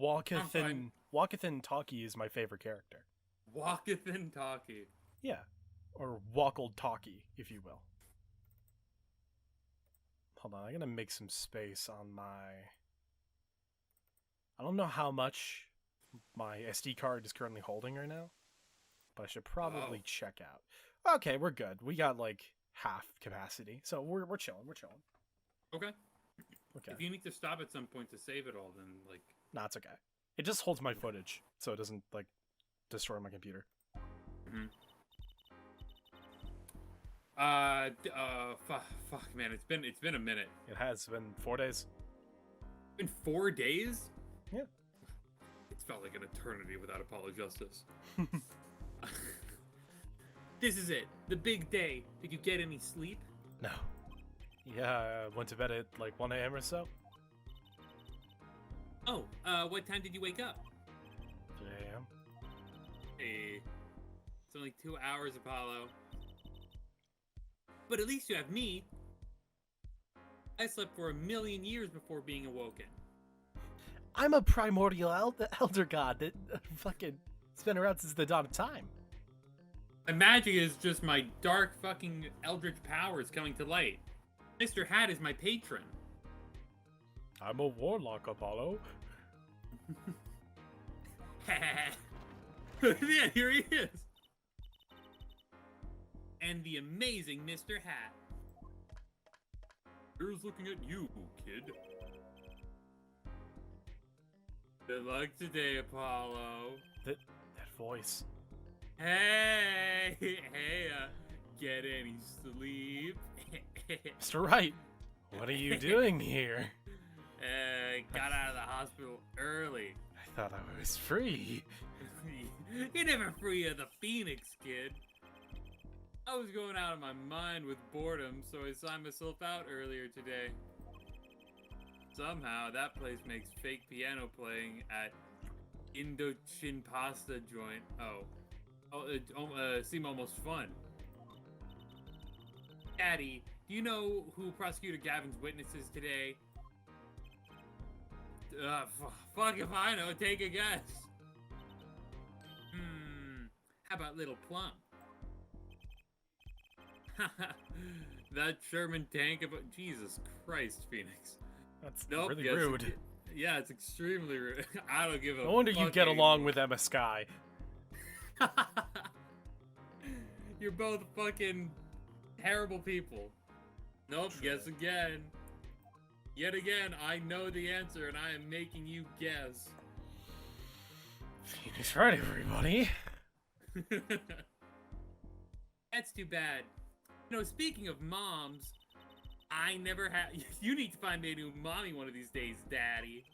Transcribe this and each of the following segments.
Walkathan Talkie is my favorite character. Walkathan Talkie. Yeah. Or Walkled Talkie, if you will. Hold on, I'm gonna make some space on my... I don't know how much my SD card is currently holding right now, but I should probably check out. Okay, we're good. We got like half capacity, so we're chilling. We're chilling. Okay. Okay. If you need to stop at some point to save it all, then like... Nah, it's okay. It just holds my footage, so it doesn't like destroy my computer. Mm-hmm. Fuck, man, it's been a minute. It has been 4 days. Been 4 days? Yeah. It's felt like an eternity without Apollo Justice. This is it, the big day. Did you get any sleep? No. Yeah, I went to bed at like 1 a.m. or so. Oh, what time did you wake up? 3 a.m. Hey, it's only 2 hours, Apollo. But at least you have me. I slept for 1,000,000 years before being awoken. I'm a primordial elder god that fucking has been around since the dawn of time. My magic is just my dark fucking eldritch powers coming to light. Mr. Hat is my patron. I'm a warlock, Apollo. Yeah, here he is. And the amazing Mr. Hat. Here's looking at you, kid. Good luck today, Apollo. That voice. Hey, get any sleep? Mr. Wright, what are you doing here? Got out of the hospital early. I thought I was free. You're never free of the Phoenix, kid. I was going out of my mind with boredom, so I signed myself out earlier today. Somehow, that place makes fake piano playing at Indochin Pasta joint. Seem almost fun. Daddy, do you know who Prosecutor Gavin's witness is today? Fuck if I know. Take a guess. How about Little Plump? That Sherman tank about... Jesus Christ, Phoenix. That's really rude. Yeah, it's extremely rude. I don't give a No wonder you get along with Emma Skye. You're both fucking terrible people. Nope, guess again. Yet again, I know the answer and I am making you guess. Phoenix right, everybody. That's too bad. You know, speaking of moms, I never had... You need to find me a new mommy one of these days, Daddy.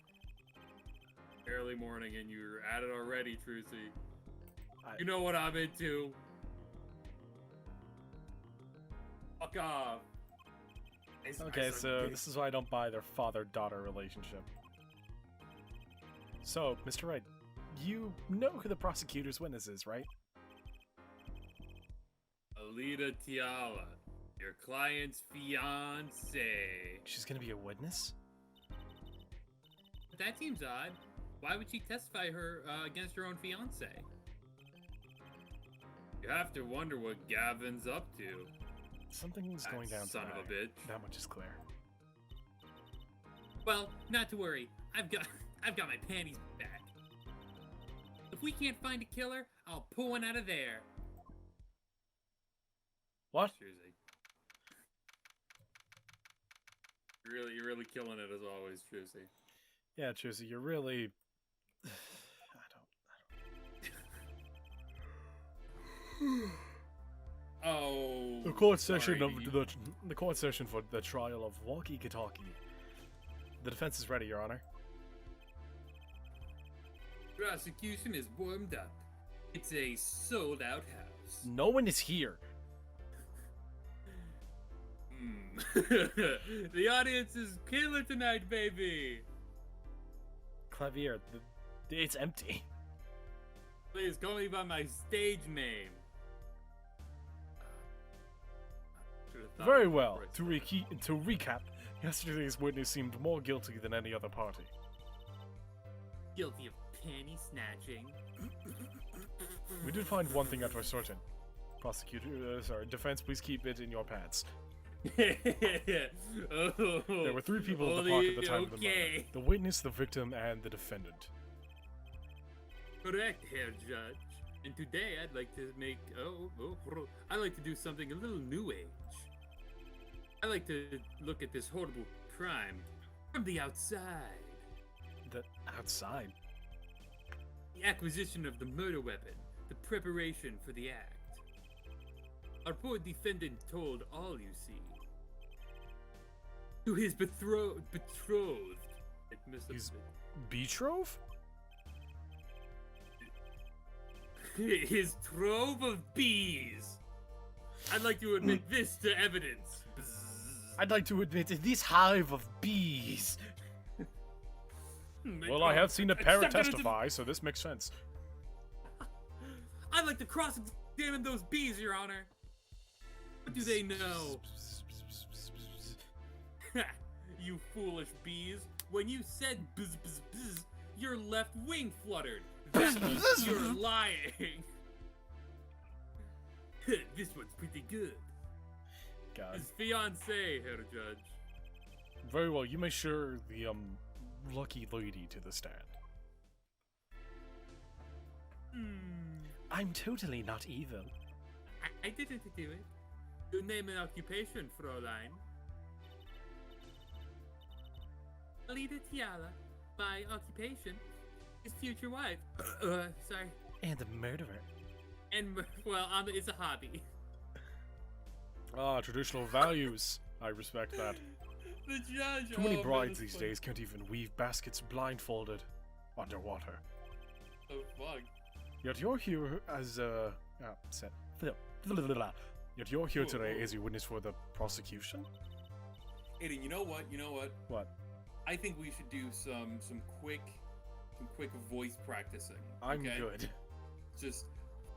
Early morning and you're at it already, Trucy. You know what I'm into. Fuck off. Okay, so this is why I don't buy their father-daughter relationship. So, Mr. Wright, you know who the prosecutor's witness is, right? Alita Tiala, your client's fiancée. She's gonna be a witness? But that seems odd. Why would she testify against her own fiancé? You have to wonder what Gavin's up to. Something's going down son tonight. of a bitch. That much is clear. Well, not to worry. I've got my panties back. If we can't find a killer, I'll pull one out of there. What? Seriously. You're really killing it as always, Trucy. Yeah, Trucy, you're really... Oh. The court session the court session for the trial of Walkie Kataki. The defense is ready, Your Honor. Prosecution is warmed up. It's a sold-out house. No one is here. The audience is killer tonight, baby. Clavier, it's empty. Please call me by my stage name. Very well. To recap, yesterday's witness seemed more guilty than any other party. Guilty of penny snatching. We did find one thing out of certain. Prosecutor, defense, please keep it in your pants. Oh, There were 3 people at the park at the time of the murder. The witness, the victim, and the defendant. Correct, Herr Judge. And today I'd like to make I like to do something a little new age. I like to look at this horrible crime from the outside. The outside? The acquisition of the murder weapon, the preparation for the act. Our poor defendant told all you see. To his betrothed. His betrothed? His trove of bees. I'd like to admit this to evidence. I'd like to admit this hive of bees. Well, I have seen a parrot testify, so this makes sense. I'd like to cross-examine those bees, Your Honor. What do they know? You foolish bees. When you said bzz bzz bzz, your left wing fluttered. That means you're lying. This one's pretty good. God. His fiancée, Herr Judge. Very well, you may sure the, lucky lady to the stand. I'm totally not evil. I didn't do it. Your name and occupation, Fräulein. Alida Tiala. My occupation is future wife. Sorry. And the murderer. And, well, it's a hobby. Ah, traditional values. I respect that. The judge. Too many brides these days can't even weave baskets blindfolded underwater. Oh, fuck. Yet you're here as Yet you're here today as a witness for the prosecution? Aiden, you know what? What? I think we should do some quick voice practicing. I'm okay? good. Just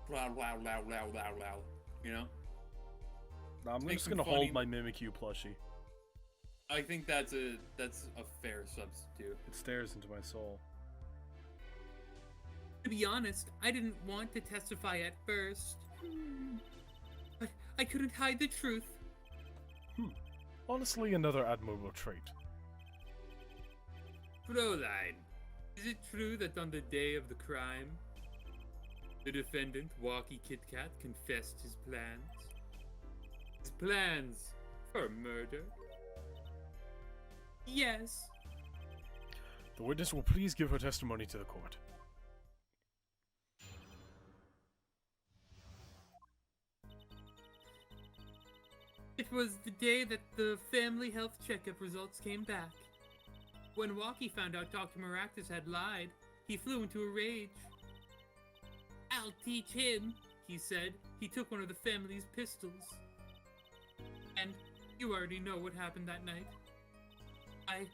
loud, you know? I'm Make just some gonna funny- hold my Mimikyu plushie. I think that's a fair substitute. It stares into my soul. To be honest, I didn't want to testify at first. But I couldn't hide the truth. Honestly, another admirable trait. Fräulein, is it true that on the day of the crime, the defendant, Walkie Kit Kat, confessed his plans? His plans for murder? Yes. The witness will please give her testimony to the court. It was the day that the family health checkup results came back. When Walkie found out Dr. Maractus had lied, he flew into a rage. I'll teach him, he said. He took one of the family's pistols. And you already know what happened that night. I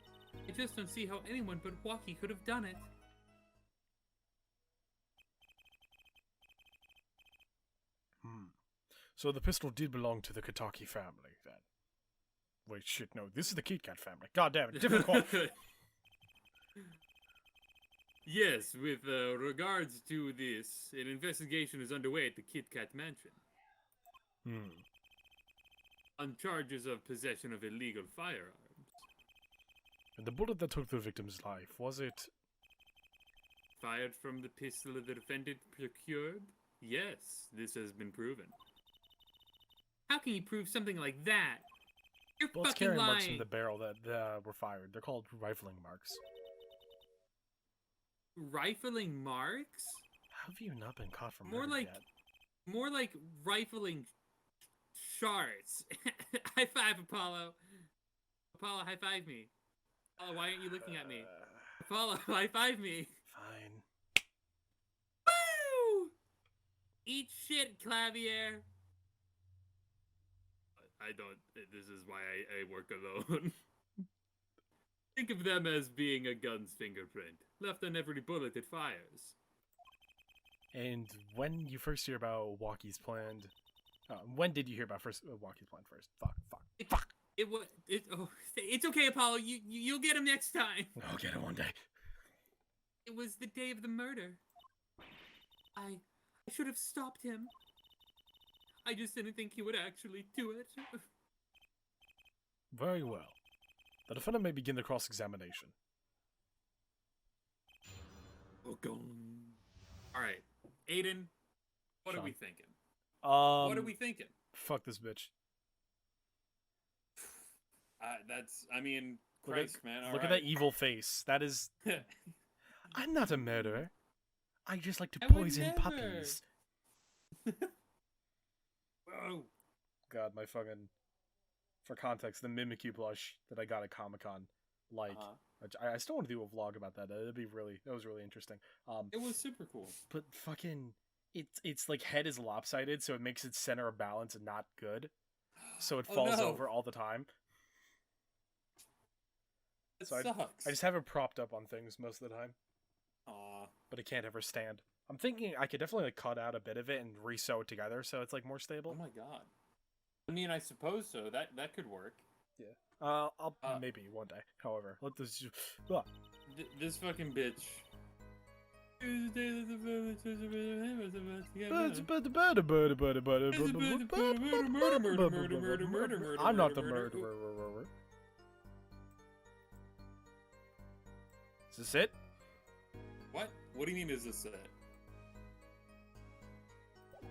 just don't see how anyone but Walkie could have done it. So the pistol did belong to the Kataki family, then. Wait, shit, no, this is the Kit Kat family. God damn it, different quote. Yes, with regards to this, an investigation is underway at the Kit Kat mansion. On charges of possession of illegal firearms. And the bullet that took the victim's life, was it... Fired from the pistol the defendant procured? Yes, this has been proven. How can you prove something like that? You're Well, it's fucking carrying lying. marks from the barrel that were fired. They're called rifling marks. Rifling marks? How have you not been caught for More murder like, yet? more like rifling shards. High five, Apollo. Apollo, high five me. Apollo, why aren't you looking at me? Apollo, high five me. Fine. Woo! Eat shit, Clavier. I don't. This is why I work alone. Think of them as being a gun's fingerprint, left on every bullet it fires. And when you first hear about Walkie's plan... when did you hear about Walkie's plan first? Fuck. It's okay, Apollo. You'll get him next time. I'll get him one day. It was the day of the murder. I should have stopped him. I just didn't think he would actually do it. Very well. The defendant may begin the cross-examination. Alright. Aiden, what Sean. are we thinking? What are we thinking? Fuck this bitch. I mean, Christ, man. Look at that evil face. That is... I'm not a murderer. I just like to I would poison never. puppies. Whoa. God, my fucking... For context, the Mimikyu plush that I got at Comic-Con, like, I still want to do a vlog about that. That was really interesting. It was super cool. But fucking, its like head is lopsided, so it makes its center of balance not good. So it falls over all the time. It so sucks. I just have it propped up on things most of the time. Aw. But it can't ever stand. I'm thinking I could definitely like cut out a bit of it and re-sew it together so it's like more stable. Oh my god. I mean, I suppose so. That could work. Yeah. I'll maybe one day. However, let this. This fucking bitch. I'm not the murderer. Is this it? What? What do you mean is this it?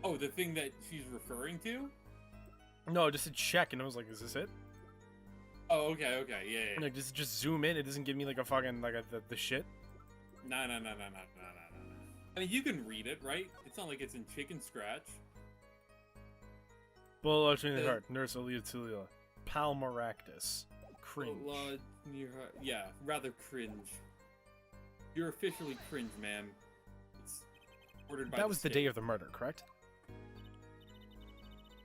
Oh, the thing that she's referring to? No, just a check, and I was like, "Is this it?" Oh, okay, yeah. Like, just zoom in. It doesn't give me like a fucking like the shit. No. I mean, you can read it, right? It's not like it's in chicken scratch. Well, in the heart, Nurse Aleatilia, Palmaractus, cringe. Yeah, rather cringe. You're officially cringe, ma'am. It's ordered by That was the day of the murder, correct?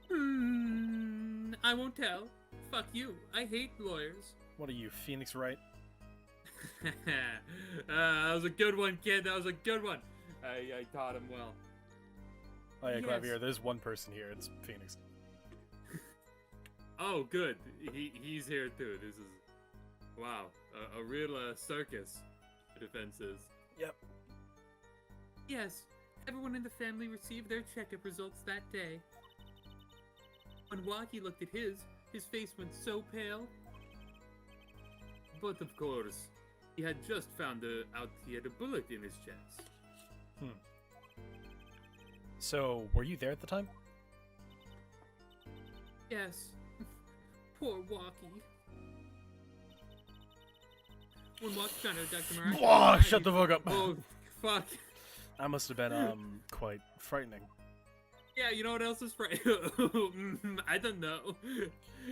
I won't tell. Fuck you. I hate lawyers. What are you, Phoenix Wright? That was a good one, kid. That was a good one. I taught him well. Oh yeah, Yes. Clavier, there's one person here. It's Phoenix. Oh, good. He's here too. This is wow, a real circus. The defense is. Yep. Yes, everyone in the family received their checkup results that day. When Waki looked at his face went so pale. But of course, he had just found out he had a bullet in his chest. So, were you there at the time? Yes. Poor Waki. When Waki found out Dr. Marashi... Whoa, shut the fuck up! Oh, fuck. That must have been, quite frightening. Yeah, you know what else is frightening? I don't know.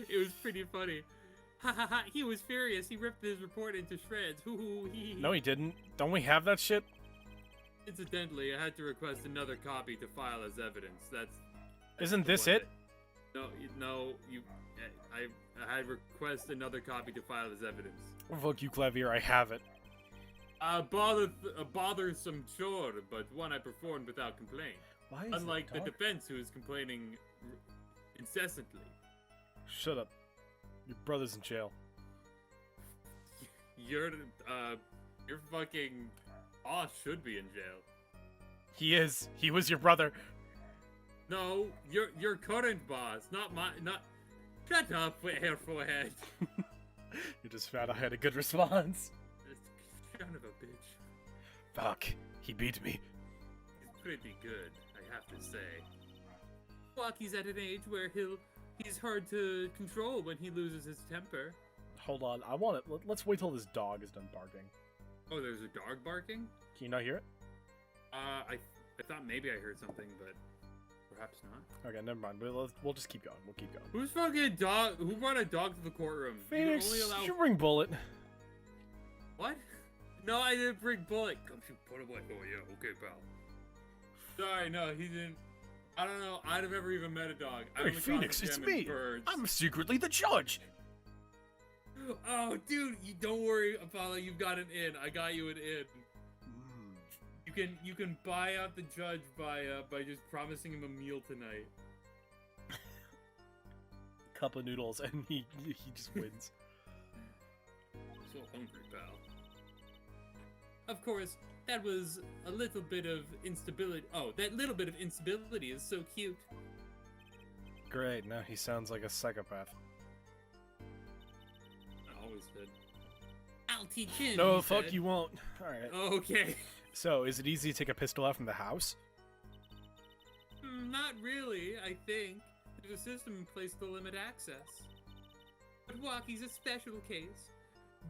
It was pretty funny. Ha ha ha, he was furious. He ripped his report into shreds. Hoo hoo hee. No, he didn't. Don't we have that shit? Incidentally, I had to request another copy to file as evidence. Isn't this it? No, I had request another copy to file as evidence. Fuck you, Clavier, I have it. A bothersome chore, but one I performed without complaint. Why is Unlike the dog? defense, who is complaining incessantly. Shut up. Your brother's in jail. Your fucking boss should be in jail. He is. He was your brother. No, your current boss, not my, not. Shut up, hair forehead. You just found I had a good response. Son of a bitch. Fuck. He beat me. He's pretty good, I have to say. Waki's at an age where he's hard to control when he loses his temper. Hold on. I want it. Let's wait till this dog is done barking. Oh, there's a dog barking? Can you not hear it? I thought maybe I heard something, but perhaps not. Okay, never mind. We'll just keep going. We'll keep going. Who's fucking dog? Who brought a dog to the courtroom? Phoenix, You only allow... you bring Bullet. What? No, I didn't bring Bullet. Come shoot, put away. Oh yeah, okay, pal. Sorry, no, he didn't. I don't know. I've never even met a dog. Hey, Phoenix, it's me. Birds. I'm secretly the judge. Oh, dude, you don't worry, Apollo. You've got an in. I got you an in. You can buy out the judge by just promising him a meal tonight. Cup of noodles, and he just wins. I'm so hungry, pal. Of course, that was a little bit of instability. Oh, that little bit of instability is so cute. Great, now he sounds like a psychopath. I always did. I'll teach him. No, he fuck said. you won't. Alright. Okay. So, is it easy to take a pistol out from the house? Not really, I think. There's a system in place to limit access. But Walkie's a special case,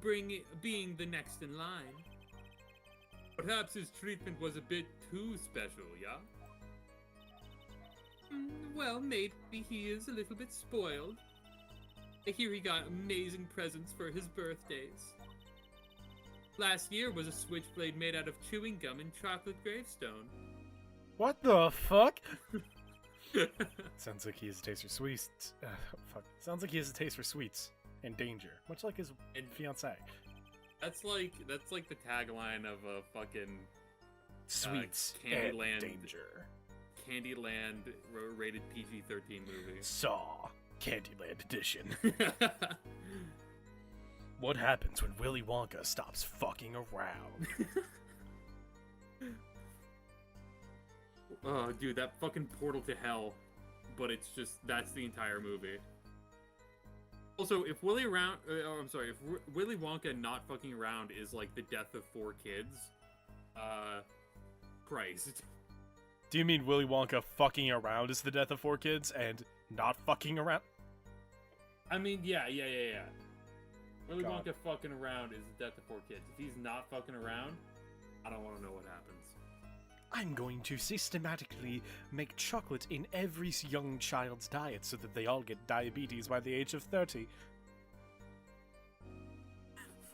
being the next in line. Perhaps his treatment was a bit too special, yeah? Well, maybe he is a little bit spoiled. I hear he got amazing presents for his birthdays. Last year was a switchblade made out of chewing gum and chocolate gravestone. What the fuck? Sounds like he has a taste for sweets. Fuck. Sounds like he has a taste for sweets and danger, much like his fiance. That's like the tagline of a fucking Sweets and Candyland danger. Candyland rated PG-13 movie. Saw Candyland edition. What happens when Willy Wonka stops fucking around? Oh, dude, that fucking portal to hell. But it's just, that's the entire movie. Also, if Willy Wonka not fucking around is like the death of 4 kids, Christ. Do you mean Willy Wonka fucking around is the death of 4 kids and not fucking around? I mean, yeah. Willy God. Wonka fucking around is the death of 4 kids. If he's not fucking around, I don't want to know what happens. I'm going to systematically make chocolate in every young child's diet so that they all get diabetes by the age of 30.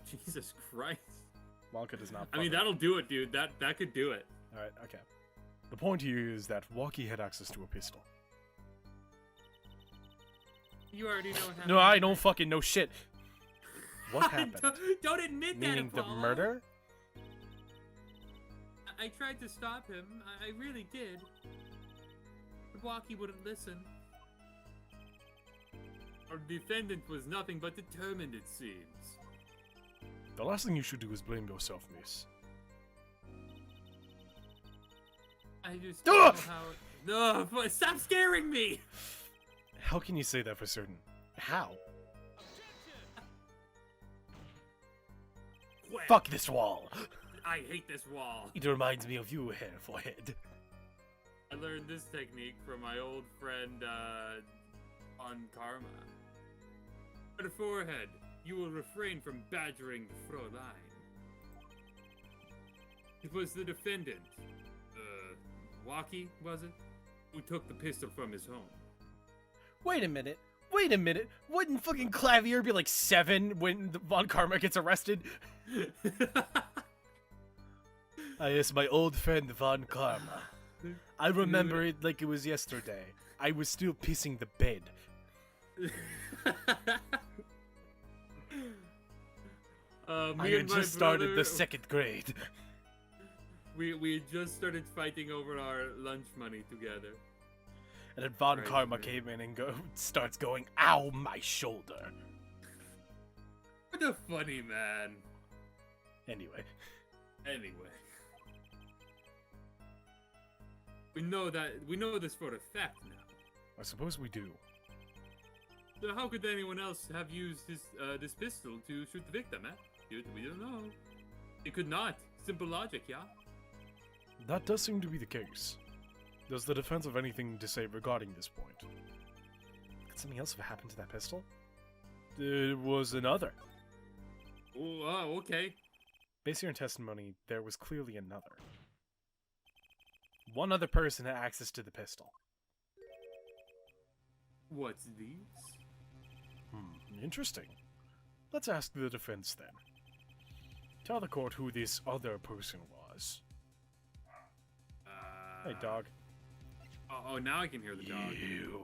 Jesus Christ. Wonka does not. I mean, that'll do it, dude. That could do it. Alright, okay. The point here is that Walkie had access to a pistol. You already know what happened. No, I don't fucking know shit. What happened? Don't admit Meaning that, the murder? I tried to stop him. I really did. But Walkie wouldn't listen. Our defendant was nothing but determined, it seems. The last thing you should do is blame yourself, miss. I just don't know how... No, stop scaring me! How can you say that for certain? How? Well, Fuck this wall! I hate this wall. It reminds me of you, hair forehead. I learned this technique from my old friend, on Karma. For the forehead, you will refrain from badgering the Fräulein. It was the defendant, Walkie, was it? Who took the pistol from his home. Wait a minute. Wouldn't fucking Clavier be like 7 when Von Karma gets arrested? Yes, my old friend Von Karma. I remember it like it was yesterday. I was still pissing the bed. I had just started the 2nd grade. We had just started fighting over our lunch money together. And then Von Karma came in and starts going, ow, my shoulder. What a funny man. Anyway. We know this for a fact now. I suppose we do. So how could anyone else have used this pistol to shoot the victim, eh? We don't know. It could not. Simple logic, yeah? That does seem to be the case. Does the defense have anything to say regarding this point? Could something else have happened to that pistol? It was another. Oh, okay. Based on your testimony, there was clearly another. One other person had access to the pistol. What's these? Interesting. Let's ask the defense then. Tell the court who this other person was. Hey, dog. Oh, now I can hear the dog. You.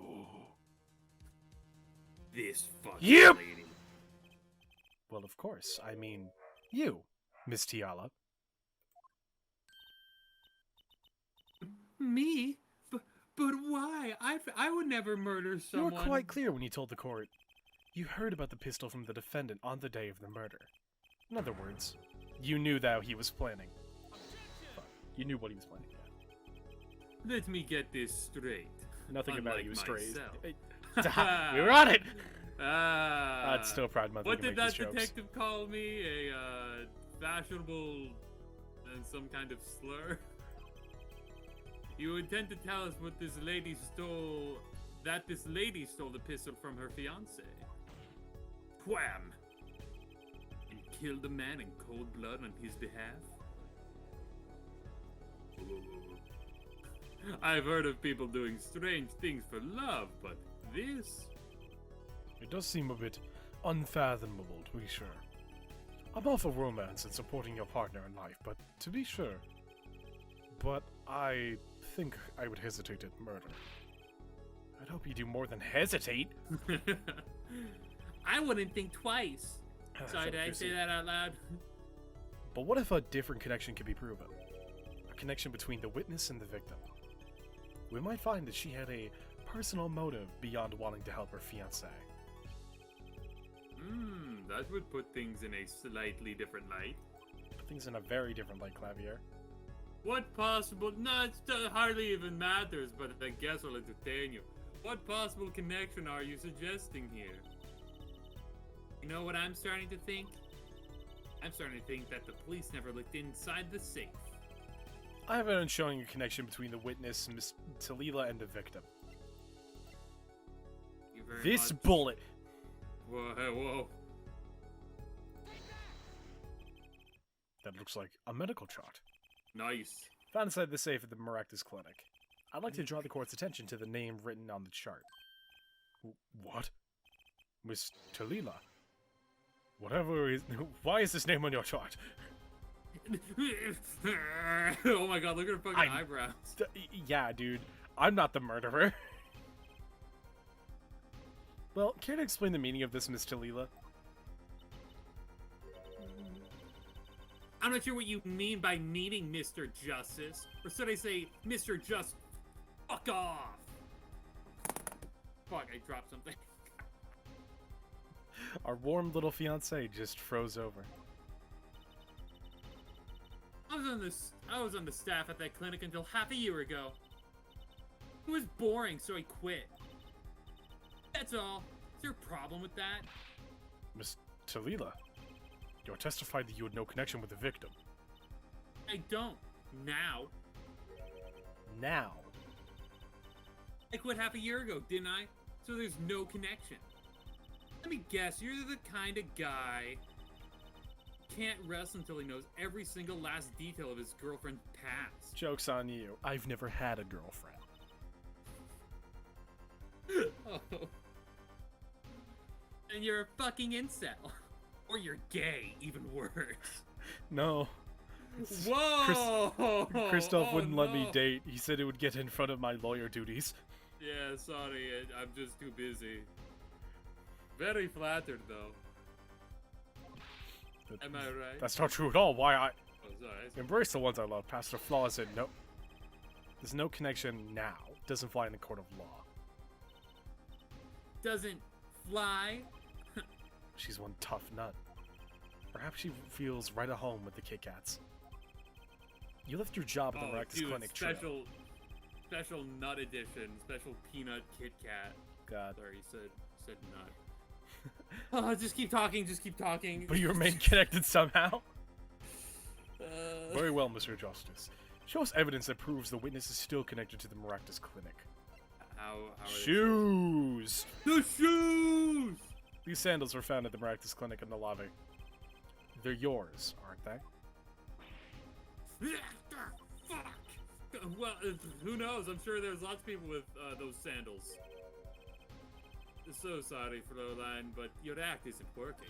This fucking Yep. lady. Well, of course. I mean, you, Miss Tiala. Me? But why? I would never murder someone. You were quite clear when you told the court. You heard about the pistol from the defendant on the day of the murder. In other words, you knew that he was planning. You knew what he was playing. Let me get this straight. Nothing about Unlike you strays. myself. We were on it. It's still Pride Month. What we can did make that these detective call me? A fashionable and some kind of slur? You intend to tell us what this lady stole? That this lady stole the pistol from her fiance? Wham! And killed a man in cold blood on his behalf? I've heard of people doing strange things for love, but this? It does seem a bit unfathomable, to be sure. I'm all for romance and supporting your partner in life, but to be sure. But I think I would hesitate at murder. I'd hope you do more than hesitate. I wouldn't think twice. Sorry, did I say that out loud? But what if a different connection could be proven? A connection between the witness and the victim. We might find that she had a personal motive beyond wanting to help her fiancé. That would put things in a slightly different light. Put things in a very different light, Clavier. What possible... No, it hardly even matters, but I guess I'll entertain you. What possible connection are you suggesting here? You know what I'm starting to think? I'm starting to think that the police never looked inside the safe. I have evidence showing a connection between the witness, Miss Talila, and the victim. You very This much... bullet! Whoa. That looks like a medical chart. Nice. Found inside the safe at the Maractus Clinic. I'd like to draw the court's attention to the name written on the chart. What? Miss Talila? Whatever is... Why is this name on your chart? Oh my god, look at her fucking eyebrows. Yeah, dude. I'm not the murderer. Well, care to explain the meaning of this, Miss Talila? I'm not sure what you mean by meaning, Mr. Justice. Or should I say, Mr. Just... Fuck off! Fuck, I dropped something. Our warm little fiancé just froze over. I was on the staff at that clinic until half a year ago. It was boring, so I quit. That's all. Is there a problem with that? Miss Talila, you testified that you had no connection with the victim. I don't. Now. Now? I quit half a year ago, didn't I? So there's no connection. Let me guess, you're the kind of guy who can't rest until he knows every single last detail of his girlfriend's past. Joke's on you. I've never had a girlfriend. Oh. And you're a fucking incel. Or you're gay, even worse. No. Whoa! Christoph wouldn't let me no. date. He said it would get in front of my lawyer duties. Yeah, sorry, I'm just too busy. Very flattered, though. Am I right? That's not true at all. Why I... Oh, sorry. Embrace the ones I love. Past their flaws and no... There's no connection now. Doesn't fly in the court of law. Doesn't fly? She's one tough nut. Perhaps she feels right at home with the Kit Kats. You left your job at the Maractus Clinic special nut edition, special peanut Kit Kat. God. Sorry, said nut. Oh, just keep talking. But you remain connected somehow? Very well, Mr. Justice. Show us evidence that proves the witness is still connected to the Maractus Clinic. How are Shoes! The shoes! These sandals were found at the Maractus Clinic in the lobby. They're yours, aren't they? Fuck! Well, who knows? I'm sure there's lots of people with those sandals. So sorry, Fräulein, but your act isn't working.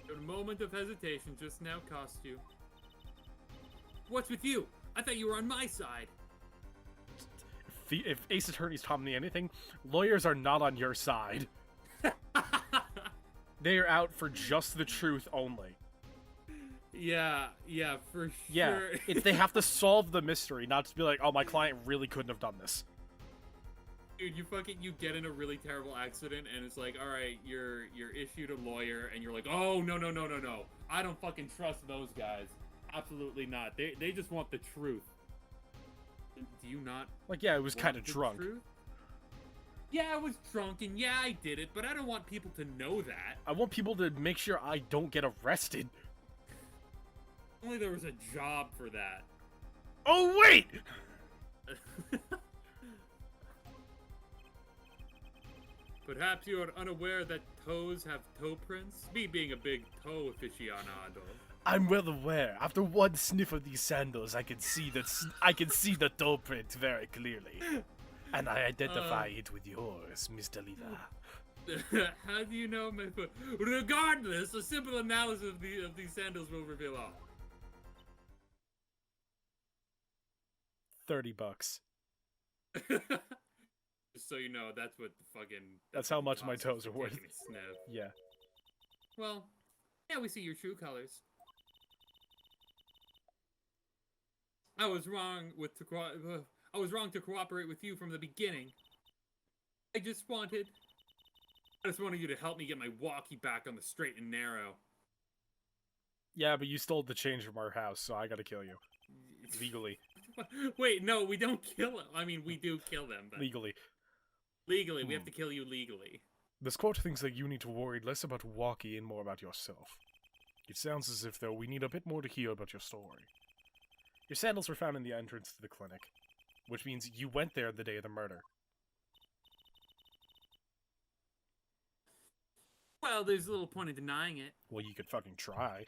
Your moment of hesitation just now cost you. What's with you? I thought you were on my side. If Ace Attorney's taught me anything, lawyers are not on your side. They are out for just the truth only. Yeah, for sure. Yeah, if they have to solve the mystery, not to be like, oh, my client really couldn't have done this. Dude, you get in a really terrible accident, and it's like, all right, you're issued a lawyer, and you're like, oh no, I don't fucking trust those guys. Absolutely not. They just want the truth. Do you not? Like, yeah, I was kind of want the drunk. truth? Yeah, I was drunk, and yeah, I did it, but I don't want people to know that. I want people to make sure I don't get arrested. Only there was a job for that. Oh, wait! Perhaps you are unaware that toes have toe prints? Me being a big toe aficionado. I'm well aware. After one sniff of these sandals, I can see the toe print very clearly. And I identify it with yours, Mr. Leva. How do you know my foot? Regardless, a simple analysis of these sandals will reveal all. $30. Just so you know, that's what the fucking... That's how much my cost toes for are worth. taking a sniff. Yeah. Well, yeah, we see your true colors. I was wrong to cooperate with you from the beginning. I just wanted you to help me get my walkie back on the straight and narrow. Yeah, but you stole the change from our house, so I gotta kill you. Legally. Wait, no, we don't kill them. I mean, we do kill them, but... Legally. Legally, we have to kill you legally. This quote thinks that you need to worry less about Walkie and more about yourself. It sounds as if, though, we need a bit more to hear about your story. Your sandals were found in the entrance to the clinic, which means you went there the day of the murder. Well, there's a little point in denying it. Well, you could fucking try.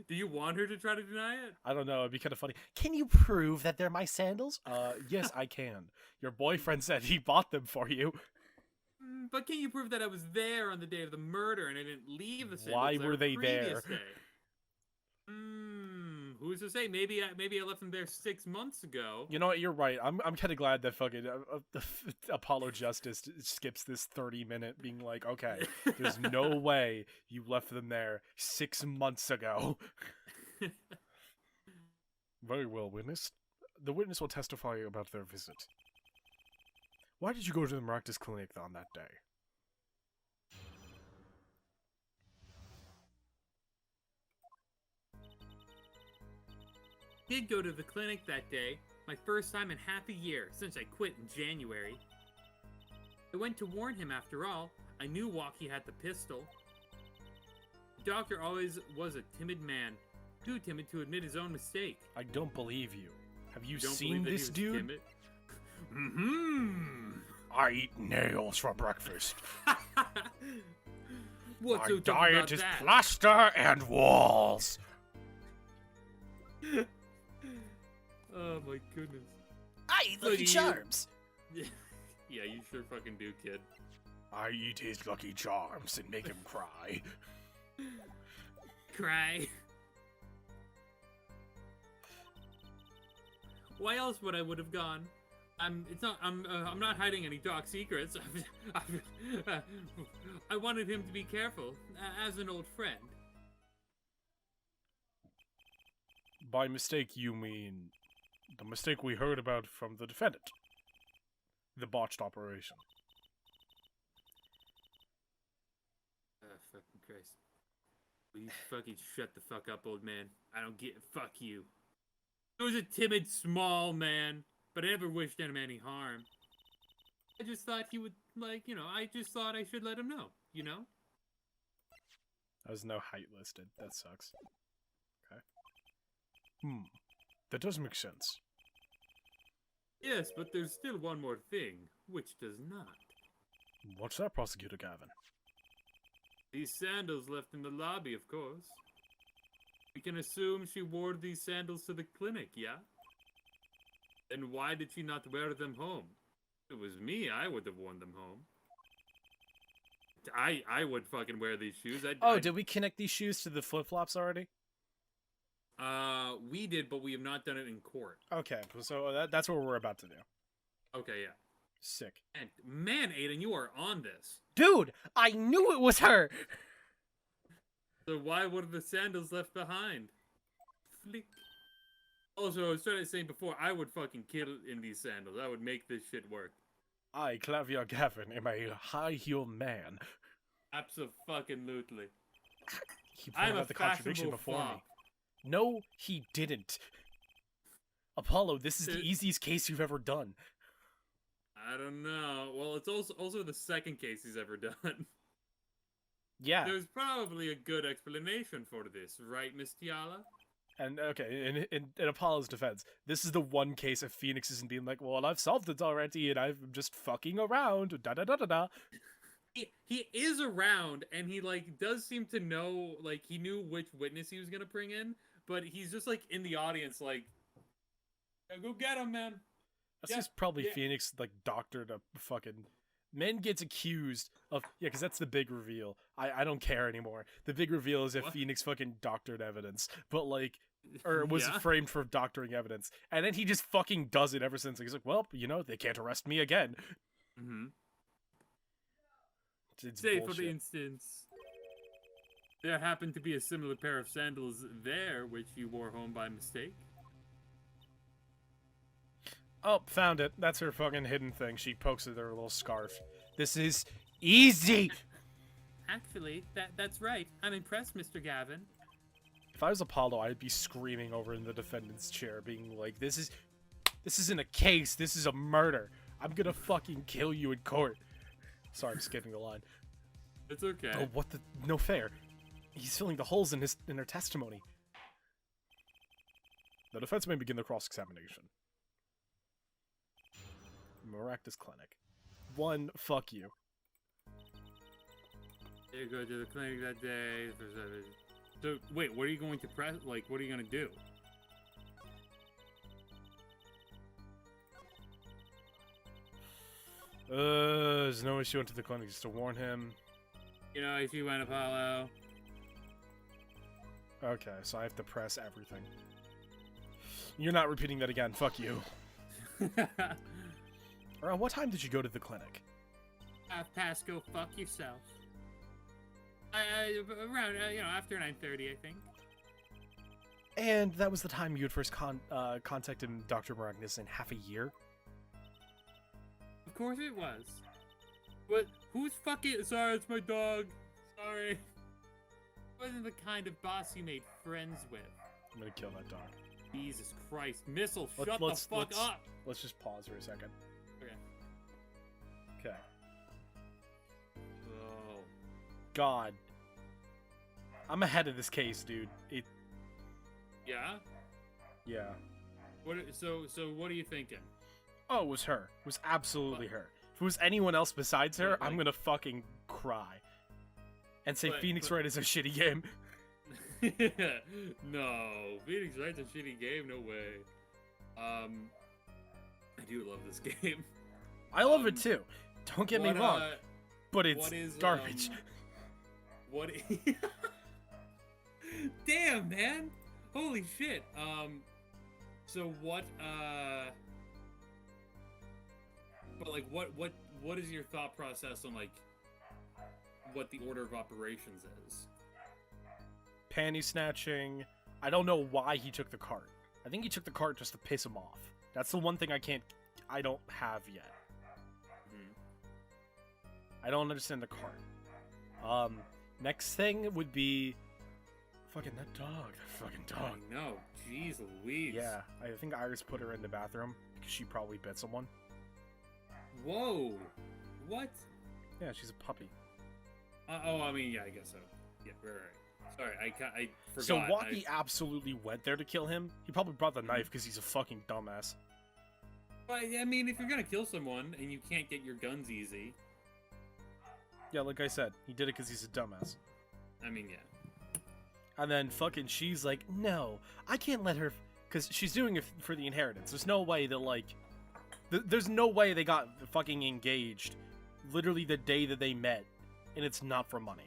Do you want her to try to deny it? I don't know, it'd be kind of funny. Can you prove that they're my sandals? Yes, I can. Your boyfriend said he bought them for you. But can you prove that I was there on the day of the murder and I didn't leave the sandals Why were they there? Day? Who's to say? Maybe I left them there 6 months ago. You know what? You're right. I'm kind of glad that fucking Apollo Justice skips this 30-minute being like, okay, there's no way you left them there 6 months ago. Very well, witness. The witness will testify about their visit. Why did you go to the Maractus Clinic on that day? Did go to the clinic that day, my first time in half a year since I quit in January. I went to warn him after all. I knew Walkie had the pistol. The doctor always was a timid man, too timid to admit his own mistake. I don't believe you. Have you Don't seen believe this that he was dude? Timid? I eat nails for breakfast. What's My so tough diet about is that? plaster and walls. Oh my goodness. I eat Lucky Charms. Yeah, you sure fucking do, kid. I eat his Lucky Charms and make him cry. Cry. Why else would I would have gone? I'm not hiding any dark secrets. I wanted him to be careful, as an old friend. By mistake, you mean the mistake we heard about from the defendant. The botched operation. Fucking Christ. Will you fucking shut the fuck up, old man? I don't get it. Fuck you. He was a timid, small man, but I never wished him any harm. I just thought he would, like, you know, I just thought I should let him know, you know? There's no height listed. That sucks. Okay. That does make sense. Yes, but there's still one more thing, which does not. What's that, Prosecutor Gavin? These sandals left in the lobby, of course. We can assume she wore these sandals to the clinic, yeah? Then why did she not wear them home? If it was me, I would have worn them home. I would fucking wear these shoes. Did we connect these shoes to the flip-flops already? We did, but we have not done it in court. Okay, so that's what we're about to do. Okay, yeah. Sick. And man, Aiden, you are on this. Dude, I knew it was her! So why were the sandals left behind? Flick. Also, I was trying to say before, I would fucking kill in these sandals. I would make this shit work. I, Clavier Gavin, am a high-heeled man. Absolutely. He I'm pointed a out the contradiction fashionable before fop. me. No, he didn't. Apollo, this is the It- easiest case you've ever done. I don't know. Well, it's also the second case he's ever done. Yeah. There's probably a good explanation for this, right, Miss Tiala? And okay, in Apollo's defense, this is the one case of Phoenix isn't being like, well, I've solved it already, and I'm just fucking around. Da da da da da. He is around, and he like does seem to know, like he knew which witness he was gonna bring in, but he's just like in the audience, like, "Yeah, go get him, man." That's Yeah, just probably yeah. Phoenix like doctored a fucking. Men gets accused of because that's the big reveal. I don't care anymore. The big reveal is if What? Phoenix fucking doctored evidence, but like, or was Yeah. framed for doctoring evidence, and then he just fucking does it ever since. He's like, well, they can't arrest me again. Mm-hmm. It's Say, bullshit. for the instance, there happened to be a similar pair of sandals there, which you wore home by mistake. Oh, found it. That's her fucking hidden thing. She pokes at her little scarf. This is easy. Actually, that's right. I'm impressed, Mr. Gavin. If I was Apollo, I'd be screaming over in the defendant's chair, being like, This isn't a case. This is a murder. I'm gonna fucking kill you in court." Sorry, I'm skipping the line. It's okay. Oh, what the? No fair. He's filling the holes in her testimony. The defense may begin the cross-examination. Maractus Clinic. 1, fuck you. You go to the clinic that day. So, wait, what are you going to press? Like, what are you going to do? There's no issue went to the clinic just to warn him. You know, if you went Apollo. Okay, so I have to press everything. You're not repeating that again. Fuck you. Around what time did you go to the clinic? Pasco, fuck yourself. Around, after 9:30, I think. And that was the time you had first contacted Dr. Maragnis in half a year? Of course it was. But who's fucking? Sorry, it's my dog. Sorry. Wasn't the kind of boss you made friends with. I'm gonna kill that dog. Jesus Christ, Missile, Let's- shut the let's- fuck let's- up. Let's just pause for a second. Okay. Okay. Oh. God. I'm ahead of this case, dude. Yeah. Yeah. So what are you thinking? Oh, it was her. It was absolutely her. If it was anyone else besides her, But, I'm like- gonna fucking cry. And say But- Phoenix but- Wright is a shitty game. No, Phoenix Wright's a shitty game. No way. I do love this game. I love it too. Don't get me What, wrong, but it's what is garbage. What? Damn, man! Holy shit. So what? But like, what is your thought process on like what the order of operations is? Panty snatching. I don't know why he took the cart. I think he took the cart just to piss him off. That's the one thing I don't have yet. I don't understand the cart. Next thing would be fucking that dog. That fucking dog. I know. Jeez Louise. Yeah, I think Iris put her in the bathroom because she probably bit someone. Whoa. What? Yeah, she's a puppy. I mean, yeah, I guess so. Yeah, right. Sorry, I forgot. So Walkie absolutely went there to kill him. He probably brought the knife because he's a fucking dumbass. But I mean, if you're gonna kill someone and you can't get your guns easy, Yeah, like I said, he did it because he's a dumbass. I mean, yeah. And then fucking she's like, no, I can't let her, because she's doing it for the inheritance. There's no way that like, there's no way they got fucking engaged, literally the day that they met, and it's not for money.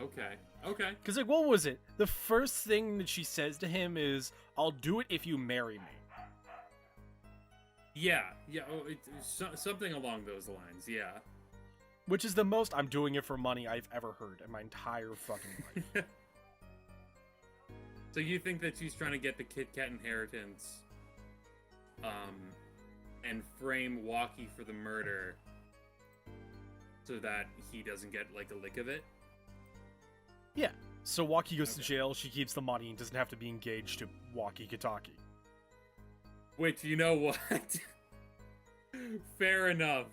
Okay. Because like, what was it? The first thing that she says to him is, "I'll do it if you marry me." Yeah. Oh, it's something along those lines. Yeah. Which is the most "I'm doing it for money" I've ever heard in my entire fucking life. So you think that she's trying to get the Kit Kat inheritance, and frame Walkie for the murder, so that he doesn't get like a lick of it? Yeah. So Walkie goes to jail, she keeps the money, and doesn't have to be engaged to Walkie Kitaki. Which, you know what? Fair enough.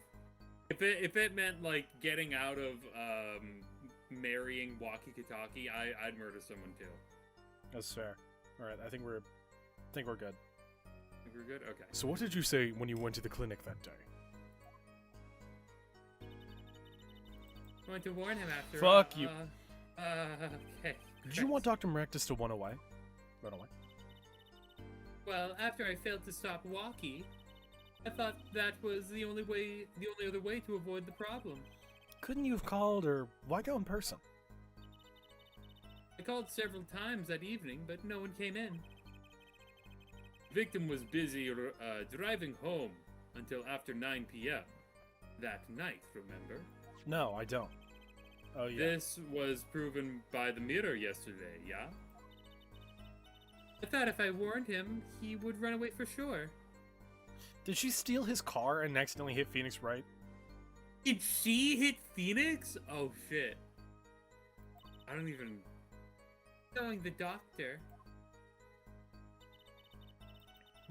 If it meant like getting out of marrying Walkie Kitaki, I'd murder someone too. That's fair. All right, I think we're good. Think we're good? Okay. So what did you say when you went to the clinic that day? I want to warn him after. Fuck you. Okay. Did you want Dr. Maractus to run away? Well, after I failed to stop Walkie, I thought that was the only other way to avoid the problem. Couldn't you have called, or why go in person? I called several times that evening, but no one came in. The victim was busy driving home until after 9 p.m. that night, remember? No, I don't. Oh, yeah. This was proven by the mirror yesterday, yeah? I thought if I warned him, he would run away for sure. Did she steal his car and accidentally hit Phoenix Wright? Did she hit Phoenix? Oh, shit. I don't even... Knowing the doctor.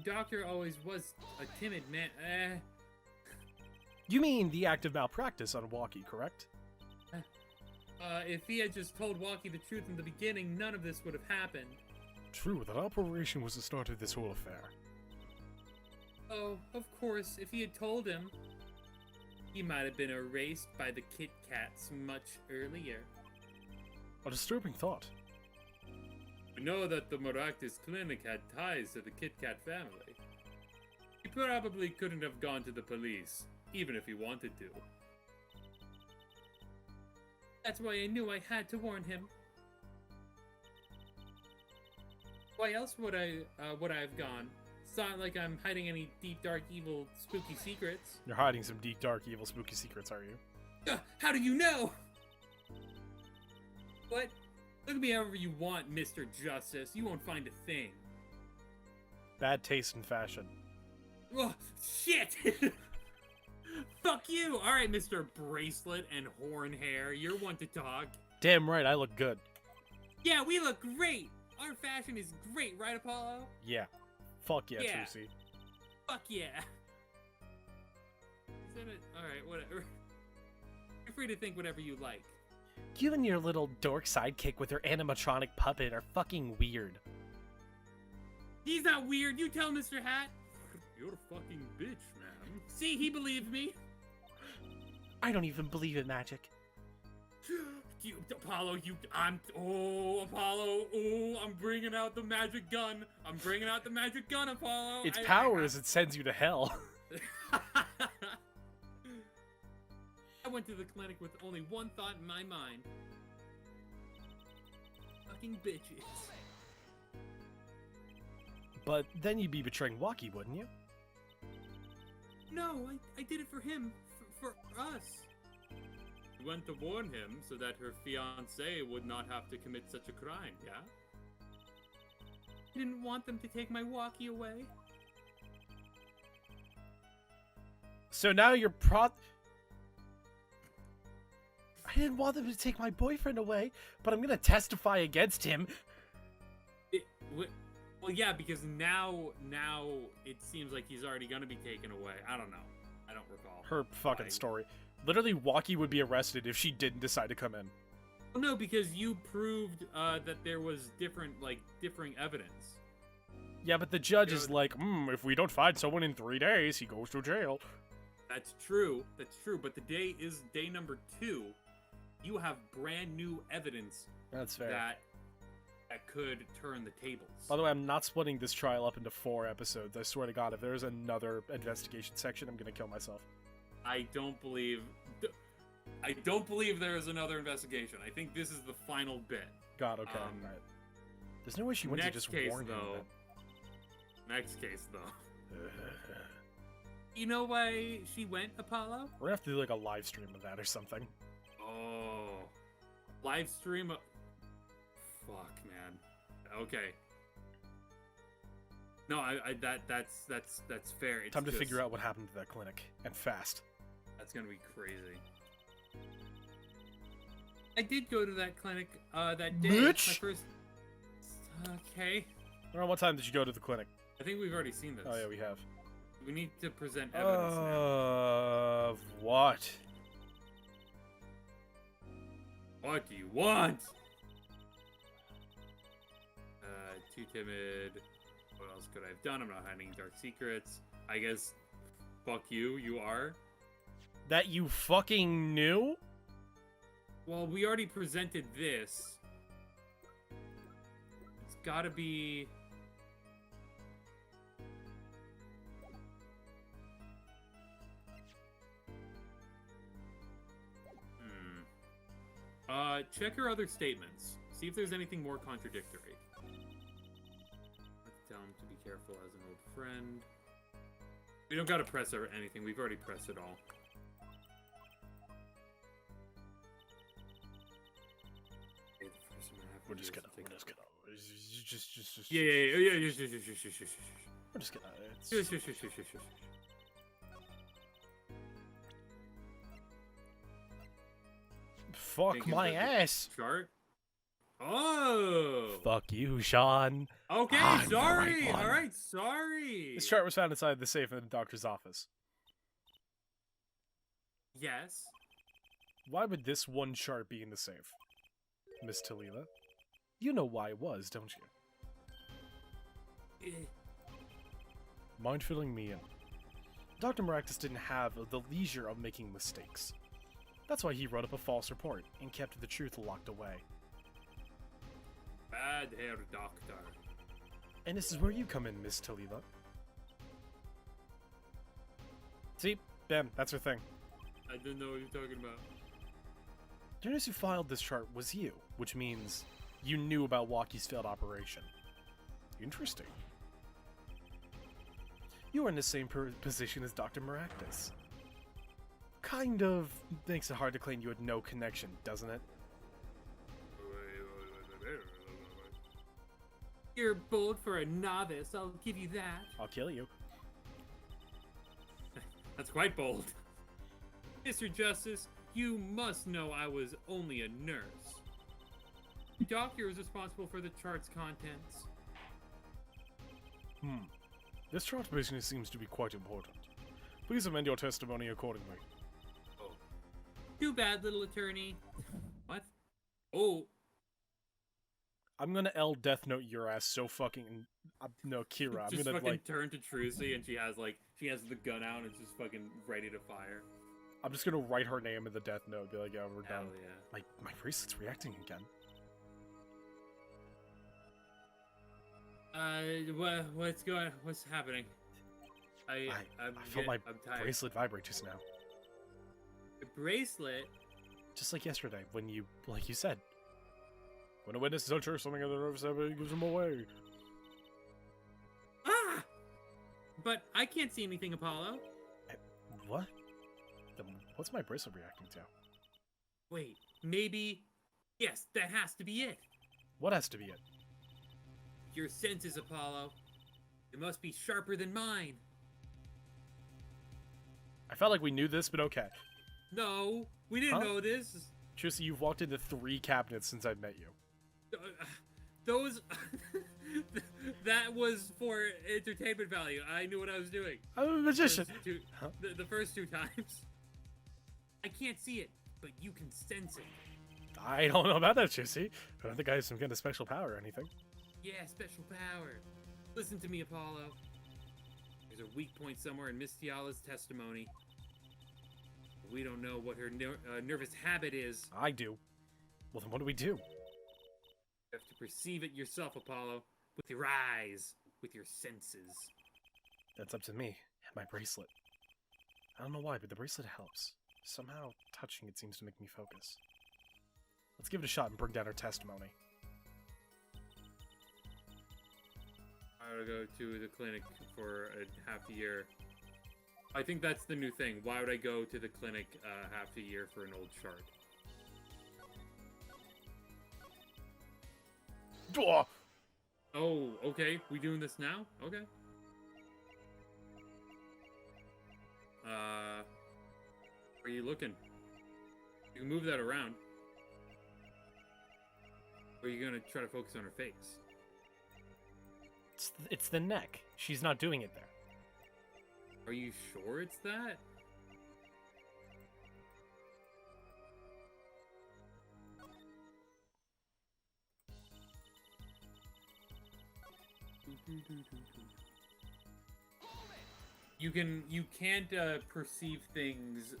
Doctor always was a timid man. You mean the act of malpractice on Walkie, correct? If he had just told Walkie the truth in the beginning, none of this would have happened. True, that operation was the start of this whole affair. Oh, of course, if he had told him, he might have been erased by the Kit Kats much earlier. A disturbing thought. We know that the Maractus Clinic had ties to the Kit Kat family. He probably couldn't have gone to the police, even if he wanted to. That's why I knew I had to warn him. Why else would I have gone? It's not like I'm hiding any deep, dark, evil, spooky secrets. You're hiding some deep, dark, evil, spooky secrets, are you? How do you know? What? Look at me however you want, Mr. Justice. You won't find a thing. Bad taste in fashion. Oh, shit! Fuck you! Alright, Mr. Bracelet and Horn Hair. You're one to talk. Damn right, I look good. Yeah, we look great! Our fashion is great, right, Apollo? Yeah. Fuck yeah, Yeah. Trucy. Fuck yeah. Is that it? Alright, whatever. You're free to think whatever you like. You and your little dork sidekick with her animatronic puppet are fucking weird. He's not weird, you tell Mr. Hat. You're a fucking bitch, man. See, he believed me. I don't even believe in magic. Apollo, Apollo, I'm bringing out the magic gun. I'm bringing out the magic gun, Apollo. Its power is it sends you to hell. I went to the clinic with only one thought in my mind. Fucking bitches. But then you'd be betraying Walkie, wouldn't you? No, I did it for him. For us. You went to warn him so that her fiancé would not have to commit such a crime, yeah? I didn't want them to take my Walkie away. So now you're I didn't want them to take my boyfriend away, but I'm gonna testify against him. Well, yeah, because now it seems like he's already gonna be taken away. I don't know. I don't recall. Her fucking story. Literally, Walkie would be arrested if she didn't decide to come in. Well, no, because you proved that there was differing evidence. Yeah, but the judge is like, if we don't find someone in 3 days, he goes to jail. That's true. That's true. But the day is day number 2. You have brand new evidence. That's fair. That could turn the tables. By the way, I'm not splitting this trial up into 4 episodes. I swear to God, if there's another investigation section, I'm gonna kill myself. I don't believe there is another investigation. I think this is the final bit. God, okay. Right. There's no way she went to just warn him. Next case, though. You know why she went, Apollo? We're gonna have to do like a live stream of that or something. Oh. Live stream? Fuck, man. Okay. No, that's fair. It's Time to just, figure out what happened to that clinic, and fast. That's gonna be crazy. I did go to that clinic that day. Bitch! My first. Okay. Around what time did you go to the clinic? I think we've already seen this. Oh yeah, we have. We need to present evidence now. Of what? What do you want? Too timid. What else could I have done? I'm not hiding dark secrets. I guess. Fuck you. You are. That you fucking knew? Well, we already presented this. It's gotta be... check her other statements. See if there's anything more contradictory. Let's tell him to be careful as an old friend. We don't gotta press or anything. We've already pressed it all. We're just gonna. Just. Yeah. We're just gonna. Fuck my ass. Chart. Oh. Fuck you, Sean. Okay, I'm the sorry. right one. All right, sorry. This chart was found inside the safe in the doctor's office. Yes. Why would this one chart be in the safe, Miss Talila? You know why it was, don't you? Mind filling me in. Dr. Maractus didn't have the leisure of making mistakes. That's why he wrote up a false report and kept the truth locked away. Bad hair doctor. And this is where you come in, Miss Talila. See? Bam, that's her thing. I didn't know what you're talking about. The nurse who filed this chart was you, which means you knew about Walkie's failed operation. Interesting. You are in the same position as Dr. Maractus. Kind of makes it hard to claim you had no connection, doesn't it? You're bold for a novice, I'll give you that. I'll kill you. That's quite bold. Mr. Justice, you must know I was only a nurse. The doctor is responsible for the chart's contents. This chart business seems to be quite important. Please amend your testimony accordingly. Oh. Too bad, little attorney. What? Oh. I'm gonna L Death Note your ass so fucking... no, Kira, I'm just gonna, fucking like... turn to Trucy and she has the gun out and it's just fucking ready to fire. I'm just gonna write her name in the Death Note, be like, yeah, we're Hell done. yeah. My bracelet's reacting again. What's happening? I felt my bracelet vibrate just now. The bracelet? Just like yesterday, when you, like you said. When a witness is unsure something of the nervous habit, he gives them away. Ah! But I can't see anything, Apollo. What? Then what's my bracelet reacting to? Wait, maybe... Yes, that has to be it. What has to be it? Your senses, Apollo. It must be sharper than mine. I felt like we knew this, but okay. No, we didn't know this. Tristan, you've walked into 3 cabinets since I've met you. Those... that was for entertainment value. I knew what I was doing. I'm a magician. The first 2 times. I can't see it, but you can sense it. I don't know about that, Chissy. I don't think I have some kind of special power or anything. Yeah, special power. Listen to me, Apollo. There's a weak point somewhere in Miss Tiala's testimony. We don't know what her nervous habit is. I do. Well, then what do we do? You have to perceive it yourself, Apollo. With your eyes. With your senses. That's up to me. And my bracelet. I don't know why, but the bracelet helps. Somehow, touching it seems to make me focus. Let's give it a shot and bring down her testimony. I would go to the clinic for a half a year. I think that's the new thing. Why would I go to the clinic half a year for an old chart? Oh, okay. We doing this now? Okay. Where are you looking? You can move that around. Or are you gonna try to focus on her face? It's the neck. She's not doing it there. Are you sure it's that? You can't perceive things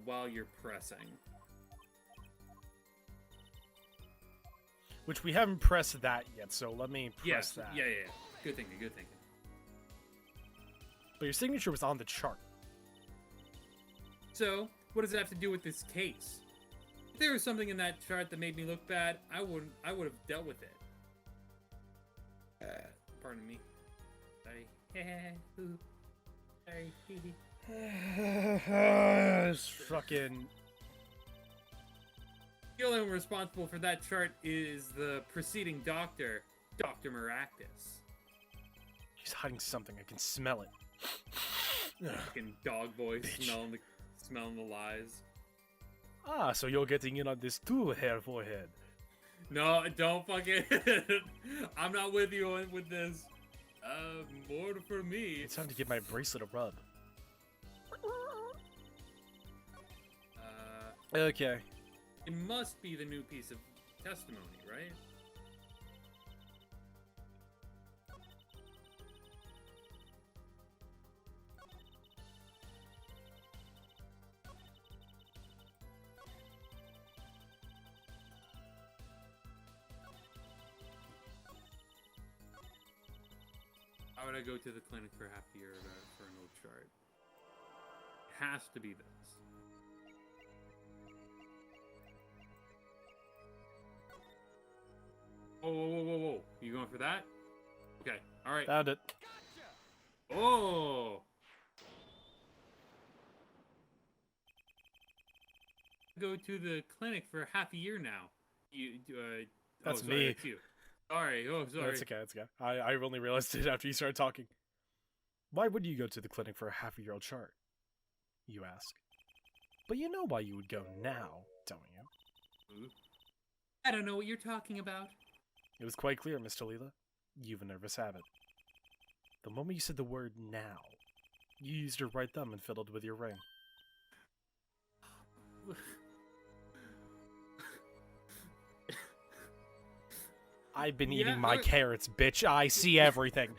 while you're pressing. Which we haven't pressed that yet, so let me press Yes. that. Yeah. Good thinking. Good thinking. But your signature was on the chart. So, what does that have to do with this case? If there was something in that chart that made me look bad, I would have dealt with it. Pardon me. Sorry. Sorry. It's fucking... The only one responsible for that chart is the preceding doctor, Dr. Maractus. She's hiding something. I can smell it. Fucking dog voice, Bitch. smelling the lies. Ah, so you're getting in on this too, hair forehead. No, don't fucking... I'm not with you with this. More for me. It's time to give my bracelet a rub. Okay. It must be the new piece of testimony, right? How would I go to the clinic for half a year for an old chart? It has to be this. Whoa. You going for that? Okay, alright. Found it. Oh! Go to the clinic for half a year now. That's sorry, me. That's you. Sorry, sorry. That's okay, that's okay. I only realized it after you started talking. Why would you go to the clinic for a half-a-year-old chart? You ask. But you know why you would go now, don't you? I don't know what you're talking about. It was quite clear, Mr. Leela. You've a nervous habit. The moment you said the word now, you used your right thumb and fiddled with your ring. I've been eating my carrots, bitch. I see everything.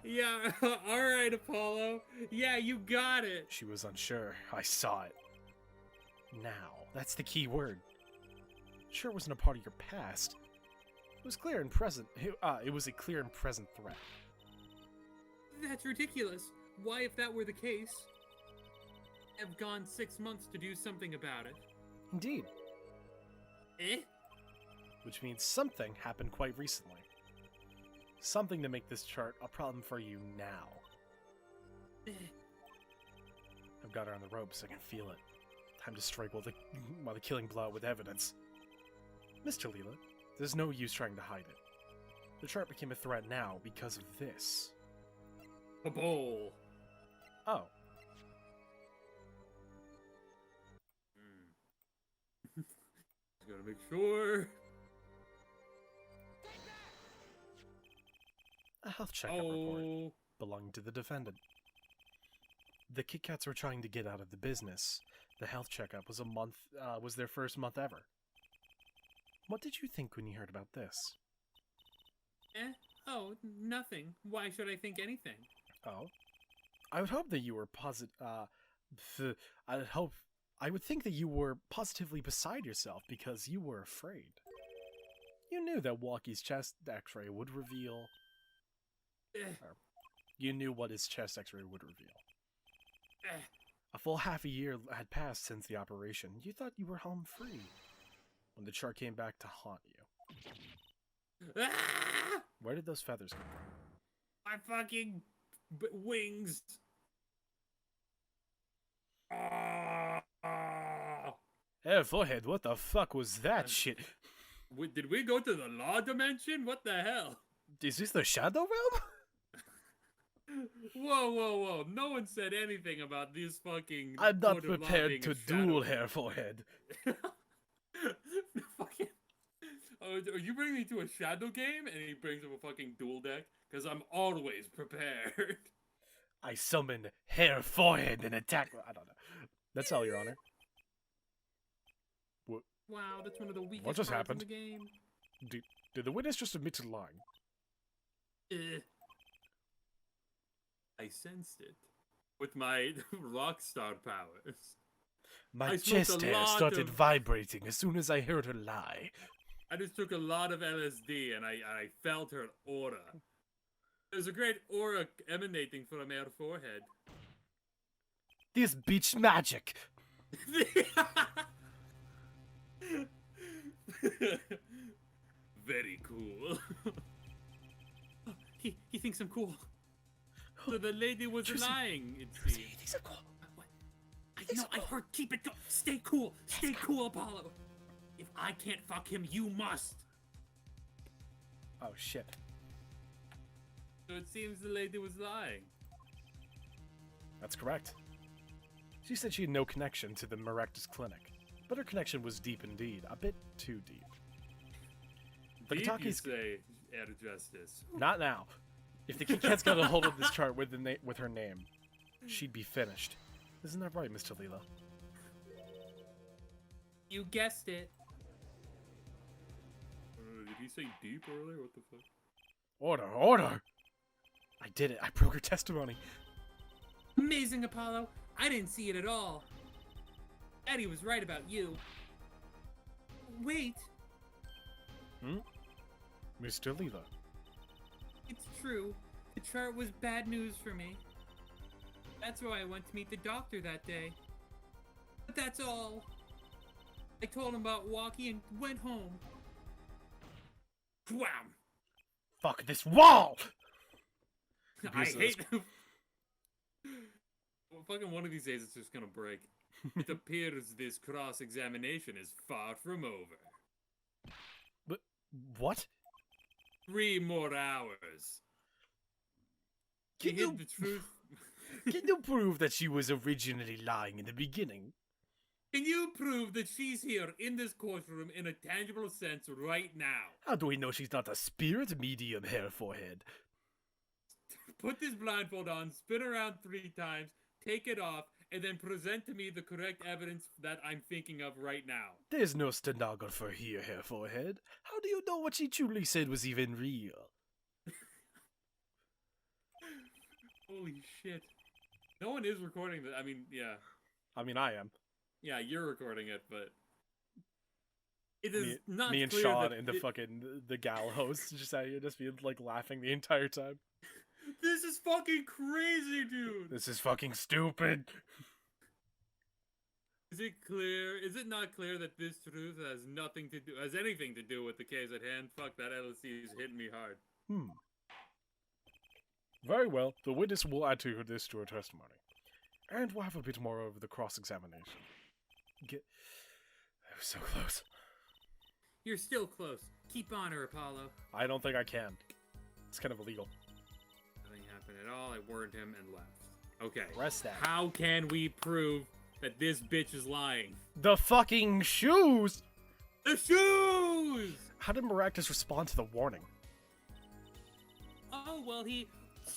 Yeah, alright, Apollo. Yeah, you got it. She was unsure. I saw it. Now, that's the key word. Sure, it wasn't a part of your past. It was clear and present. It was a clear and present threat. That's ridiculous. Why, if that were the case, have gone 6 months to do something about it? Indeed. Eh? Which means something happened quite recently. Something to make this chart a problem for you now. I've got her on the ropes. I can feel it. Time to strike while the killing blow with evidence. Mr. Leela, there's no use trying to hide it. The chart became a threat now because of this. A bowl. Oh. Just gotta make sure. A health checkup report belonging to the defendant. The Kit Kats were trying to get out of the business. The health checkup was their first month ever. What did you think when you heard about this? Oh, nothing. Why should I think anything? Oh? I would hope that you were I would think that you were positively beside yourself because you were afraid. You knew that Walkie's chest x-ray would reveal... You knew what his chest x-ray would reveal. A full half a year had passed since the operation. You thought you were home free when the chart came back to haunt you. Where did those feathers come from? My fucking wings. Hey, forehead, what the fuck was that shit? Did we go to the law dimension? What the hell? Is this the Shadow Realm? Whoa, whoa, whoa. No one said anything about this fucking... I'm not court of law prepared being to a shadow. duel Hair Forehead. Fucking... Oh, are you bringing me to a shadow game? And he brings up a fucking duel deck? Because I'm always prepared. I summon Hair Forehead and attack... I don't know. That's all, Your Honor. What? Wow, that's one of the weakest just parts happened? in the game. Did the witness just admit to lying? I sensed it. With my rock star powers. My I smoked chest a hair lot started of- vibrating as soon as I heard her lie. I just took a lot of LSD and I felt her aura. There's a great aura emanating from her forehead. This bitch magic! Very cool. he thinks I'm cool. So the lady was lying, it seems. He thinks I'm cool. What? I heard. Keep it going. Stay cool. Stay cool, Apollo. If I can't fuck him, you must. Oh shit. So it seems the lady was lying. That's correct. She said she had no connection to the Maractus clinic, but her connection was deep indeed, a bit too deep. The Deep, you Kataki's say, Air Justice. not now. If the Kit Kat's got a hold of this chart with with her name, she'd be finished. Isn't that right, Mr. Leela? You guessed it. Did he say deep earlier? What the fuck? Order, order! I did it. I broke her testimony. Amazing, Apollo. I didn't see it at all. Eddie was right about you. Wait, Mr. Leela. it's true. The chart was bad news for me. That's why I went to meet the doctor that day. But that's all. I told him about Walkie and went home. Wham! Fuck this wall! I Abuse of hate this- them. Well, fucking one of these days it's just gonna break. It appears this cross-examination is far from over. But what? 3 more hours. He Can hid you the truth. can you prove that she was originally lying in the beginning? Can you prove that she's here in this courtroom in a tangible sense right now? How do we know she's not a spirit medium, Hair Forehead? Put this blindfold on, spin around 3 times, take it off, and then present to me the correct evidence that I'm thinking of right now. There's no stenographer here, Hair Forehead. How do you know what she truly said was even real? Holy shit. No one is recording that. I mean, yeah. I mean, I am. Yeah, you're recording it, but... It is not Me and clear Sean that and the it- fucking the gal host just out here just being like laughing the entire time. This is fucking crazy, dude! This is fucking stupid. Is it clear? Is it not clear that this truth has anything to do with the case at hand? Fuck, that LSD is hitting me hard. Very well. The witness will add to this to her testimony, and we'll have a bit more over the cross-examination. That was so close. You're still close. Keep on her, Apollo. I don't think I can. It's kind of illegal. Nothing happened at all. I warned him and left. Okay. Rest that. How can we prove that this bitch is lying? The fucking shoes! The shoes! How did Maractus respond to the warning? Oh, well, he...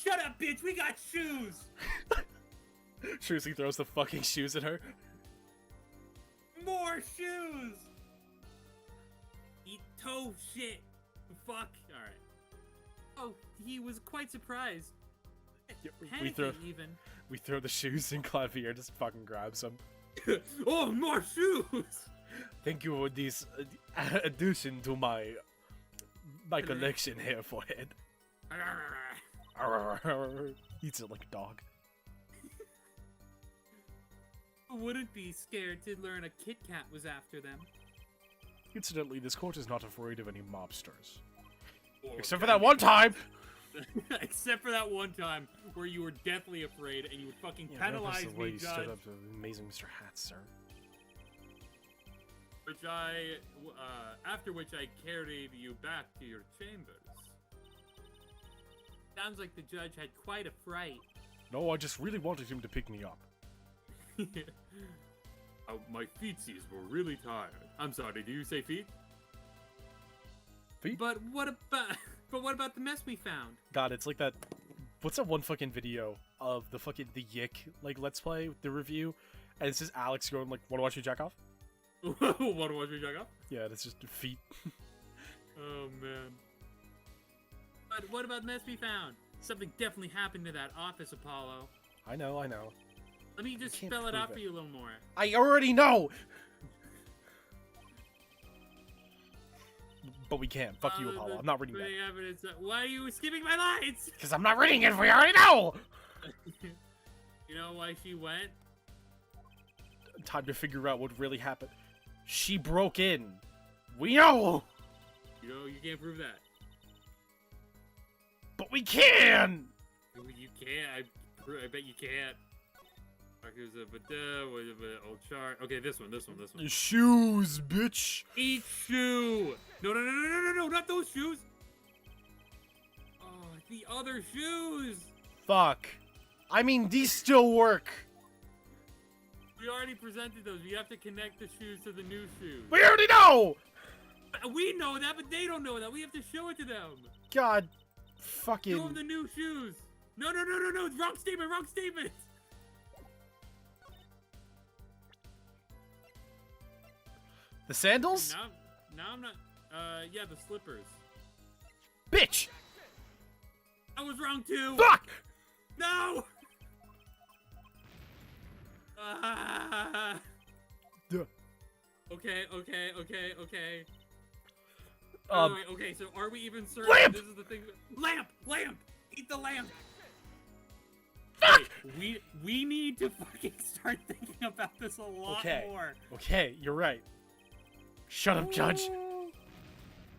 Shut up, bitch! We got shoes! Seriously throws the fucking shoes at her. More shoes! Eat toe shit. Fuck. Alright. Oh, he was quite surprised. We throw Panicking, even. we throw the shoes and Clavier just fucking grabs them. Oh, more shoes! Thank you for this addition to my collection, Hair Forehead. Eats it like a dog. Wouldn't be scared to learn a Kit Kat was after them. Incidentally, this court is not afraid of any mobsters. Or Except for that one time! Except for that one time where you were deathly afraid and you would fucking penalize the way me, you Judge. stood up to amazing Mr. Hat, sir. After which I carried you back to your chambers. Sounds like the judge had quite a fright. No, I just really wanted him to pick me up. My feetsies were really tired. I'm sorry, did you say feet? Feet? But what about the mess we found? God, it's like that. What's that one fucking video of the Yick like Let's Play, the review, and it's just Alex going like, "Want to watch me jack off?" Want to watch me jack off? Yeah, that's just feet. Oh man. But what about the mess we found? Something definitely happened to that office, Apollo. I know. Let me just can't spell it prove out it. for you a little more. I already know. But we can't. Fuck you, Apollo. I'm not reading that. Evidence why are you skipping my lines? Because I'm not reading it. We already know. You know why she went? Time to figure out what really happened. She broke in. We know. You know, you can't prove that. But we can. You can't. I bet you can't. There's a old chart. Okay, this one. Shoes, bitch. Each shoe. No, not those shoes. Oh, the other shoes. Fuck. I mean, these still work. We already presented those. We have to connect the shoes to the new shoes. We already know. We know that, but they don't know that. We have to show it to them. God, fucking. Show them the new shoes. No. Wrong statement. The sandals? Now I'm not. Yeah, the slippers. Bitch! I was wrong too. Fuck! No. Duh. Okay. Wait, okay, so are we even certain Lamp! this is the thing? Lamp! Eat the lamp! Fuck! Wait, we need to fucking start thinking about this a lot more. Okay, you're right. Shut up, Judge.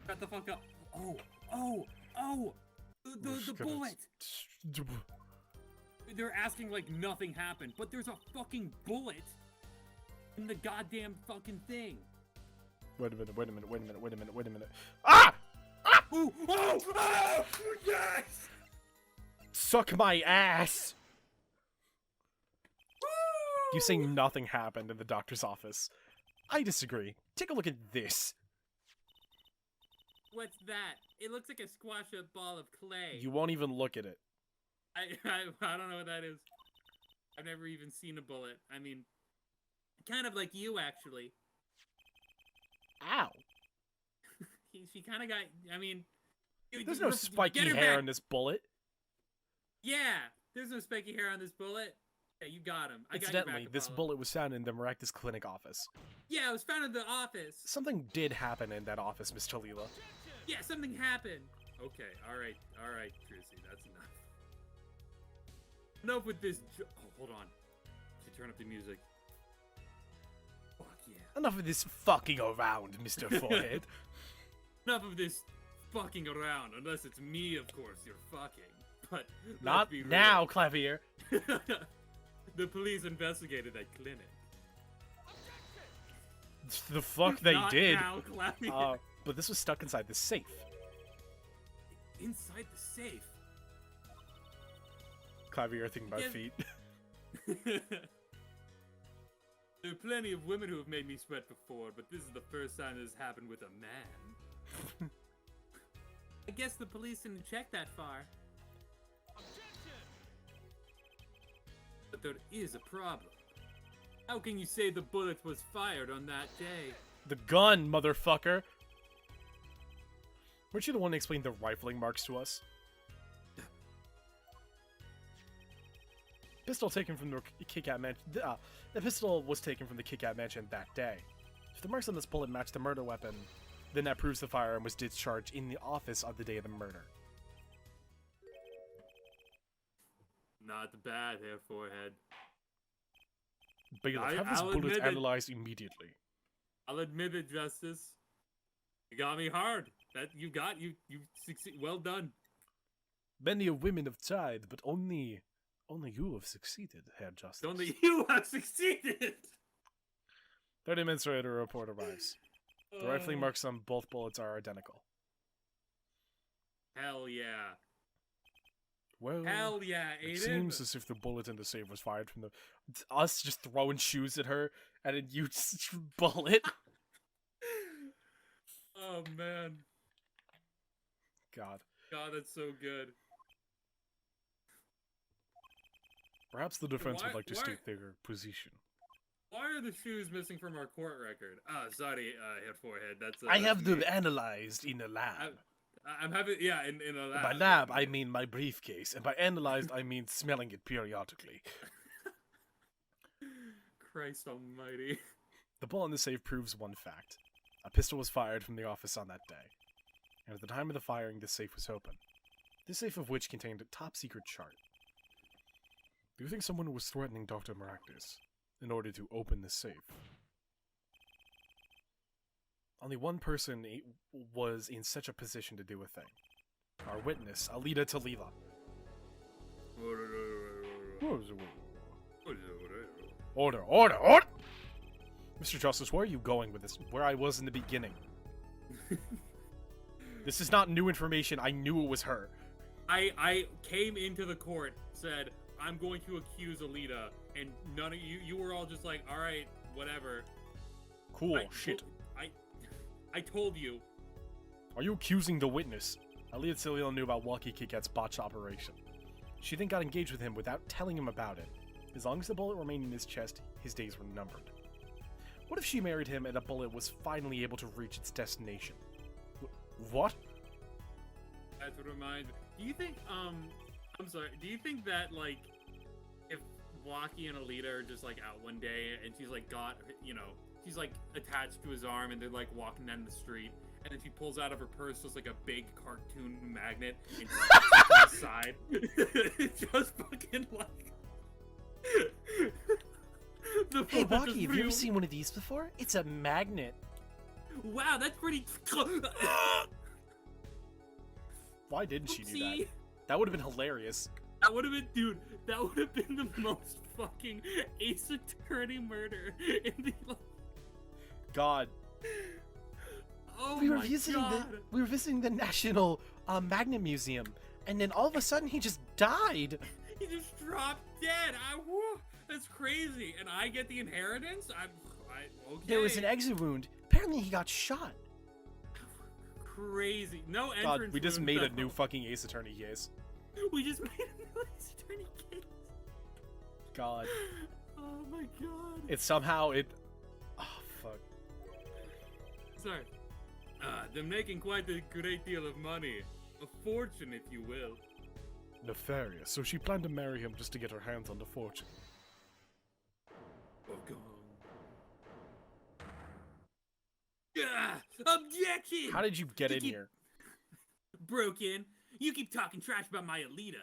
Shut the fuck up. Oh! The bullet! They're acting like nothing happened, but there's a fucking bullet in the goddamn fucking thing. Wait a minute. Ah! Ooh! Oh! Yes! Suck my ass! Woo! You say nothing happened in the doctor's office. I disagree. Take a look at this. What's that? It looks like a squash up ball of clay. You won't even look at it. I don't know what that is. I've never even seen a bullet. I mean, kind of like you, actually. Ow. She kind of got, I mean... There's no spiky hair on this bullet. Yeah, there's no spiky hair on this bullet. Yeah, you got him. Incidentally, this bullet was found in the Maractus Clinic office. Yeah, it was found in the office. Something did happen in that office, Miss Talila. Yeah, something happened. Okay, alright, Trucy, that's enough. Enough with this oh, hold on. Should turn up the music. Fuck yeah. Enough of this fucking around, Mr. Forehead. Enough of this fucking around, unless it's me, of course, you're fucking. But not now, Clavier. The police investigated that clinic. The fuck they not did. Now, Clavier. But this was stuck inside the safe. Inside the safe? Clavier thinking about feet. There are plenty of women who have made me sweat before, but this is the first time this has happened with a man. I guess the police didn't check that far. But there is a problem. How can you say the bullet was fired on that day? The gun, motherfucker! Weren't you the one to explain the rifling marks to us? Pistol taken from the Kit-Kat Mansion. The pistol was taken from the Kit-Kat Mansion that day. If the marks on this bullet match the murder weapon, then that proves the firearm was discharged in the office on the day of the murder. Not bad, hair forehead. But you'll have this bullet analyzed immediately. I'll admit it, Justice. You got me hard. That you succeed. Well done. Many of women have tried, but only you have succeeded, Herr Justice. Only you have succeeded! 30 minutes later, a report arrives. The rifling marks on both bullets are identical. Hell yeah. Well, Hell yeah, it Aiden. seems as if the bullet in the safe was fired from the... Us just throwing shoes at her, and then you just bullet. Oh man. God. God, that's so good. Perhaps the defense would Why- like to why- state their position. Why are the shoes missing from our court record? Ah, sorry, head forehead. That's I that's have them me. analyzed in a lab. I'm having in a lab. By lab, I mean my briefcase, and by analyzed, I mean smelling it periodically. Christ Almighty. The bullet in the safe proves one fact. A pistol was fired from the office on that day. And at the time of the firing, the safe was open. This safe of which contained a top-secret chart. Do you think someone was threatening Dr. Maractus in order to open the safe? Only one person was in such a position to do a thing. Our witness, Alita Talila. Order, order, order! Mr. Justice, where are you going with this? Where I was in the beginning. This is not new information. I knew it was her. I came into the court, said, I'm going to accuse Alita, and none of you were all just like, alright, whatever. Cool, shit. I told you. Are you accusing the witness? Alita Talila knew about Walkie Kit-Kat's botched operation. She then got engaged with him without telling him about it. As long as the bullet remained in his chest, his days were numbered. What if she married him and a bullet was finally able to reach its destination? What? That's what reminds me. Do you think, I'm sorry, do you think that, like, if Walkie and Alita are just, like, out one day and she's, like, she's, like, attached to his arm and they're, like, walking down the street, and then she pulls out of her purse just, like, a big cartoon magnet and sticks it to the side? Just fucking, like... Hey, Walkie, have you ever seen one of these before? It's a magnet. Wow, that's pretty... Why didn't she do that? That would have been hilarious. That would have been, dude, that would have been the most fucking Ace Attorney murder in the... God. Oh we were my visiting God. We were visiting the National Magnet Museum, and then all of a sudden he just died. He just dropped dead. That's crazy. And I get the inheritance? Okay. There was an exit wound. Apparently he got shot. Crazy. No entrance. God, we just wound, made though. a new fucking Ace Attorney case. We just made a new Ace Attorney case. God. Oh my God. It somehow oh fuck. Sorry. They're making quite a great deal of money. A fortune, if you will. Nefarious. So she planned to marry him just to get her hands on the fortune. Objection! How did you get in keep- here? Broken. You keep talking trash about my Alita.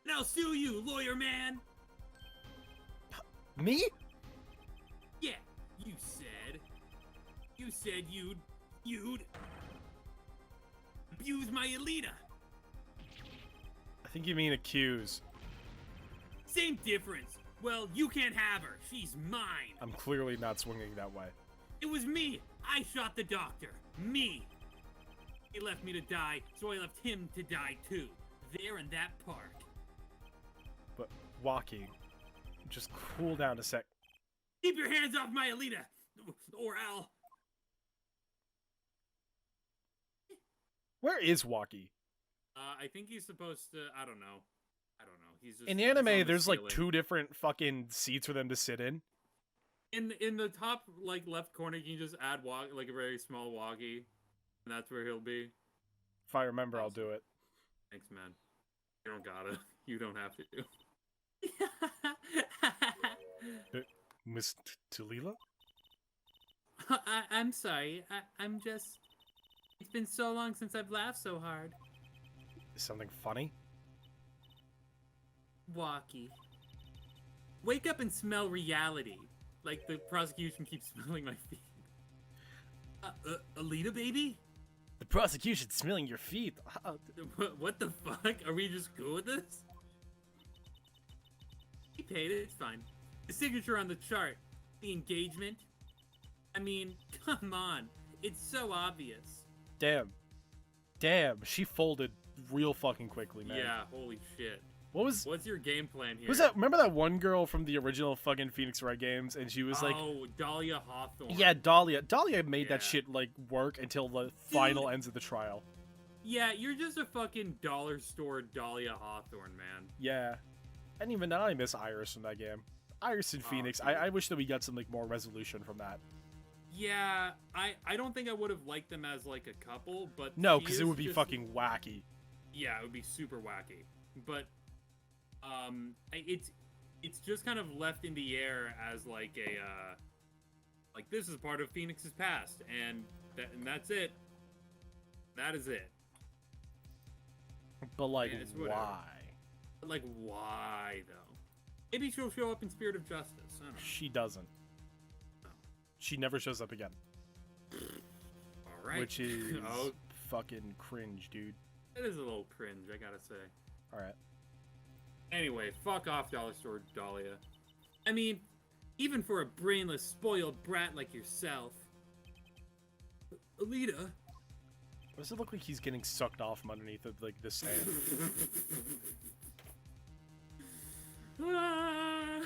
And I'll sue you, lawyer man. Me? Yeah, you said. You said you'd abuse my Alita. I think you mean accuse. Same difference. Well, you can't have her. She's mine. I'm clearly not swinging that way. It was me. I shot the doctor. Me. He left me to die, so I left him to die too. There in that park. But Walkie, just cool down a sec. Keep your hands off my Alita, or I'll... Where is Walkie? I think he's supposed to... I don't know. He's just... In the he's on anime, there's like ceiling. 2 different fucking seats for them to sit in. In the top, like, left corner, you can just add, like, a very small Walkie. And that's where he'll be. If I remember, I'll do it. Thanks, man. You don't gotta. You don't have to. Miss Talila? I'm sorry. I'm just... It's been so long since I've laughed so hard. Is something funny? Walkie. Wake up and smell reality. Like the prosecution keeps smelling my feet. Alita, baby? The prosecution's smelling your feet. What the fuck? Are we just cool with this? He paid it, it's fine. The signature on the chart. The engagement. I mean, come on. It's so obvious. Damn. Damn, she folded real fucking quickly, man. Yeah, holy shit. What's your game plan here? was that? Remember that one girl from the original fucking Phoenix Wright games, and she was like, oh, Dahlia Hawthorne. yeah, Dahlia. Dahlia made that Yeah. shit like work until the final ends of the trial. Yeah, you're just a fucking dollar store Dahlia Hawthorne, man. Yeah, and even now I miss Iris from that game. Iris and Phoenix. dude. I wish that we got some like more resolution from that. Yeah, I don't think I would have liked them as like a couple, but No, she because it is would be just- fucking wacky. Yeah, it would be super wacky. But it's just kind of left in the air as like a like this is part of Phoenix's past, and that's it. That is it. But like, Yeah, it's whatever. why? But like, why though? Maybe she'll show up in Spirit of Justice. I don't know. She doesn't. No. She never shows up again. All right. Which is Oh, fucking cringe, dude. it is a little cringe, I gotta say. Alright. Anyway, fuck off, Dollar Store Dahlia. I mean, even for a brainless, spoiled brat like yourself. Alita. Does it look like he's getting sucked off from underneath of like the sand? Ah.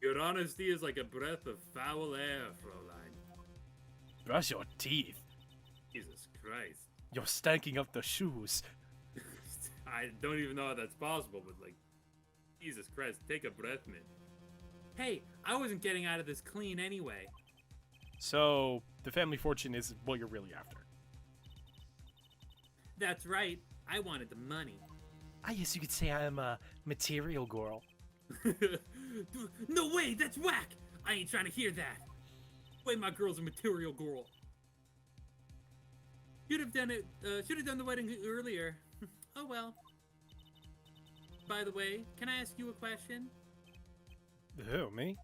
Your honesty is like a breath of foul air, Fräulein. Brush your teeth. Jesus Christ. You're stanking up the shoes. I don't even know how that's possible, but like, Jesus Christ, take a breath, man. Hey, I wasn't getting out of this clean anyway. So, the family fortune is what you're really after. That's right, I wanted the money. I guess you could say I'm a material girl. No way, that's whack! I ain't trying to hear that. Wait, my girl's a material girl. Should have done it, should have done the wedding earlier. Oh well. By the way, can I ask you a question? Who, me?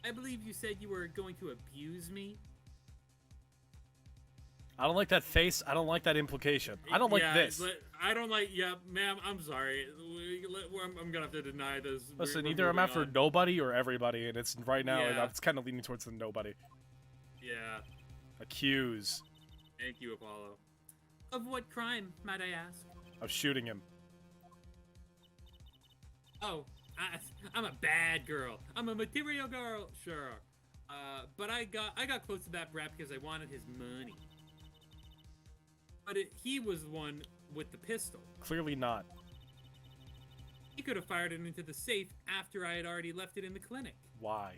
I believe you said you were going to abuse me. I don't like that face. I don't like that implication. I don't like Yeah, this. I don't like. Yeah, ma'am. I'm sorry. I'm gonna have to deny this. Listen, We're either I'm moving after on. nobody or everybody, and it's right now. Yeah. It's kind of leaning towards the nobody. Yeah. Accuse Thank you, Apollo. Of what crime, might I ask? of shooting him. Oh, I'm a bad girl. I'm a material girl, sure. But I got close to that brat because I wanted his money. But he was the one with the pistol. Clearly not. He could have fired it into the safe after I had already left it in the clinic. Why?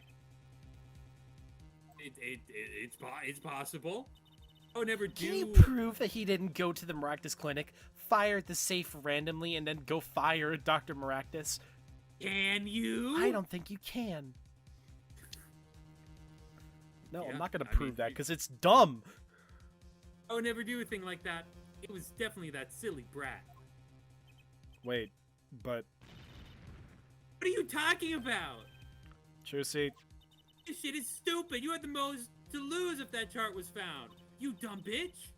It's possible. I would never do. Can you prove that he didn't go to the Maractus clinic, fire the safe randomly, and then go fire Dr. Maractus? Can you? I don't think you can. No, Yeah, I'm not gonna I mean, prove that because it's dumb. I would never do a thing like that. It was definitely that silly brat. Wait, but What are you talking about? Josie, This shit is stupid. You had the most to lose if that chart was found. You dumb bitch.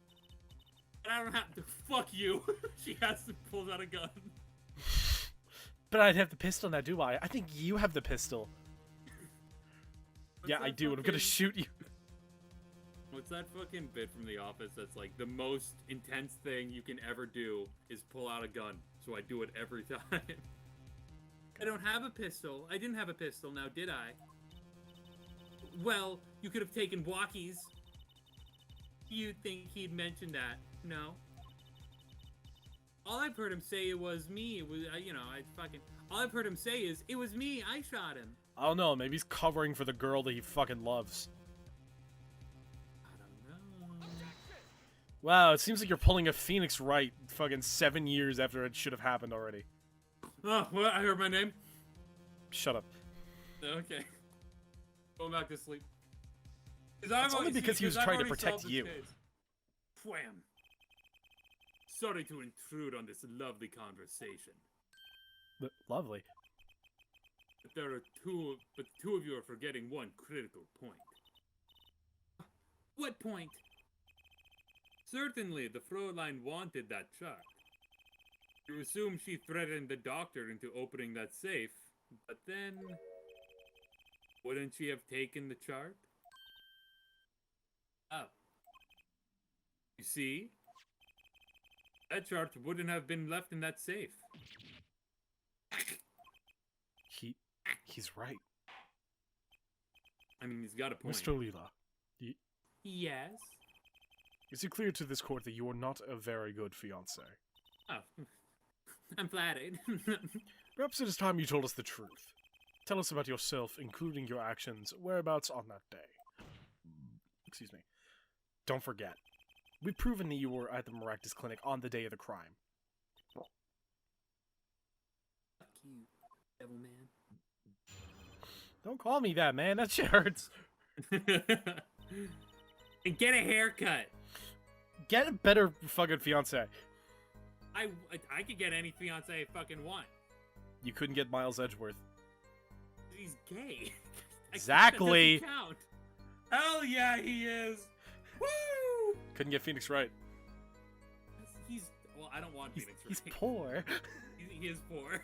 And I don't have to. Fuck you. She has to pull out a gun. but I'd have the pistol now, do I? I think you have the pistol. What's Yeah, I that do, and I'm gonna fucking- shoot you. What's that fucking bit from The Office that's like the most intense thing you can ever do is pull out a gun. So I do it every time. I don't have a pistol. I didn't have a pistol now, did I? Well, you could have taken walkies. You think he'd mention that? No. All I've heard him say it was me. It was, all I've heard him say is, it was me. I shot him. I don't know, maybe he's covering for the girl that he fucking loves. I don't know. Wow, it seems like you're pulling a Phoenix Wright fucking 7 years after it should have happened already. Oh, what? I heard my name. Shut up. Okay. Going back to sleep. It's only because he was trying to protect you. Wham. Sorry to intrude on this lovely conversation. Lovely. But the two of you are forgetting one critical point. What point? Certainly, the Fräulein wanted that chart. You assume she threatened the doctor into opening that safe, but then... wouldn't she have taken the chart? Oh. You see? That chart wouldn't have been left in that safe. He's right. I mean, he's got a point. Mr. Leela, Yes? is it clear to this court that you are not a very good fiancé? Oh. I'm flattered. Perhaps it is time you told us the truth. Tell us about yourself, including your actions, whereabouts on that day. Excuse me. Don't forget. We've proven that you were at the Maractus Clinic on the day of the crime. Fuck you, devil man. Don't call me that, man. That shit hurts. And get a haircut. Get a better fucking fiancé. I could get any fiance I fucking want. You couldn't get Miles Edgeworth. He's gay. Exactly. That doesn't count. Hell yeah, he is. Woo! Couldn't get Phoenix Wright. Well, I don't want Phoenix Wright. He's poor. He is poor.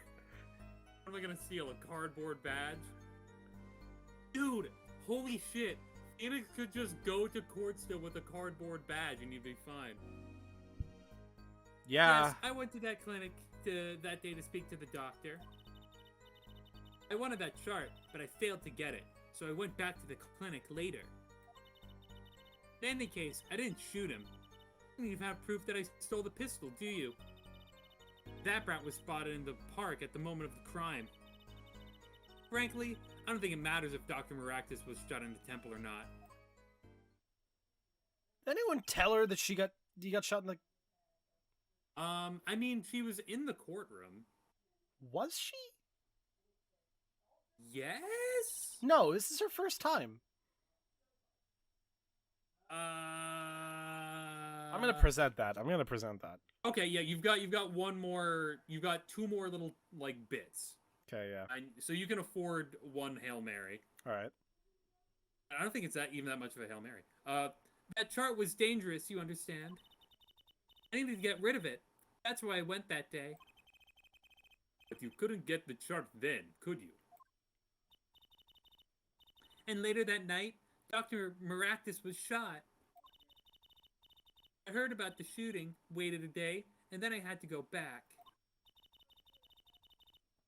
What am I gonna steal? A cardboard badge? Dude, holy shit. Phoenix could just go to court still with a cardboard badge and he'd be fine. Yeah. Yes, I went to that clinic that day to speak to the doctor. I wanted that chart, but I failed to get it, so I went back to the clinic later. In any case, I didn't shoot him. You don't even have proof that I stole the pistol, do you? That brat was spotted in the park at the moment of the crime. Frankly, I don't think it matters if Dr. Maractus was shot in the temple or not. Did anyone tell her that he got shot in the... I mean, she was in the courtroom. Was she? Yes? No, this is her first time. I'm gonna present that. Okay, yeah, you've got one more. You've got two more little like bits. Okay, yeah. So you can afford one Hail Mary. All right. I don't think it's even that much of a Hail Mary. That chart was dangerous. You understand? I needed to get rid of it. That's why I went that day. But you couldn't get the chart then, could you? And later that night, Dr. Maractus was shot. I heard about the shooting, waited a day, and then I had to go back.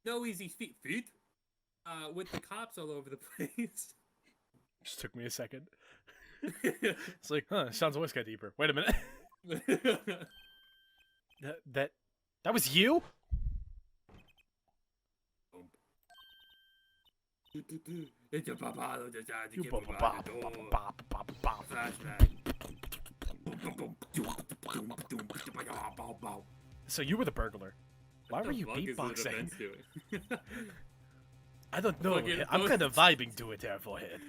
No easy feat. With the cops all over the place. Just took me a second. It's like, Sean's voice got deeper. Wait a minute. That was you? So you were the burglar. Why were you beatboxing? I don't know. I'm kind of vibing to it there, forehead.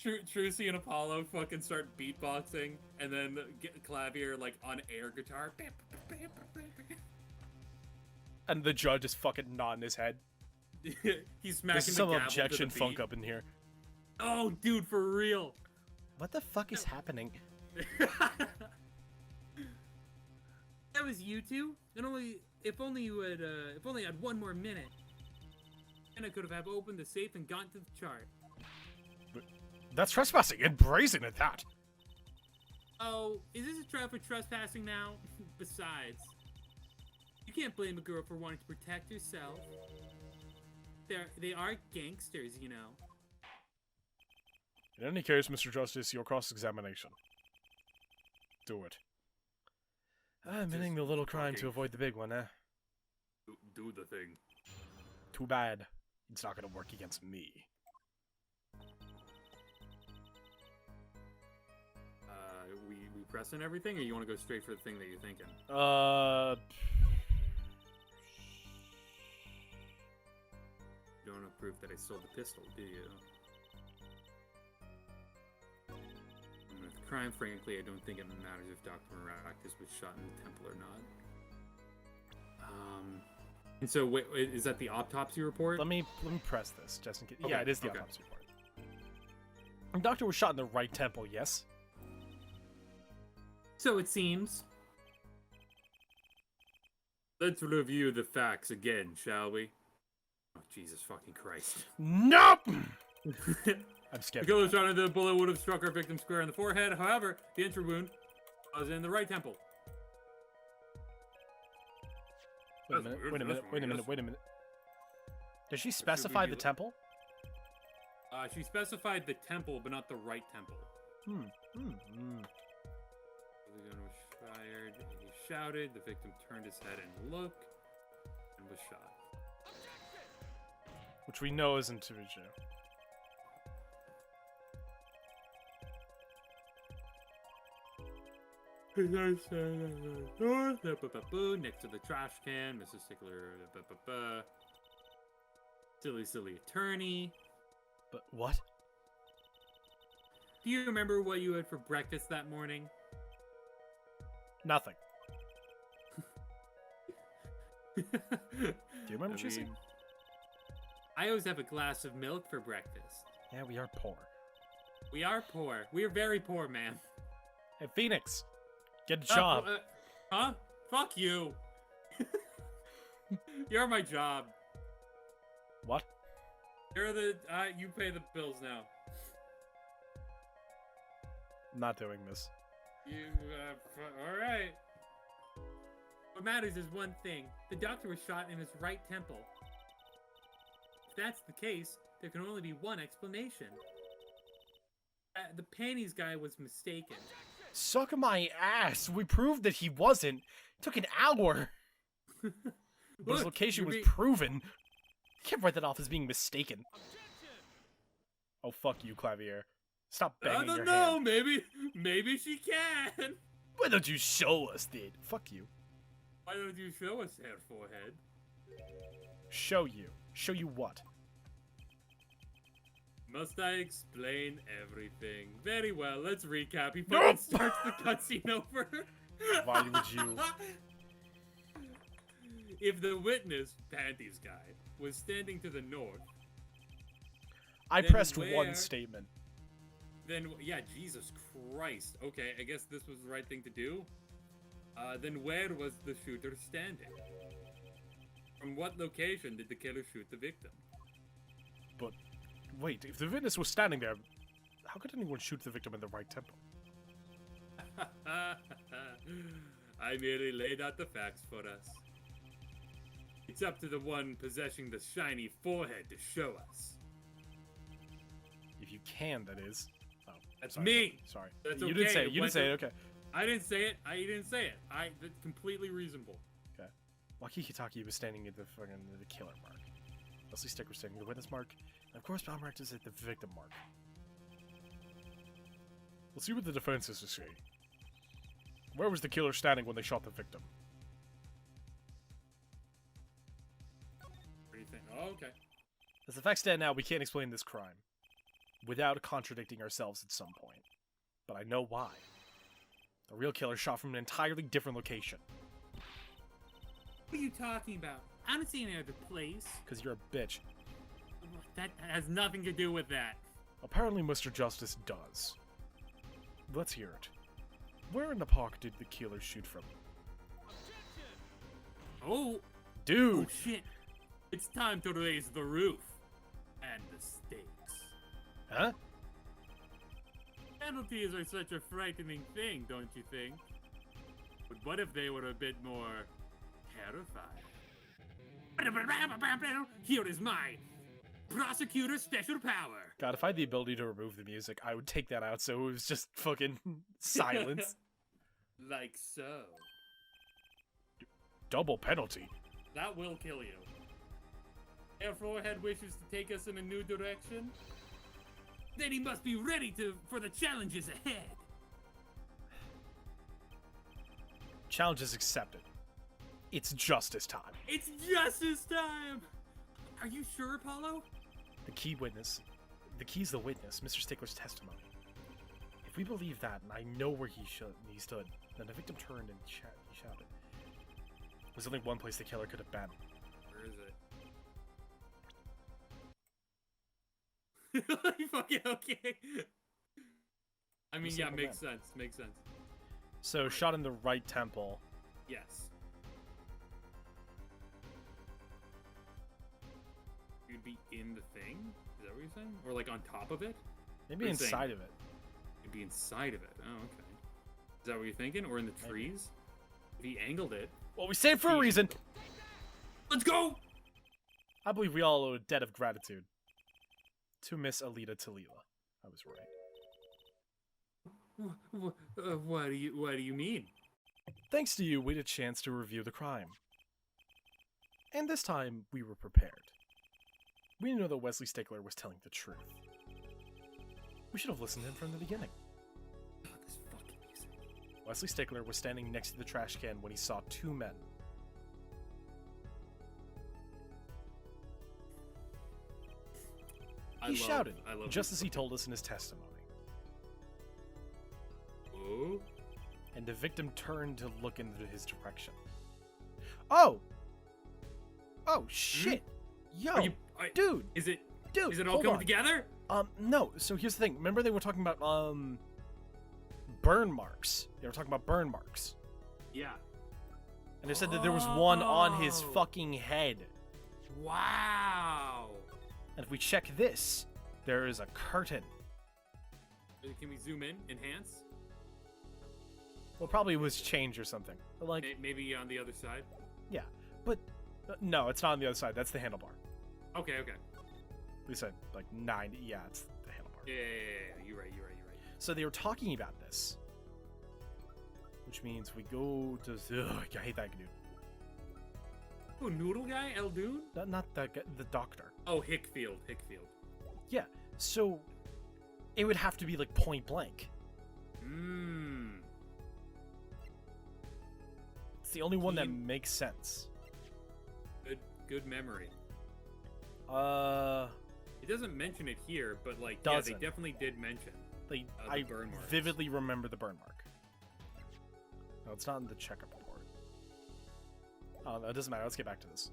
Trucy and Apollo fucking start beatboxing, and then get Clavier like on air guitar. And the judge is fucking nodding his head. He's smacking There's the some gavel objection to the funk beat. up in here. Oh, dude, for real. What the fuck is happening? That was you two? And if only I had one more minute. And I could have opened the safe and gotten to the chart. But that's trespassing and brazen at that. Oh, is this a trial for trespassing now? Besides, you can't blame a girl for wanting to protect herself. They are gangsters, you know. In any case, Mr. Justice, your cross-examination. Do it. Admitting the little crime to avoid the big one, eh? Do the thing. Too bad. It's not gonna work against me. We pressing everything, or you want to go straight for the thing that you're thinking? You don't have proof that I stole the pistol, do you? And with crime, frankly, I don't think it matters if Dr. Maractus was shot in the temple or not. And so, wait, is that the autopsy report? Let me press this, just in case. Okay, Yeah, it is the autopsy report. The doctor was shot in the right temple, yes? So it seems. Let's review the facts again, shall we? Oh, Jesus fucking Christ. Nope! I'm scared. The killer shot into the bullet would have struck our victim square in the forehead. However, the entry wound was in the right temple. Wait a minute, wait a minute, wait a minute, wait a minute. Did she specify the temple? She specified the temple, but not the right temple. The gun was fired. He shouted. The victim turned his head and looked, and was shot. Which we know isn't to be true. Next to the trash can, Mrs. Stickler. Silly attorney. But what? Do you remember what you had for breakfast that morning? Nothing. Do you remember choosing? I always have a glass of milk for breakfast. Yeah, we are poor. We are poor. We are very poor, man. Hey, Phoenix, get a job. Huh? Fuck you. You're my job. What? You're the. You pay the bills now. I'm not doing this. You. All right. What matters is one thing. The doctor was shot in his right temple. If that's the case, there can only be one explanation. The panties guy was mistaken. Suck my ass! We proved that he wasn't. It took an hour. But his location was proven. You can't write that off as being mistaken. Oh, fuck you, Clavier. Stop banging your hand. I don't know, maybe she can. Why don't you show us, dude? Fuck you. Why don't you show us her forehead? Show you. Show you what? Must I explain everything? Very well, let's recap. He fucking starts the cutscene over. Why would you? If the witness, Panties guy, was standing to the north... I pressed one statement. Then, yeah, Jesus Christ. Okay, I guess this was the right thing to do. Then where was the shooter standing? From what location did the killer shoot the victim? But, wait, if the witness was standing there, how could anyone shoot the victim in the right temple? I merely laid out the facts for us. It's up to the one possessing the shiny forehead to show us. If you can, that is. Oh, that's sorry. me. Sorry. That's you okay. didn't say it. You didn't say it. Okay. I didn't say it. That's completely reasonable. Okay. Waki Hitaki was standing at the killer mark. Leslie Stick was standing at the witness mark. And of course, Bob Mark is at the victim mark. Let's see what the defense is to say. Where was the killer standing when they shot the victim? What do you think? Oh, okay. As the facts stand now, we can't explain this crime without contradicting ourselves at some point. But I know why. The real killer shot from an entirely different location. What are you talking about? I don't see any other place. Because you're a bitch. That has nothing to do with that. Apparently Mr. Justice does. Let's hear it. Where in the park did the killer shoot from? Oh! Dude! Oh shit! It's time to raise the roof. And the stakes. Huh? Penalties are such a frightening thing, don't you think? But what if they were a bit more terrifying? Here is my prosecutor's special power. God, if I had the ability to remove the music, I would take that out so it was just fucking silence. Like so. Double penalty. That will kill you. If Forehead wishes to take us in a new direction, then he must be ready for the challenges ahead. Challenge is accepted. It's justice time. It's justice time! Are you sure, Apollo? The key's the witness, Mr. Stickler's testimony. If we believe that, and I know where he stood, then the victim turned and he shouted. There's only one place the killer could have been. Where is it? You fucking okay. I mean, yeah, makes sense. Makes sense. So, shot in the right temple. Yes. You'd be in the thing? Is that what you're saying? Or like on top of it? Maybe inside of it. You'd be inside of it. Oh, okay. Is that what you're thinking? Or in the trees? If he angled it. Well, we say it for a reason. Let's go! I believe we all owe a debt of gratitude to Miss Alita Talila. I was right. What do you mean? Thanks to you, we had a chance to review the crime. And this time, we were prepared. We knew that Wesley Stickler was telling the truth. We should have listened to him from the beginning. God, this fucking music. Wesley Stickler was standing next to the trash can when he saw two men. He shouted, just as he told us in his testimony. Oh? And the victim turned to look into his direction. Oh! Oh, shit! Yo, dude! Is it Dude, all coming together? No. So here's the thing. Remember they were talking about, burn marks. They were talking about burn marks. Yeah. And they said that there was one on his fucking head. Wow! And if we check this, there is a curtain. Can we zoom in? Enhance? Well, probably it was change or something. Like, maybe on the other side? yeah. But, no, it's not on the other side. That's the handlebar. Okay. We said, like, 9. Yeah, it's the handlebar. Yeah. You're right. So they were talking about this. Which means we go to... Ugh, I hate that dude. Oh, Noodle Guy? Eldoon? Not that guy, the doctor. Oh, Hickfield. Yeah, so it would have to be, like, point blank. It's the only one that makes sense. Good memory. It doesn't mention it here, but like, doesn't. Yeah, they definitely did mention. Like, the I burn marks. vividly remember the burn mark. No, it's not in the checkup report. It doesn't matter. Let's get back to this.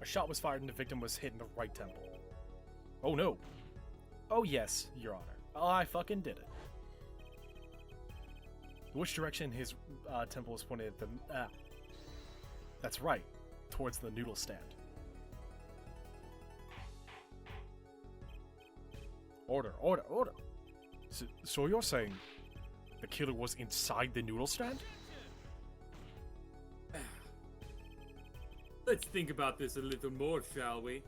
A shot was fired and the victim was hit in the right temple. Oh no. Oh yes, Your Honor. Oh, I fucking did it. Which direction his temple was pointed at the... that's right. Towards the noodle stand. Order. So you're saying the killer was inside the noodle stand? Let's think about this a little more, shall we?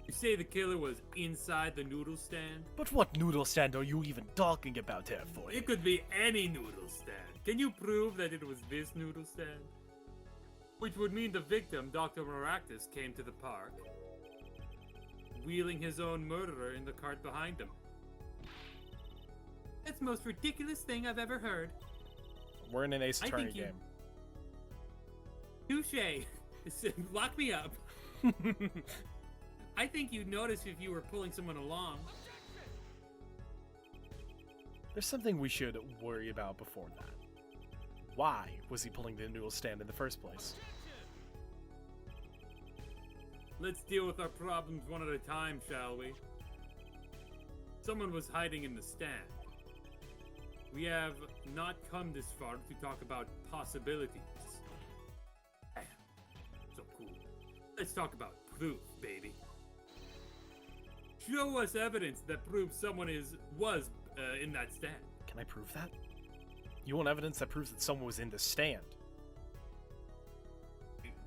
You say the killer was inside the noodle stand? But what noodle stand are you even talking about here for? It could be any noodle stand. Can you prove that it was this noodle stand? Which would mean the victim, Dr. Maractus, came to the park, wheeling his own murderer in the cart behind him. That's the most ridiculous thing I've ever heard. We're in an Ace Attorney game. Touché. Lock me up. I think you'd notice if you were pulling someone along. There's something we should worry about before that. Why was he pulling the noodle stand in the first place? Let's deal with our problems one at a time, shall we? Someone was hiding in the stand. We have not come this far to talk about possibilities. Damn. So cool. Let's talk about proof, baby. Show us evidence that proves someone was in that stand. Can I prove that? You want evidence that proves that someone was in the stand?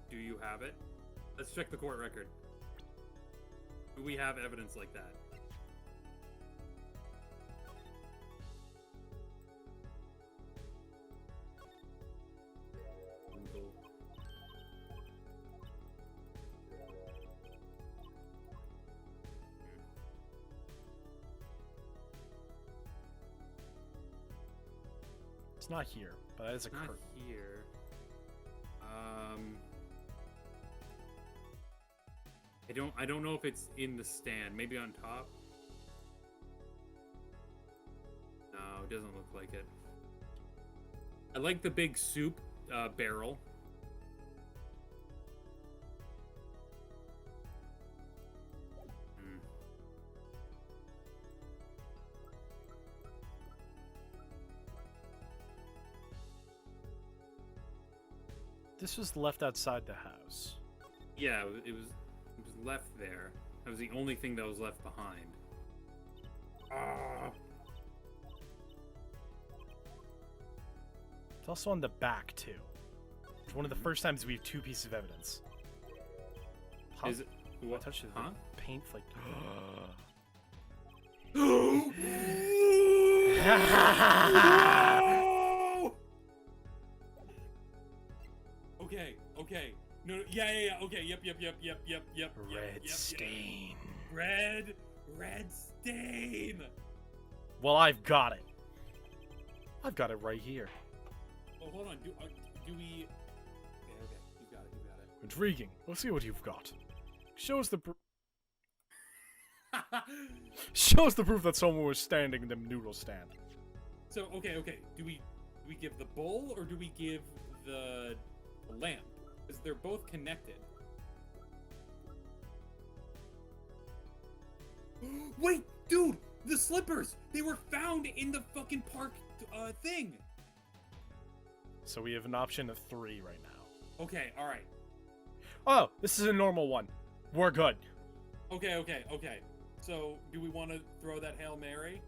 Do you have it? Let's check the court record. Do we have evidence like that? Google. It's not here, but that is a Not curtain. here. I don't know if it's in the stand. Maybe on top. No, it doesn't look like it. I like the big soup barrel. This was left outside the house. Yeah, it was left there. That was the only thing that was left behind. It's also on the back, too. It's one of the first times we have two pieces of evidence. Huh? Is it what? I touched it. Huh? Paint flaked. Okay, okay. No, yeah. Okay, yep. Red stain. Red stain. Well, I've got it. I've got it right here. Oh, hold on. Do we? Okay. You got it. Intriguing. Let's see what you've got. Shows the proof that someone was standing in the noodle stand. So okay. Do we give the bowl or do we give the lamp? Because they're both connected. Wait, dude! The slippers! They were found in the fucking park thing! So we have an option of 3 right now. Okay, alright. Oh, this is a normal one. We're good. Okay. So, do we want to throw that Hail Mary?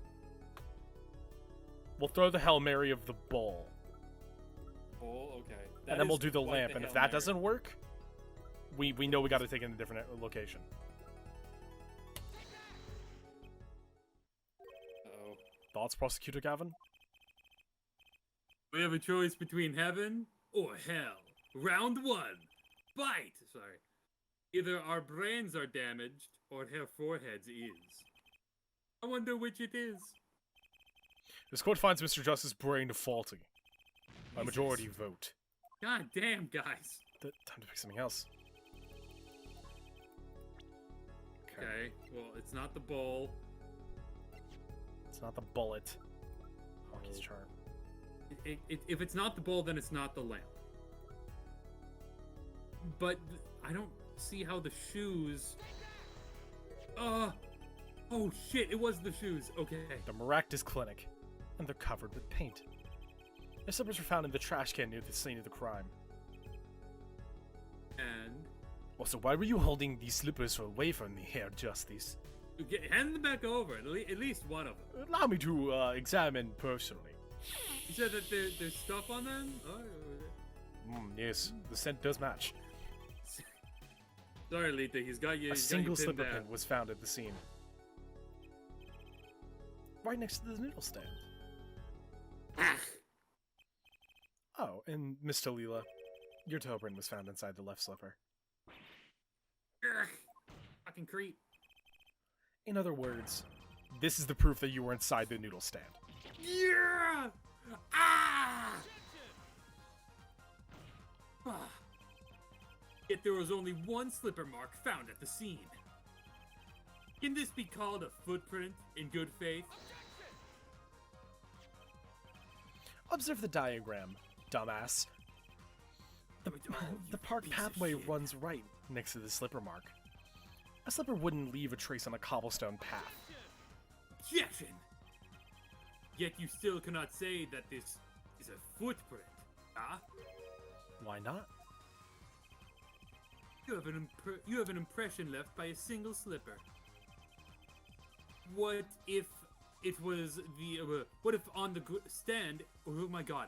We'll throw the Hail Mary of the bowl. Bowl? Okay. And then we'll do the lamp, and if that doesn't work, we know we gotta take it in a different location. Uh-oh. Thoughts, Prosecutor Gavin? We have a choice between heaven or hell. Round 1. Bite! Sorry. Either our brains are damaged, or her foreheads is. I wonder which it is. This court finds Mr. Justice's brain faulty. By Jesus. majority vote. God damn, guys. Time to pick something else. Okay, well, it's not the bowl. It's not the bullet. Hockey's charm. If it's not the bowl, then it's not the lamp. But I don't see how the shoes... oh shit, it was the shoes. Okay. The Maractus Clinic. And they're covered with paint. Their slippers were found in the trash can near the scene of the crime. And... Also, why were you holding these slippers away from me, Herr Justice? hand them back over, at least one of them. Allow me to examine personally. You said that there's stuff on them? Oh, Yes, the scent does match. sorry, Lita, he's got you. A single slipper down. pin was found at the scene. Right next to the noodle stand. Oh, and Miss Talila, your toe print was found inside the left slipper. Ugh, fucking creep. In other words, this is the proof that you were inside the noodle stand. Yeah! Ah! Yet there was only one slipper mark found at the scene. Can this be called a footprint in good faith? Observe the diagram, dumbass. The park pathway runs right next to the slipper mark. A slipper wouldn't leave a trace on a cobblestone path. Objection! Yet you still cannot say that this is a footprint, huh? Why not? You have an impression left by a single slipper. What if it was the what if on the stand? Oh my god!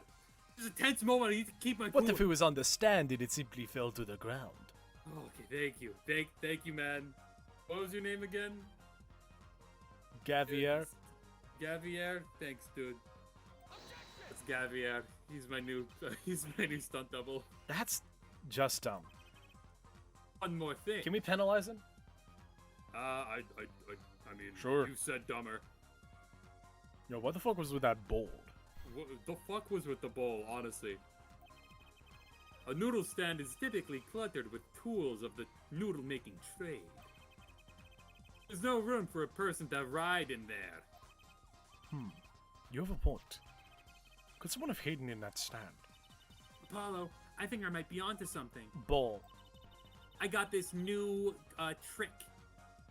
This is a tense moment. I need to keep my cool. What if it was on the stand and it simply fell to the ground? Oh, okay, thank you, thank you, man. What was your name again? Gavier. Gavier. Thanks, dude. That's Gavier. He's my new stunt double. That's just dumb. One more thing. Can we penalize him? I mean, Sure. You said dumber. Yo, what the fuck was with that bowl? What the fuck was with the bowl, honestly? A noodle stand is typically cluttered with tools of the noodle-making trade. There's no room for a person to ride in there. You have a point. Could someone have hidden in that stand? Apollo, I think I might be onto something. Bowl. I got this new trick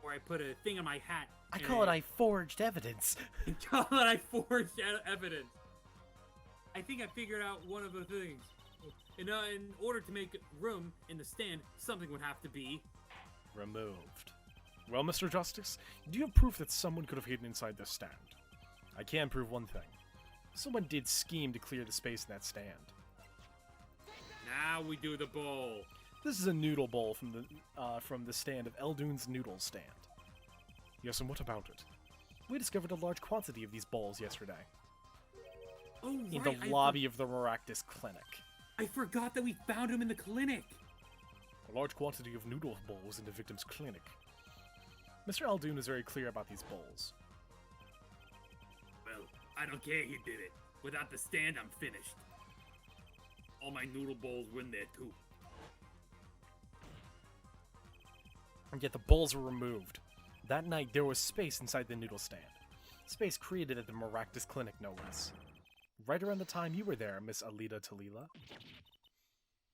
where I put a thing on my hat. I call it I forged evidence. Call it I forged evidence. I think I figured out one of the things. In order to make room in the stand, something would have to be removed. Well, Mr. Justice, do you have proof that someone could have hidden inside this stand? I can prove one thing. Someone did scheme to clear the space in that stand. Now we do the bowl. This is a noodle bowl from the stand of Eldune's Noodle Stand. Yes, and what about it? We discovered a large quantity of these bowls yesterday. Oh, right. In the lobby of the Maractus Clinic. I forgot that we found him in the clinic. A large quantity of noodle bowls in the victim's clinic. Mr. Eldune is very clear about these bowls. Well, I don't care he did it. Without the stand, I'm finished. All my noodle bowls were in there, too. And yet the bowls were removed. That night, there was space inside the noodle stand. Space created at the Maractus Clinic, no less. Right around the time you were there, Miss Alita Talila.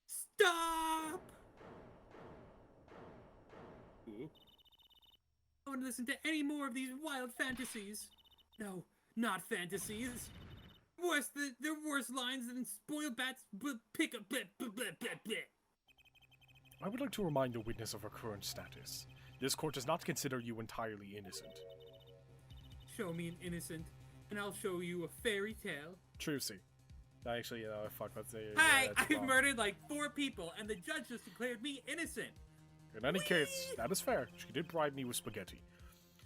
Stop! Ooh. I want to listen to any more of these wild fantasies. No, not fantasies. Worse, they're worse lines than spoiled bats. Pick up. I would like to remind the witness of her current status. This court does not consider you entirely innocent. Show me an innocent, and I'll show you a fairy tale. Trucy. Actually, fuck, let's say... Hi, I've murdered like 4 people, and the judge just declared me innocent. In any case, that is fair. She did bribe me with spaghetti.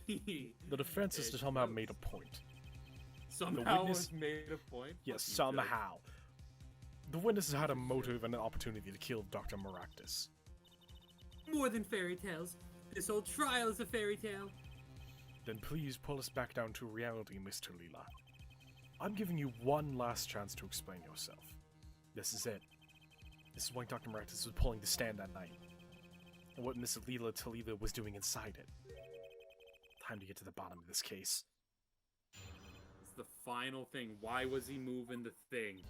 The defense has somehow made a point. Somehow was made a point? Yes, somehow. The witness has had a motive and an opportunity to kill Dr. Maractus. More than fairy tales. This whole trial is a fairy tale. Then please pull us back down to reality, Mr. Leela. I'm giving you one last chance to explain yourself. This is it. This is why Dr. Maractus was pulling the stand that night. And what Miss Alita Talila was doing inside it. Time to get to the bottom of this case. It's the final thing. Why was he moving the thing?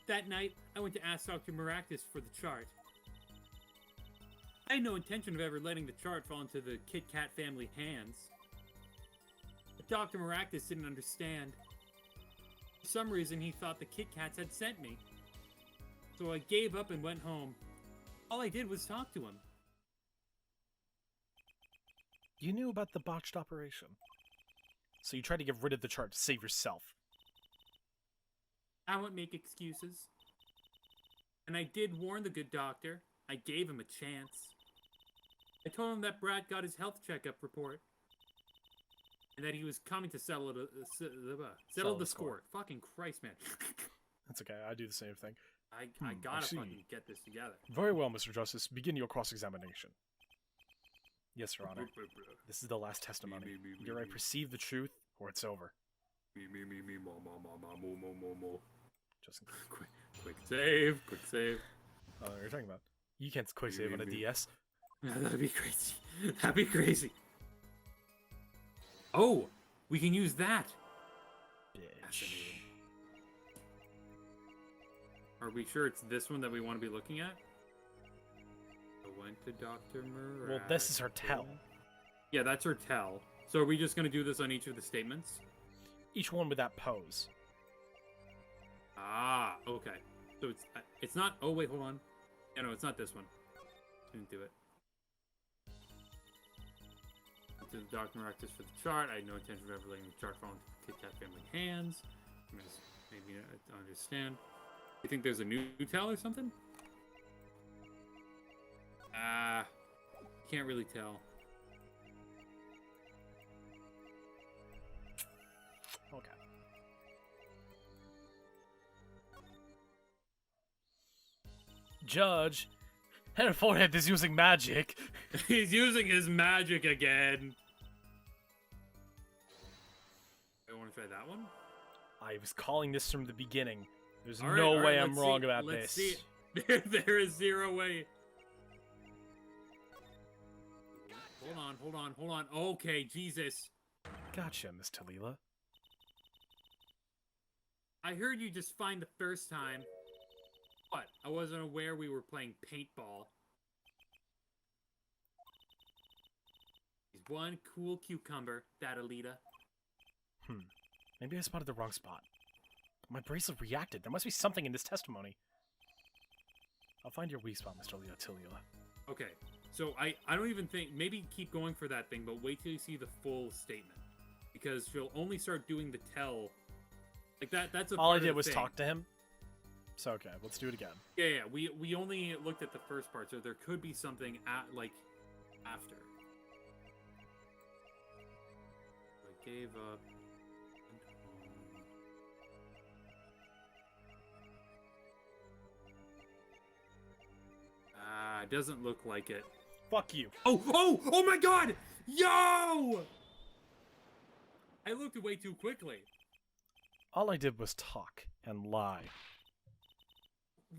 That night, I went to ask Dr. Maractus for the chart. I had no intention of ever letting the chart fall into the Kit Kat family hands. But Dr. Maractus didn't understand. For some reason, he thought the Kit Kats had sent me. So I gave up and went home. All I did was talk to him. You knew about the botched operation. So you tried to get rid of the chart to save yourself. I won't make excuses. And I did warn the good doctor. I gave him a chance. I told him that Brad got his health checkup report. And that he was coming to settle the score. Fucking Christ, man. That's okay, I do the same thing. I gotta fucking get this together. Very well, Mr. Justice. Begin your cross-examination. Yes, Your Honor. This is the last testimony. Either I perceive the truth, or it's over. Just in case. Quick save. Oh, you're talking about. You can't quick save on a DS. That'd be crazy. That'd be crazy. Oh, we can use that. Bitch. Are we sure it's this one that we want to be looking at? I went to Dr. Maractus. Well, this is her tell. Yeah, that's her tell. So are we just going to do this on each of the statements? Each one with that pose. Ah, okay. So it's not... Oh, wait, hold on. Yeah, no, it's not this one. Didn't do it. To the Dr. Maractus for the chart. I had no intention of ever letting the chart fall into Kit Kat family hands. Maybe I understand. You think there's a new tell or something? Can't really tell. Okay. Judge, Henry Forehead is using magic. He's using his magic again. I want to try that one? I was calling this from the beginning. There's all no right, way I'm wrong about let's this. See it. There is zero way. Hold on. Okay, Jesus. Gotcha, Miss Talila. I heard you just fine the first time. What? I wasn't aware we were playing paintball. He's one cool cucumber, that Alita. Maybe I spotted the wrong spot. My bracelet reacted. There must be something in this testimony. I'll find your weak spot, Mr. Talila. Okay, so I don't even think... Maybe keep going for that thing, but wait till you see the full statement. Because she'll only start doing the tell... Like, that's a All I part of did the was thing. talk to him? So okay, let's do it again. Yeah. We only looked at the first part, so there could be something like after. I gave up. It doesn't look like it. Fuck you. Oh my god! Yo! I looked way too quickly. All I did was talk and lie.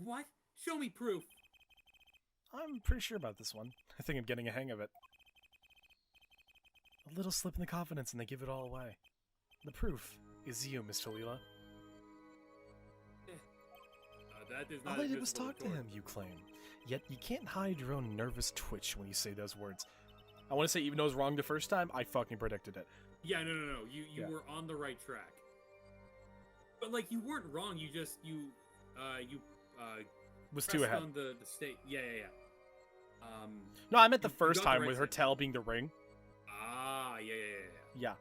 What? Show me proof. I'm pretty sure about this one. I think I'm getting a hang of it. A little slip in the confidence and they give it all away. The proof is you, Mr. Leela. That is not All I did was admissible talk to retort. him, you claim. Yet you can't hide your own nervous twitch when you say those words. I want to say, even though it was wrong the first time, I fucking predicted it. Yeah, no. You Yeah. were on the right track. But like, you weren't wrong. You just Was pressed too ahead. on the state. Yeah. No, I meant the you first got the time right with her thing. tail being the ring. Yeah. Yeah.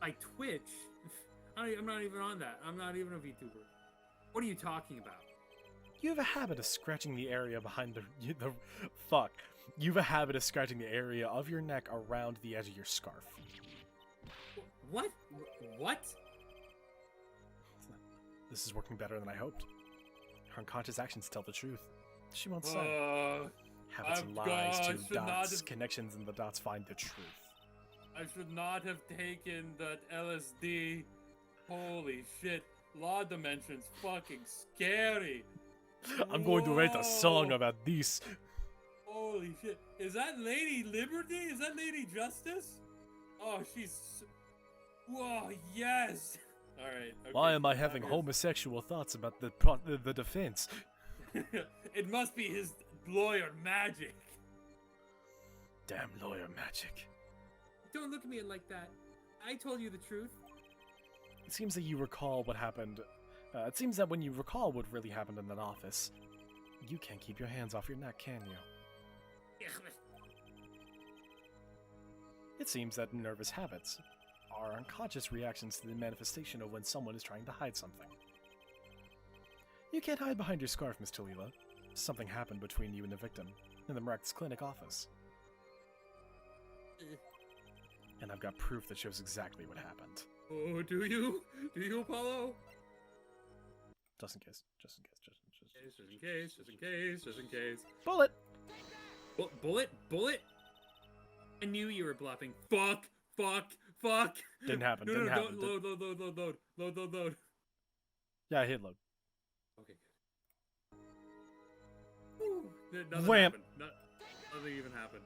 My Twitch. I'm not even on that. I'm not even a VTuber. What are you talking about? You have a habit of scratching the area behind the fuck. You have a habit of scratching the area of your neck around the edge of your scarf. What? What? This is working better than I hoped. Her unconscious actions tell the truth. She won't say. Habits and lies to dots, connections and the dots find the truth. I should not have taken that LSD. Holy shit. Law Dimension's fucking scary. I'm going to write a song Whoa. about this. Holy shit. Is that Lady Liberty? Is that Lady Justice? Oh, she's... Whoa, yes! Alright. Okay, Why am I having here's- homosexual thoughts about the defense? It must be his lawyer magic. Damn lawyer magic. Don't look at me like that. I told you the truth. It seems that you recall what happened. It seems that when you recall what really happened in that office, you can't keep your hands off your neck, can you? It seems that nervous habits are unconscious reactions to the manifestation of when someone is trying to hide something. You can't hide behind your scarf, Miss Talila. Something happened between you and the victim in the Marax Clinic office. And I've got proof that shows exactly what happened. Oh, do you? Do you, Apollo? Just in case. Just in case. Just in case. Bullet! Bullet? I knew you were bluffing. Fuck! Didn't happen. No, Didn't happen. Load. Yeah, I hit load. Okay, good. Nothing Wham! happened. Nothing even happened.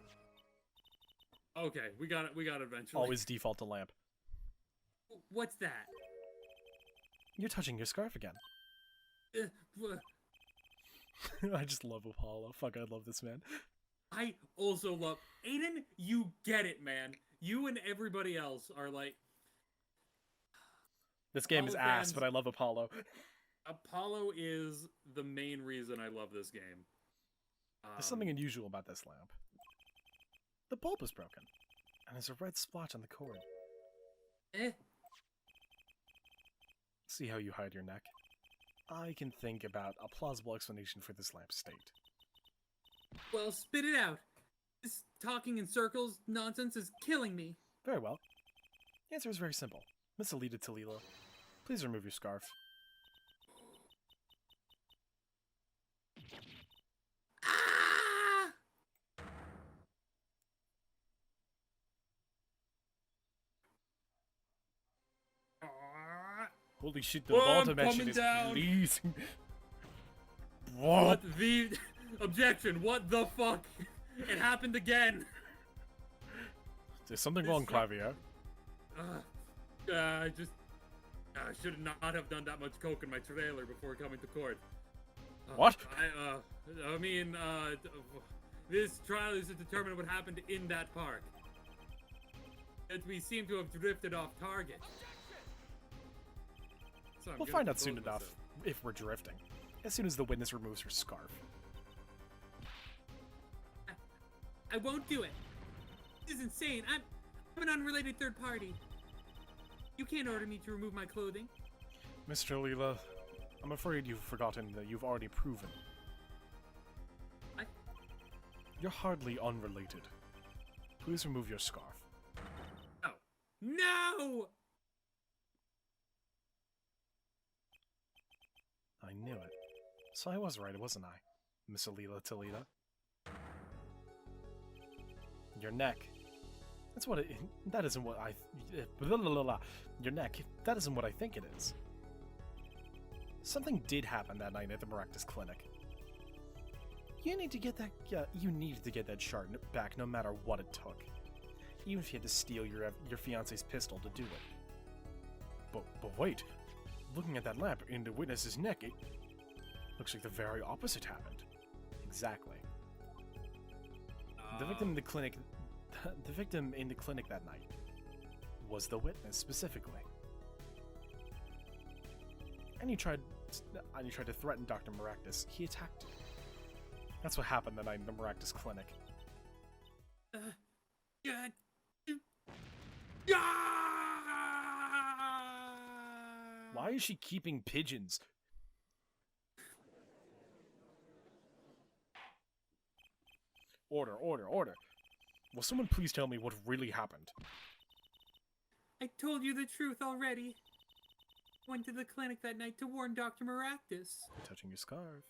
Okay, we got it eventually. Always default to lamp. What's that? You're touching your scarf again. I just love Apollo. Fuck, I love this man. I also love... Aiden, you get it, man. You and everybody else are like... This game is Apollo ass, fans- but I love Apollo. Apollo is the main reason I love this game. There's something unusual about this lamp. The bulb is broken, and there's a red splotch on the cord. See how you hide your neck? I can think about a plausible explanation for this lamp's state. Well, spit it out. This talking in circles nonsense is killing me. Very well. The answer is very simple. Miss Alita Talila, please remove your scarf. Ah! Holy shit, the Whoa, vault I'm dimension coming is down. pleasing. Whoa! What the... Objection, what the fuck? It happened again. There's something This wrong, shit- Clavier. I should not have done that much coke in my trailer before coming to court. What? I mean, this trial is to determine what happened in that park. And we seem to have drifted off target. So I'm We'll gonna find out soon compose enough myself. if we're drifting. As soon as the witness removes her scarf. I won't do it. This is insane. I'm an unrelated third party. You can't order me to remove my clothing. Mr. Leela, I'm afraid you've forgotten that you've already proven. I... You're hardly unrelated. Please remove your scarf. No. No! I knew it. So I was right, wasn't I, Miss Alila Talita? Your neck. That's what it... That isn't what I... Blah, blah, blah, blah. Your neck. That isn't what I think it is. Something did happen that night at the Maractus Clinic. You need to get that... you needed to get that shard back no matter what it took. Even if you had to steal your fiance's pistol to do it. But wait. Looking at that lamp in the witness's neck, it looks like the very opposite happened. Exactly. The victim in the clinic... The victim in the clinic that night was the witness, specifically. And he tried to threaten Dr. Maractus. He attacked him. That's what happened that night in the Maractus clinic. Why is she keeping pigeons? Order, order, order. Will someone please tell me what really happened? I told you the truth already. Went to the clinic that night to warn Dr. Maractus. Touching your scarf.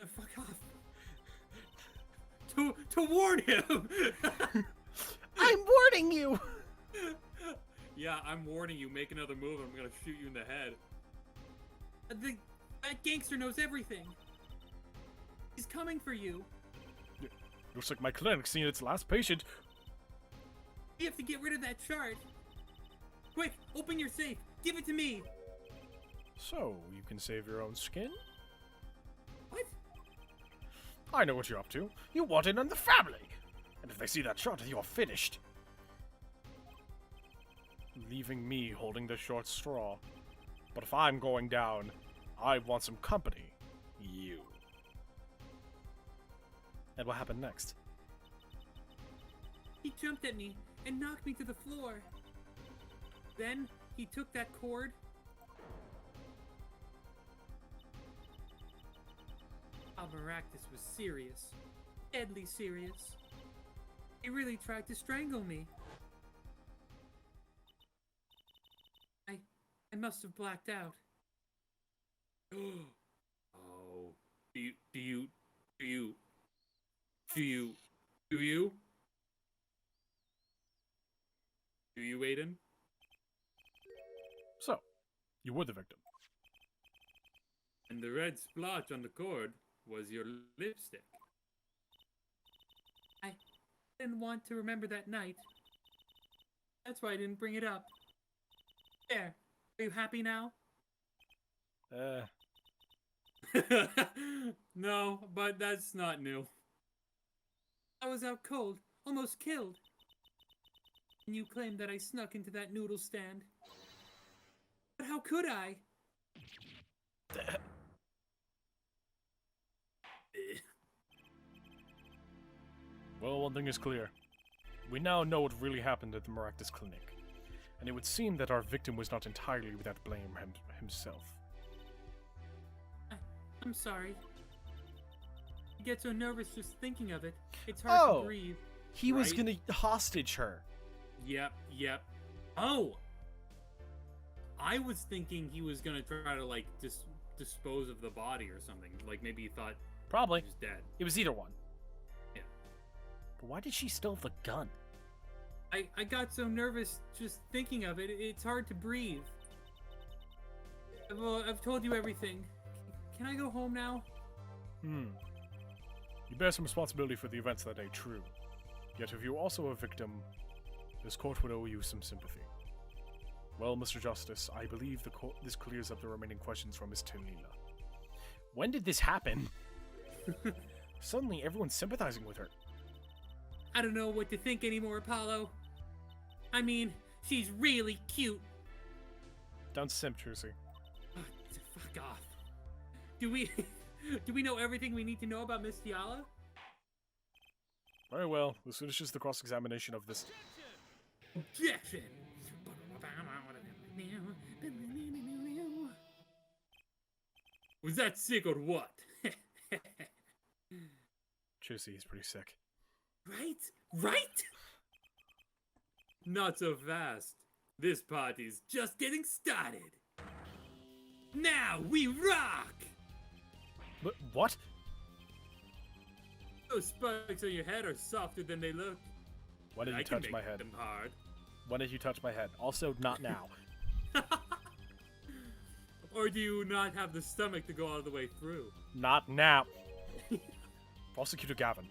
Fuck off. To warn him! I'm warning you! Yeah, I'm warning you. Make another move and I'm gonna shoot you in the head. That gangster knows everything. He's coming for you. Looks like my clinic's seen its last patient. We have to get rid of that shard. Quick, open your safe. Give it to me. So, you can save your own skin? What? I know what you're up to. You want in on the family. And if they see that shot, you're finished. Leaving me holding the short straw. But if I'm going down, I want some company. You. And what happened next? He jumped at me and knocked me to the floor. Then he took that cord. Maractus was serious. Deadly serious. He really tried to strangle me. I must have blacked out. Oh. Do you, Aiden? So, you were the victim. And the red splotch on the cord was your lipstick. I didn't want to remember that night. That's why I didn't bring it up. There. Are you happy now? No, but that's not new. I was out cold, almost killed. And you claimed that I snuck into that noodle stand. But how could I? Well, one thing is clear. We now know what really happened at the Maractus Clinic. And it would seem that our victim was not entirely without blame himself. I'm sorry. I get so nervous just thinking of it. It's hard to breathe. He was gonna hostage her. Yep. Oh! I was thinking he was gonna try to, like, dispose of the body or something. Like, maybe he thought Probably. he was dead. It was either one. Yeah. But why did she steal the gun? I got so nervous just thinking of it. It's hard to breathe. Well, I've told you everything. Can I go home now? You bear some responsibility for the events that day, true. Yet if you're also a victim, this court would owe you some sympathy. Well, Mr. Justice, I believe this clears up the remaining questions from Miss Talila. When did this happen? Suddenly, everyone's sympathizing with her. I don't know what to think anymore, Apollo. I mean, she's really cute. Don't simp, Trucy. Fuck off. Do we know everything we need to know about Miss Tiala? Very well. This finishes the cross-examination of this... Objection! Was that sick or what? Juicy, he's pretty sick. Right? Right? Not so fast. This party's just getting started. Now we rock! What? Those spikes on your head are softer than they look. When did I you can touch my make head? them hard. When did you touch my head? Also, not now. Or do you not have the stomach to go all the way through? Not now. Prosecutor Gavin.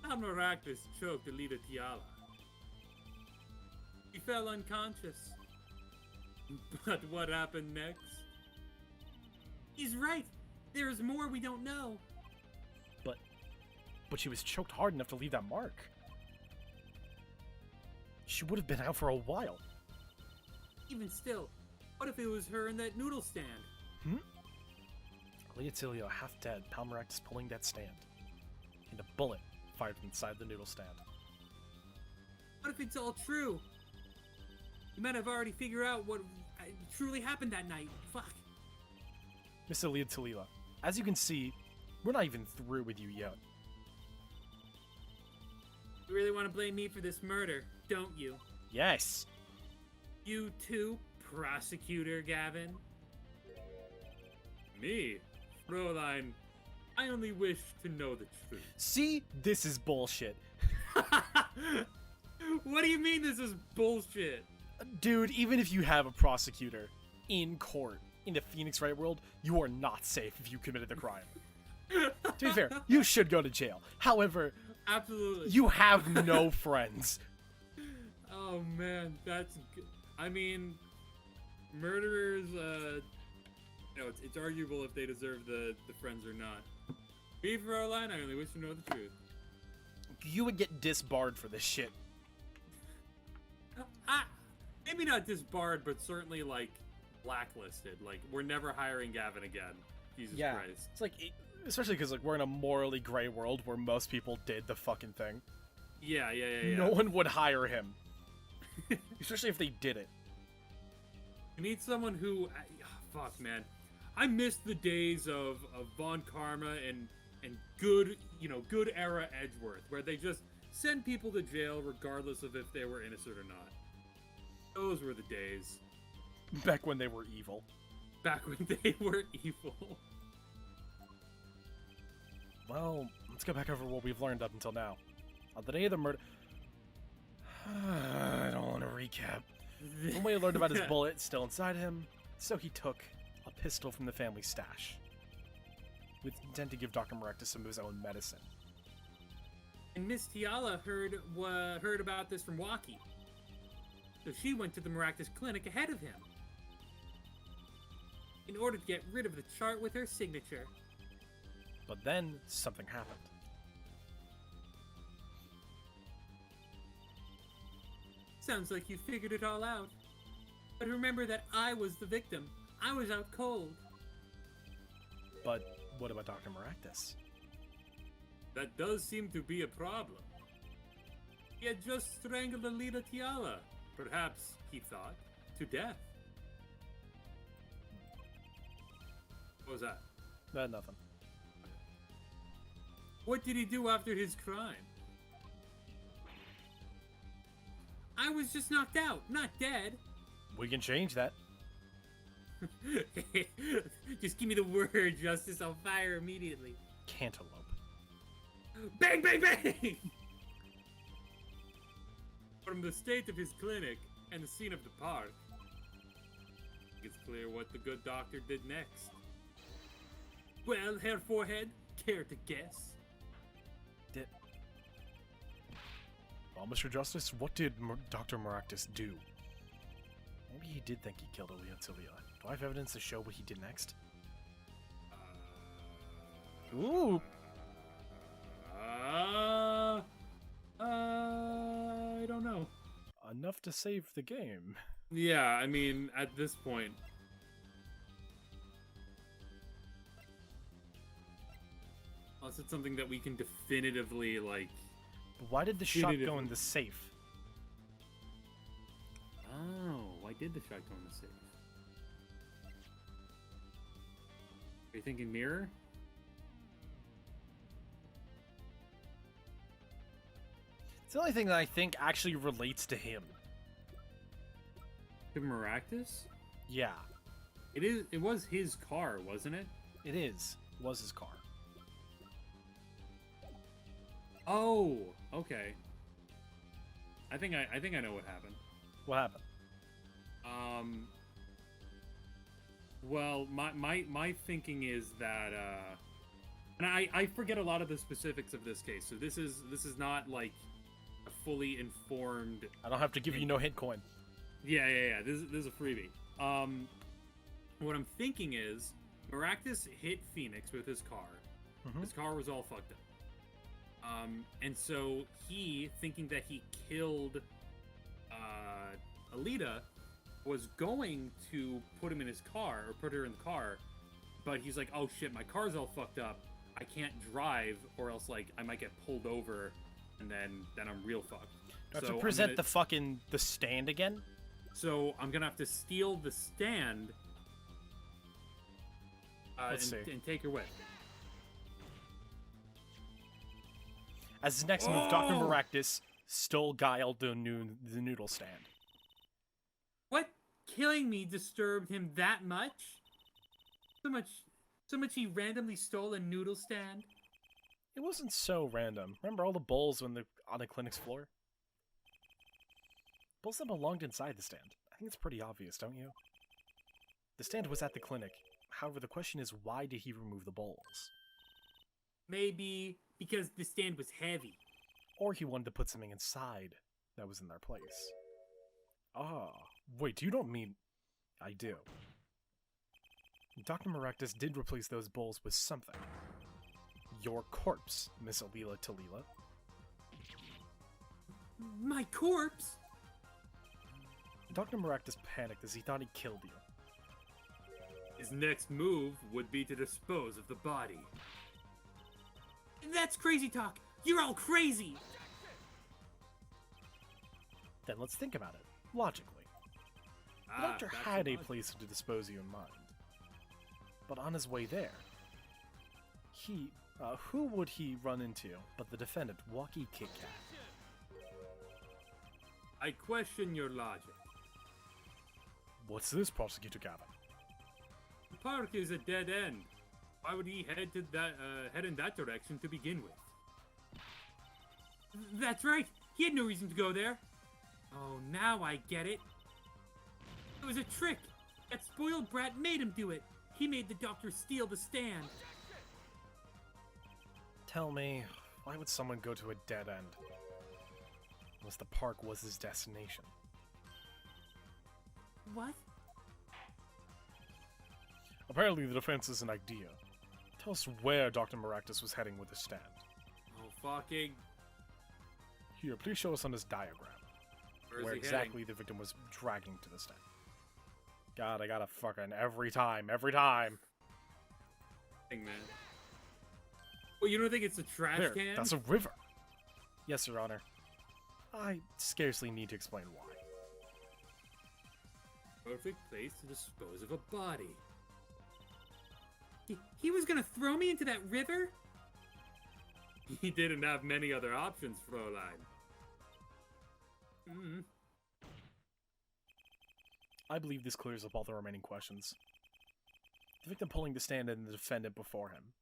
Maractus choked the leader Tiala. He fell unconscious. But what happened next? He's right. There is more we don't know. But she was choked hard enough to leave that mark. She would have been out for a while. Even still, what if it was her in that noodle stand? Leotilio, half dead, Palmaractus pulling that stand. And a bullet fired from inside the noodle stand. What if it's all true? You might have already figured out what truly happened that night. Fuck. Mr. Leotilio, as you can see, we're not even through with you yet. You really want to blame me for this murder, don't you? Yes. You too, Prosecutor Gavin? Me? Fräulein, I only wish to know the truth. See? This is bullshit. What do you mean this is bullshit? Dude, even if you have a prosecutor in court in the Phoenix Wright world, you are not safe if you committed the crime. To be fair, you should go to jail. However, absolutely, you have no friends. Oh man, that's good. I mean, murderers, it's arguable if they deserve the friends or not. Me, Fräulein, I only wish to know the truth. You would get disbarred for this shit. Maybe not disbarred, but certainly, like, blacklisted. Like, we're never hiring Gavin again. Jesus Christ. It's like, especially because, like, we're in a morally gray world where most people did the fucking thing. Yeah. No one would hire him. Especially if they did it. You need someone who... fuck, man. I miss the days of Von Karma and good, good era Edgeworth, where they just send people to jail regardless of if they were innocent or not. Those were the days. Back when they were evil. Back when they were evil. Well, let's go back over what we've learned up until now. On the day of the murder... I don't want to recap. When we learned about his bullet still inside him, so he took a pistol from the family stash, with intent to give Dr. Maractus some of his own medicine. And Miss Tiala heard about this from Waki. So she went to the Maractus clinic ahead of him, in order to get rid of the chart with her signature. But then, something happened. Sounds like you figured it all out. But remember that I was the victim. I was out cold. But what about Dr. Maractus? That does seem to be a problem. He had just strangled Alida Tiala. Perhaps, he thought, to death. What was that? Nothing. What did he do after his crime? I was just knocked out, not dead. We can change that. Just give me the word, Justice. I'll fire immediately. Cantaloupe. Bang, bang, bang! From the state of his clinic and the scene of the park, it's clear what the good doctor did next. Well, Herr Forehead, care to guess? Well, Mr. Justice, what did Dr. Maractus do? Maybe he did think he killed Leotilio. Do I have evidence to show what he did next? Ooh! I don't know. Enough to save the game. Yeah, I mean, at this point. Unless it's something that we can definitively, like... But why did the shot go in the safe? Oh, why did the shot go in the safe? Are you thinking mirror? It's the only thing that I think actually relates to him. To Maractus? Yeah, It was his car, wasn't it? it is. It was his car. Oh, okay. I think I know what happened. What happened? Well, my thinking is that and I forget a lot of the specifics of this case. So this is not like a fully informed. I don't have to give you no hint coin. Yeah. This is a freebie. What I'm thinking is Maractus hit Phoenix with his car. Mhm. His car was all fucked up. And so he, thinking that he killed Alita, was going to put him in his car, or put her in the car, but he's like, oh shit, my car's all fucked up. I can't drive, or else like I might get pulled over, and then I'm real fucked. Do I have So to present the stand again? So I'm gonna have to steal the stand Let's see. and take her with. As his next move, Dr. Maractus stole Guile the noodle stand. What? Killing me disturbed him that much? So much he randomly stole a noodle stand? It wasn't so random. Remember all the bowls on the clinic's floor? Bowls that belonged inside the stand. I think it's pretty obvious, don't you? The stand was at the clinic. However, the question is, why did he remove the bowls? Maybe because the stand was heavy. Or he wanted to put something inside that was in their place. Ah, wait, you don't mean... I do. Dr. Maractus did replace those bowls with something. Your corpse, Miss Alila Talila. My corpse? Dr. Maractus panicked as he thought he killed you. His next move would be to dispose of the body. That's crazy talk! You're all crazy! Then let's think about it, logically. The doctor that's had a logic. place to dispose you in mind. But on his way there, who would he run into but the defendant, Walkie Kit Kat? I question your logic. What's this, Prosecutor Gavin? The park is a dead end. Why would he head in that direction to begin with? That's right. He had no reason to go there. Oh, now I get it. It was a trick. That spoiled brat made him do it. He made the doctor steal the stand. Tell me, why would someone go to a dead end? Unless the park was his destination. What? Apparently the defense is an idea. Tell us where Dr. Maractus was heading with his stand. Oh, fucking. Here, please show us on this diagram Where's where he exactly the victim was dragging to the stand. God, I gotta fucking every time. heading, man? Well, you don't think it's a trash There, can? that's a river. Yes, Your Honor. I scarcely need to explain why. Perfect place to dispose of a body. He was gonna throw me into that river? He didn't have many other options, Fräulein. I believe this clears up all the remaining questions. The victim pulling the stand and the defendant before him.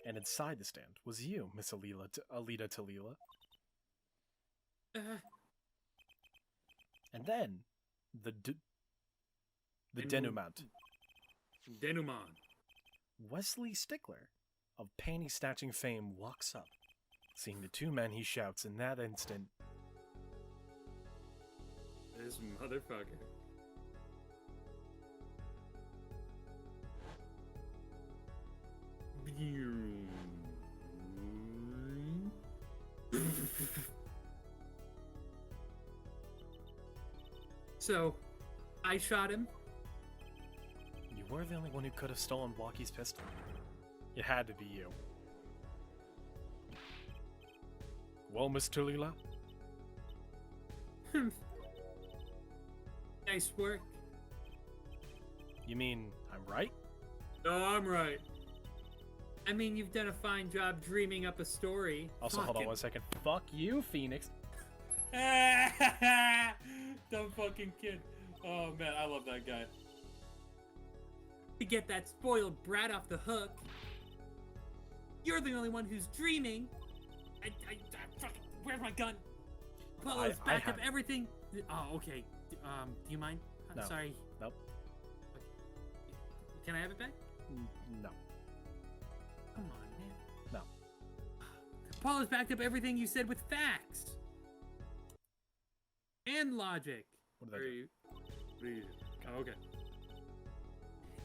And inside the stand was you, Miss Alita Talila. And then, the denouement. Denouement. Wesley Stickler, of panty-snatching fame, walks up. Seeing the two men, he shouts in that instant, This motherfucker. So, I shot him. you were the only one who could have stolen Walkie's pistol. It had to be you. Well, Miss Talila? Nice work. You mean I'm right? No, I'm right. I mean, you've done a fine job dreaming up a story. Also, hold on 1 second. Fuck you, Phoenix. Dumb fucking kid. Oh man, I love that guy. To get that spoiled brat off the hook, you're the only one who's dreaming. I fucking, where's my gun? Apollo's backed up everything. Oh, okay. Do you mind? I'm No. sorry. Nope. Can I have it back? No. Come on, man. No. Apollo's backed up everything you said with facts and logic. What did I do? What are you? Oh, okay.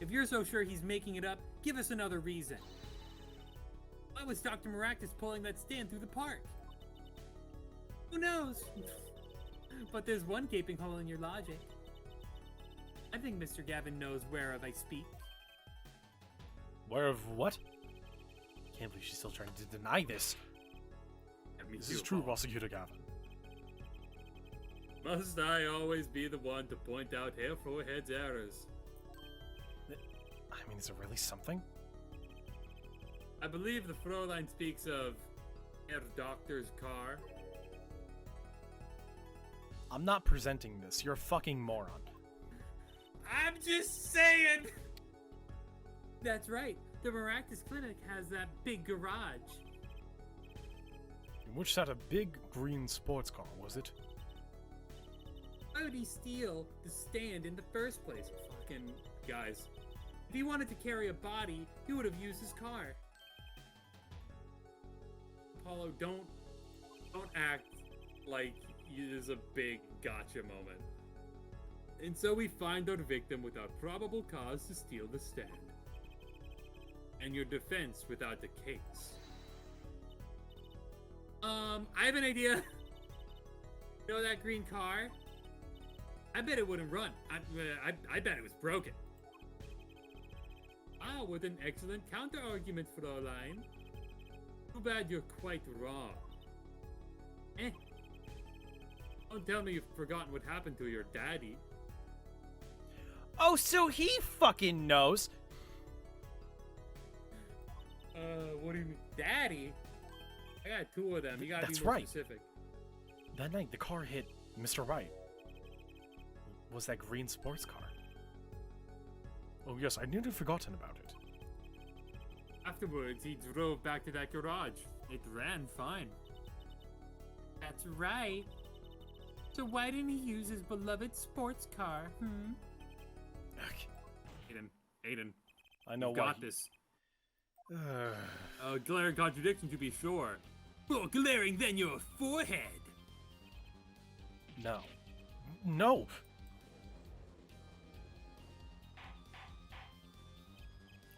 If you're so sure he's making it up, give us another reason. Why was Dr. Maractus pulling that stand through the park? Who knows? But there's one gaping hole in your logic. I think Mr. Gavin knows whereof I speak. Where of what? Can't believe she's still trying to deny this. This is true, Prosecutor Gavin. Must I always be the one to point out Herr Forehead's errors? I mean, is it really something? I believe the Fräulein speaks of Herr Doctor's car. I'm not presenting this. You're a fucking moron. I'm just saying! That's right. The Maractus Clinic has that big garage. In which sat a big green sports car, was it? Why would he steal the stand in the first place? Fucking guys. If he wanted to carry a body, he would have used his car. Apollo, don't act like it is a big gotcha moment. And so we find our victim without probable cause to steal the stand. And your defense without the case. I have an idea. You know that green car? I bet it wouldn't run. I bet it was broken. Ah, what an excellent counter-argument, Fräulein. Too bad you're quite wrong. Don't tell me you've forgotten what happened to your daddy. Oh, so he fucking knows. What do you mean? Daddy? I got two of them. You gotta That's be more right. specific. That night, the car hit Mr. Wright. Was that green sports car? Oh yes, I nearly forgotten about it. Afterwards, he drove back to that garage. It ran fine. That's right. So why didn't he use his beloved sports car, Aiden, I know you why. got this. A glaring contradiction to be sure. More glaring than your forehead. No. No!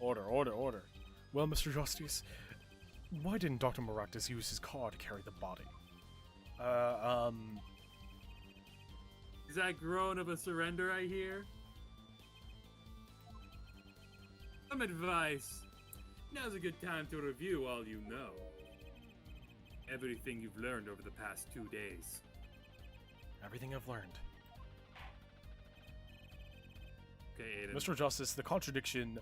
Order. Well, Mr. Justice, why didn't Dr. Maractus use his car to carry the body? Is that groan of a surrender I hear? Some advice. Now's a good time to review all you know. Everything you've learned over the past 2 days. Everything I've learned. Okay, Aiden. Mr. Justice, the contradiction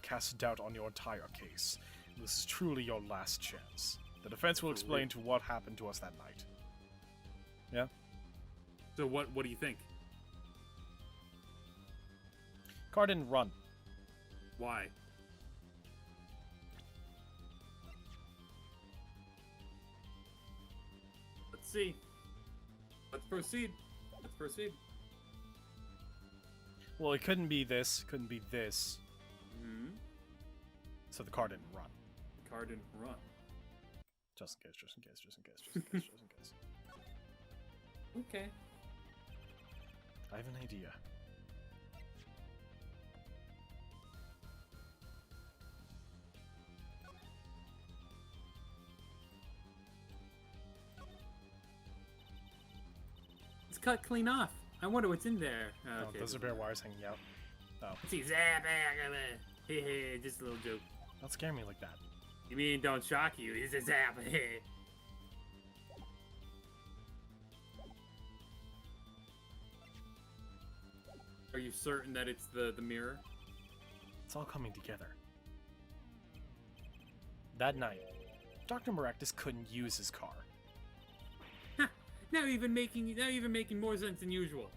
casts doubt on your entire case. This is truly your last chance. The defense will explain to what happened to us that night. Yeah? So what do you think? Car didn't run. Why? Let's see. Let's proceed. Well, it couldn't be this, couldn't be this. Hmm. So the car didn't run. The car didn't run. Just in case. Okay. I have an idea. It's cut clean off. I wonder what's in there. Oh, Okay. those are bare wires hanging out. Oh, Let's see. Just a little joke. don't scare me like that. You mean don't shock you? It's a zap. Are you certain that it's the mirror? It's all coming together. That night, Dr. Maractus couldn't use his car. Now even making more sense than usual.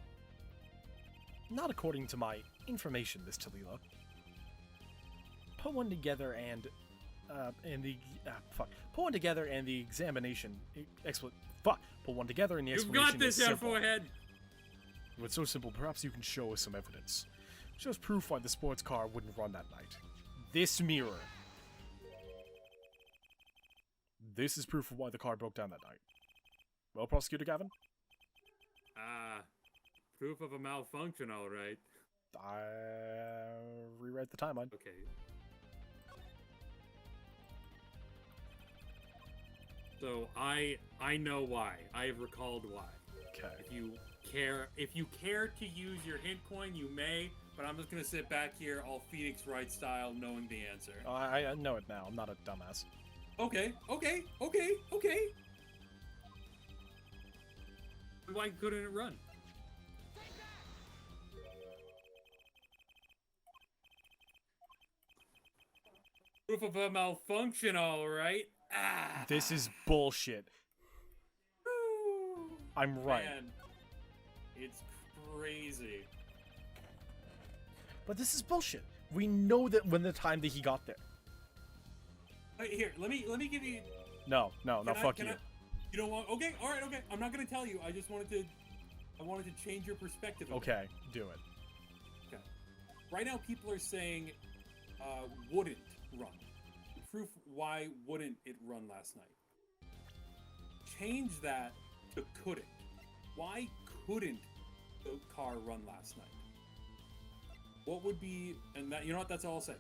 Not according to my information, Miss Talila. Put one together and Put one together and the examination Put one together and the You've explanation got this, is simple. forehead. If it's so simple, perhaps you can show us some evidence. Show us proof why the sports car wouldn't run that night. This mirror. This is proof of why the car broke down that night. Well, Prosecutor Gavin? Proof of a malfunction, all right. I rewrite the timeline. Okay. So I know why. I have recalled why. Okay. If you care to use your hint coin, you may. But I'm just gonna sit back here, all Phoenix Wright style, knowing the answer. I know it now. I'm not a dumbass. Okay. Why couldn't it run? Proof of a malfunction, all right. This is bullshit. I'm right. Man, it's crazy. But this is bullshit. We know that when the time that he got there. Here, let me give you. No, fuck you. You don't want? Okay, all right, okay. I'm not gonna tell you. I just wanted to change your perspective. Okay, do it. Okay. Right now, people are saying, wouldn't run. Proof why wouldn't it run last night? Change that to couldn't. Why couldn't the car run last night? What would be? And that, you know what? That's all I'll say.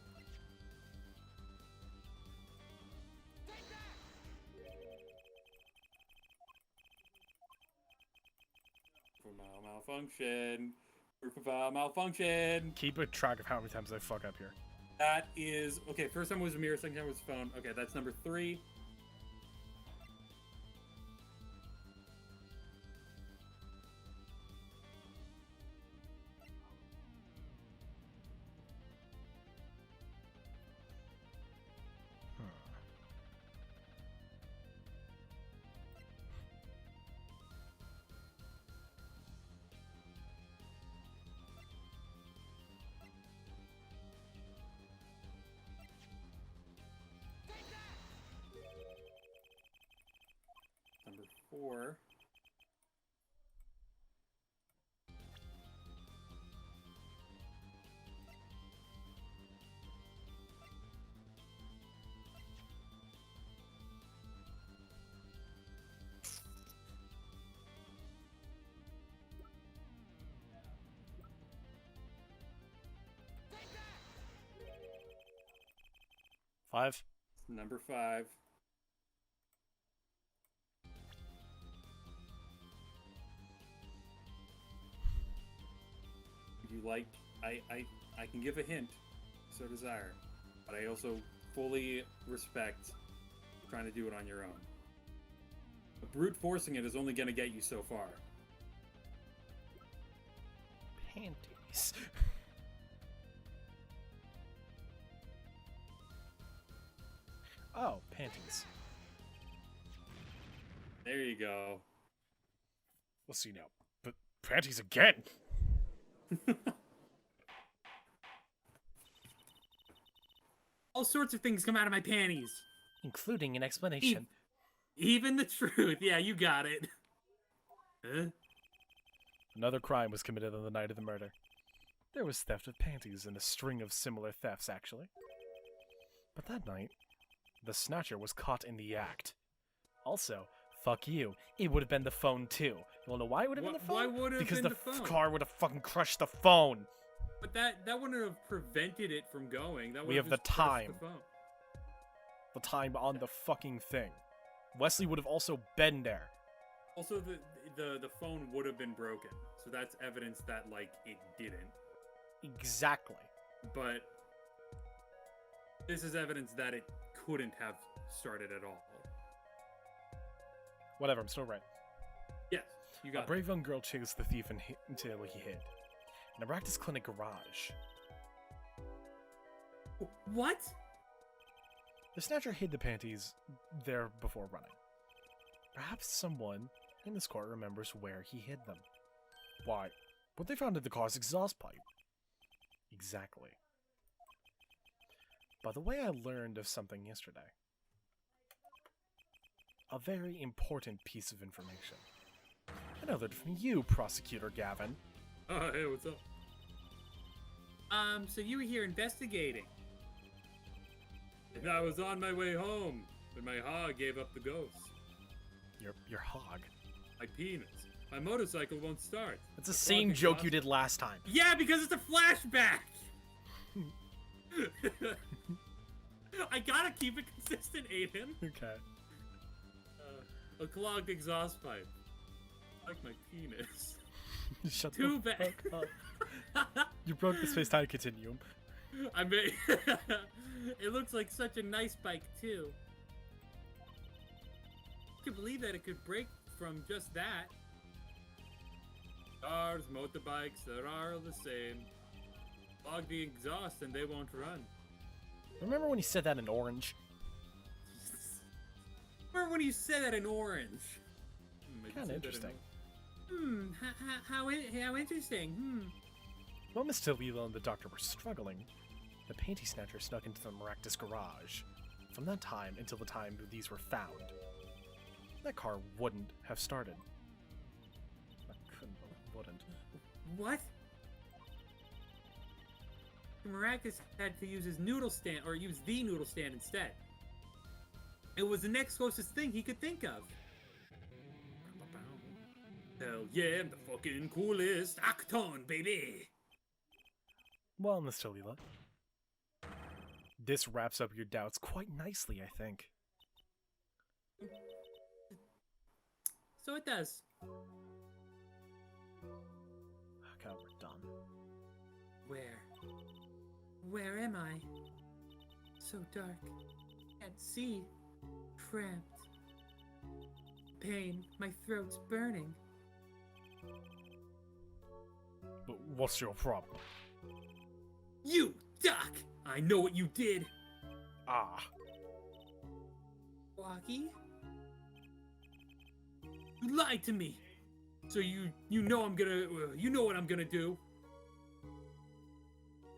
Malfunction. Proof of a malfunction. Keep a track of how many times I fuck up here. That is okay. First time was a mirror. Second time was a phone. Okay, that's number 3. Number 4. Five. Number 5. You like? I can give a hint, so desire, but I also fully respect trying to do it on your own. But brute forcing it is only going to get you so far. Panties. Oh, panties. There you go. Let's see now. But panties again. All sorts of things come out of my panties. Including an explanation. Even the truth. Yeah, you got it. Huh? Another crime was committed on the night of the murder. There was theft of panties and a string of similar thefts, actually. But that night, the snatcher was caught in the act. Also, fuck you, it would have been the phone too. You wanna know why it would have been the phone? Why would it have because been the the phone? car would have fucking crushed the phone. But that wouldn't have prevented it from going. That would We have the just crushed time. The phone. The time on the fucking thing. Wesley would have also been there. Also, the phone would have been broken, so that's evidence that like it didn't. Exactly. But this is evidence that it couldn't have started at all. Whatever, I'm still right. Yes, you got A brave young girl chased the thief until he hid. In a practice clinic garage. What? The Snatcher hid the panties there before running. Perhaps someone in this court remembers where he hid them. Why, what they found in the car's exhaust pipe. Exactly. By the way, I learned of something yesterday. A very important piece of information. I know that from you, Prosecutor Gavin. Oh, hey, what's up? So you were here investigating. And I was on my way home when my hog gave up the ghost. Your hog? My penis. My motorcycle won't start. It's the same joke you did last time. Yeah, because it's a flashback! I gotta keep it consistent, Aiden. Okay. A clogged exhaust pipe. Like my penis. Shut Too the bad. fuck up. You broke the space-time continuum. I mean, it looks like such a nice bike, too. I can believe that it could break from just that. Cars, motorbikes, they are all the same. Clog the exhaust and they won't run. Remember when you said that in Orange? Remember when you said that in Orange? Kind of interesting. How interesting. While Mr. Leela and the doctor were struggling, the panty snatcher snuck into the Maractus garage. From that time until the time these were found, that car wouldn't have started. Wouldn't. What? Maractus had to use his noodle stand, or use the noodle stand instead. It was the next closest thing he could think of. Hell yeah, I'm the fucking coolest Acton, baby! Well, Mr. Leela, this wraps up your doubts quite nicely, I think. So it does. Okay, we're done. Where am I? So dark. Can't see. Cramped. Pain. My throat's burning. But what's your problem? You, Doc! I know what you did! Ah. Walkie? You lied to me! So you know I'm gonna, you know what I'm gonna do.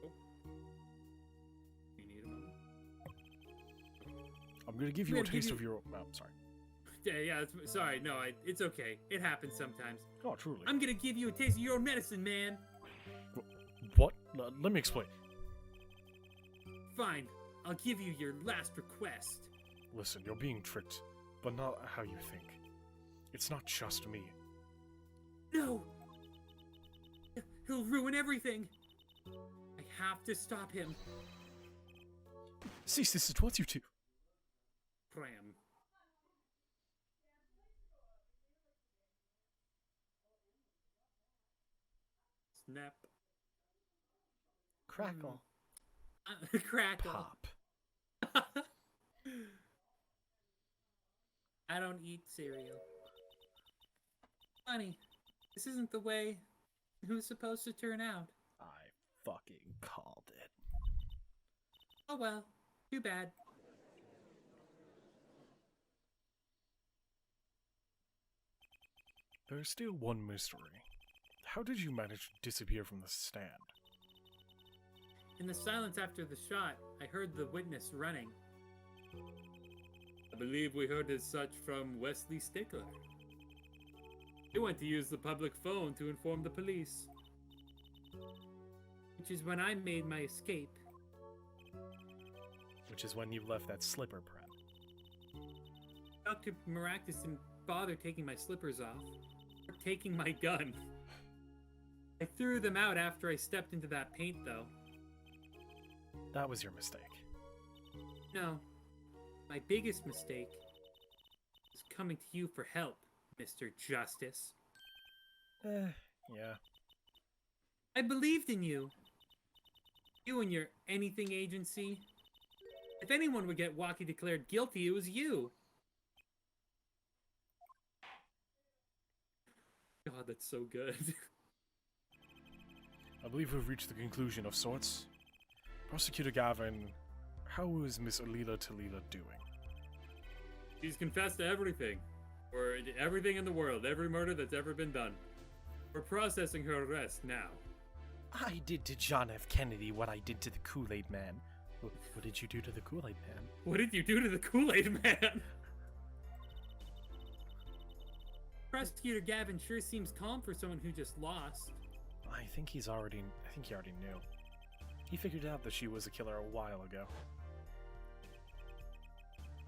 Oh. You need a moment? I'm gonna give you a taste of your... Oh, sorry. Yeah, sorry, no, it's okay. It happens sometimes. Oh, truly. I'm gonna give you a taste of your own medicine, man! What? Let me explain. Fine, I'll give you your last request. Listen, you're being tricked, but not how you think. It's not just me. No! He'll ruin everything! I have to stop him. Cease this at once, you two. Pram. Snap. Crackle. Crackle. Pop. I don't eat cereal. Funny, this isn't the way it was supposed to turn out. I fucking called it. Oh well, too bad. There's still one mystery. How did you manage to disappear from the stand? In the silence after the shot, I heard the witness running. I believe we heard as such from Wesley Stickler. He went to use the public phone to inform the police. Which is when I made my escape. Which is when you left that slipper prep. Dr. Maractus didn't bother taking my slippers off. Or taking my gun. I threw them out after I stepped into that paint, though. That was your mistake. No. My biggest mistake is coming to you for help, Mr. Justice. Yeah. I believed in you. You and your anything agency. If anyone would get Walkie declared guilty, it was you. God, that's so good. I believe we've reached the conclusion of sorts. Prosecutor Gavin, how is Miss Alila Talila doing? She's confessed to everything. Or everything in the world, every murder that's ever been done. We're processing her arrest now. I did to John F. Kennedy what I did to the Kool-Aid Man. What did you do to the Kool-Aid Man? What did you do to the Kool-Aid Man? Prosecutor Gavin sure seems calm for someone who just lost. I think he already knew. He figured out that she was a killer a while ago.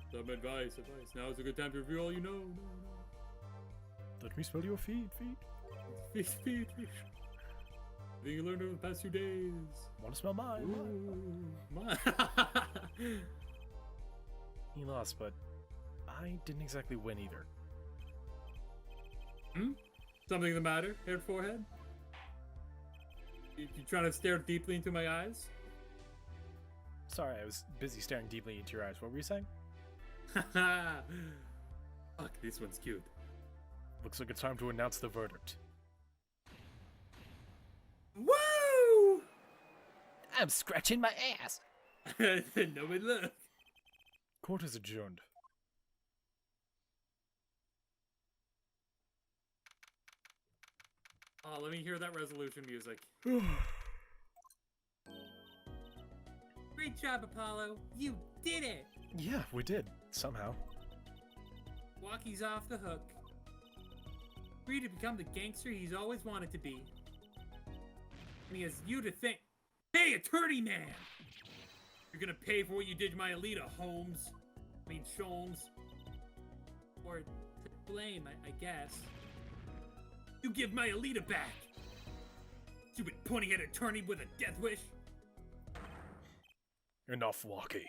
Some advice. Now is a good time to reveal all you know. No. Let me smell your feet. Feet. Anything you learned over the past few days? Want to smell mine? Ooh, mine. He lost, but I didn't exactly win either. Something the matter, haired forehead? You trying to stare deeply into my eyes? Sorry, I was busy staring deeply into your eyes. What were you saying? Fuck, this one's cute. Looks like it's time to announce the verdict. Woo! I'm scratching my ass. Nobody look. Court is adjourned. Oh, let me hear that resolution music. Great job, Apollo. You did it. Yeah, we did. Somehow. Walkie's off the hook. Free to become the gangster he's always wanted to be. And he has you to thank. Hey, attorney man! You're gonna pay for what you did to my Alita, Holmes. Sholmes. Or to blame, I guess. You give my Alita back! Stupid pointy-head attorney with a death wish! Enough, Walkie.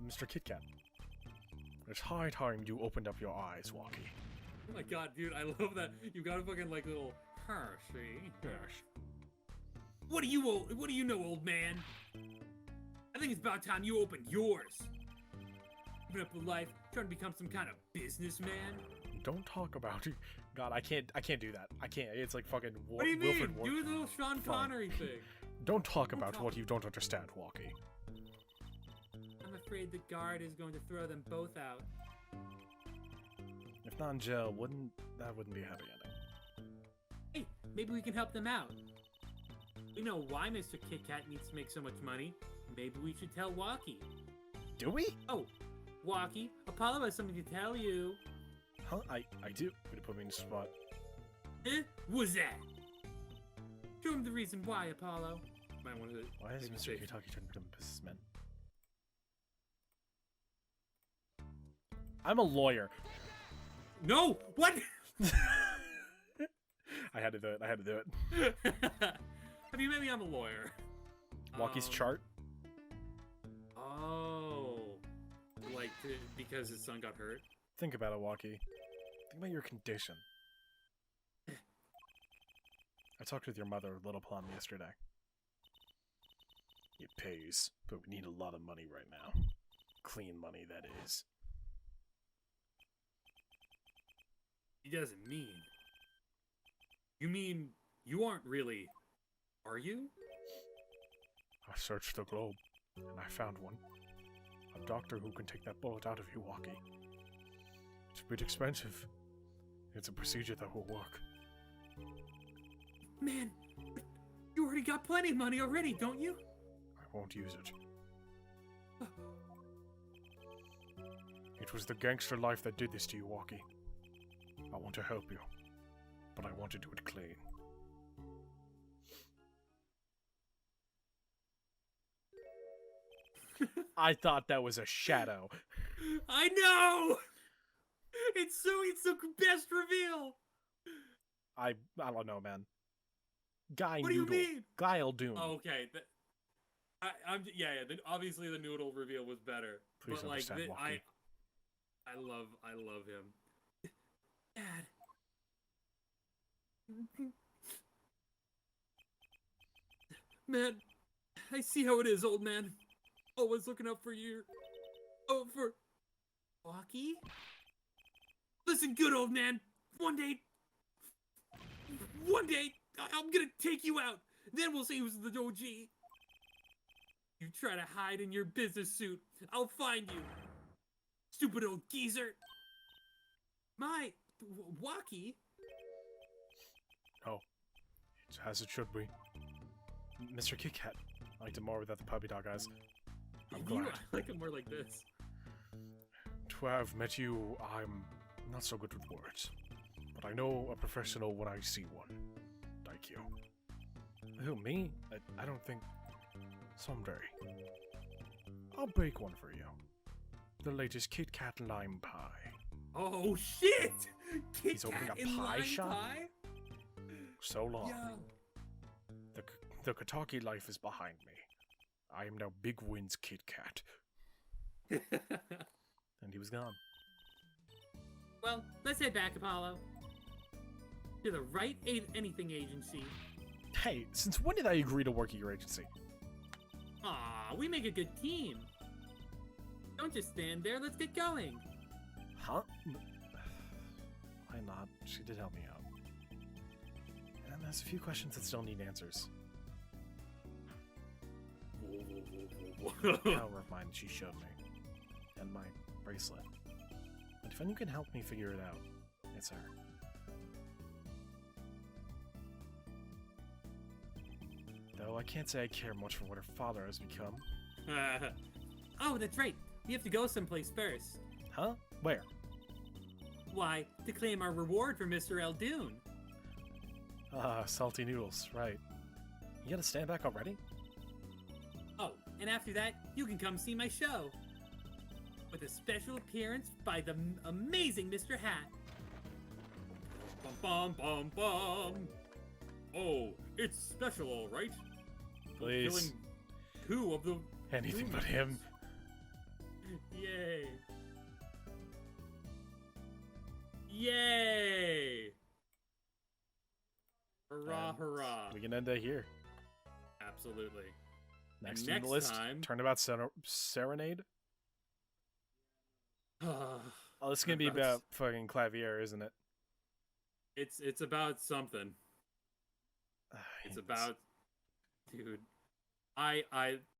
Mr. Kit Kat. It's high time you opened up your eyes, Walkie. Oh my god, dude, I love that. You got a fucking, like, little Hershey. What do you know, old man? I think it's about time you opened yours. Open up a life, trying to become some kind of businessman. Don't talk about it. God, I can't do that. I can't. It's like fucking What do you Wilfred mean? Do the little Sean Connery thing. Don't talk about what you don't understand, Walkie. I'm afraid the guard is going to throw them both out. If not in jail, that wouldn't be a happy ending. Hey, maybe we can help them out. We know why Mr. Kit Kat needs to make so much money. Maybe we should tell Walkie. Do we? Oh, Walkie, Apollo has something to tell you. Huh? I do. Way to put me in the spot. Eh? What's that? Show him the reason why, Apollo. Might want to. Why is Mr. Kitaki trying to become a businessman? I'm a lawyer. No! What? I had to do it. Have you met me? I'm a lawyer. Walkie's chart? Oh. Like, because his son got hurt? Think about it, Walkie. Think about your condition. I talked with your mother, Little Plum, yesterday. It pays, but we need a lot of money right now. Clean money, that is. He doesn't mean. You mean you aren't really, are you? I searched the globe, and I found one. A doctor who can take that bullet out of you, Walkie. It's a bit expensive. It's a procedure that will work. Man, you already got plenty of money already, don't you? I won't use it. It was the gangster life that did this to you, Walkie. I want to help you, but I want to do it clean. I thought that was a shadow. I know! It's the best reveal! I don't know, man. Guy What Noodle. do you mean? Guile Doom. Oh, okay. Yeah. Obviously, the noodle reveal was better. Please but like, understand, Walkie. I love him. Dad. Man, I see how it is, old man. Always looking out for you. Oh, for Walkie. Listen, good old man. One day, I'm gonna take you out. Then we'll see who's the OG. You try to hide in your business suit, I'll find you. Stupid old geezer. My, Wacky? No, it's as it should be. Mr. Kit Kat, I like it more without the puppy dog eyes. I'm glad. I like it more like this. To have met you, I'm not so good with words. But I know a professional when I see one. Thank you. Who, me? I don't think... Someday. I'll bake one for you. The latest Kit Kat lime pie. Oh shit! Kit He's opening Kat a in pie lime shop? pie? So long. Yo. The Kataki life is behind me. I am now Big Win's Kit Kat. And he was gone. Well, let's head back, Apollo. To the Right Anything Agency. Hey, since when did I agree to work at your agency? Aw, we make a good team. Don't just stand there, let's get going. Huh? Why not? She did help me out. And there's a few questions that still need answers. Power of mine she showed me. And my bracelet. But if anyone can help me figure it out, it's her. Though I can't say I care much for what her father has become. Oh, that's right. We have to go someplace first. Huh? Where? Why, to claim our reward for Mr. Eldoon. Ah, salty noodles, right. You gotta stand back already? Oh, and after that, you can come see my show. With a special appearance by the amazing Mr. Hat. Bum bum bum bum. Oh, it's special, all right. Please. Killing 2 of the... Anything but him. Yay. Yay! Hurrah, And hurrah. We can end it here. Absolutely. Next And on the list, time... Turnabout Serenade. oh, Oh, this is gonna be about fucking Clavier, isn't it? It's about something. I It's hate this. about... Dude. I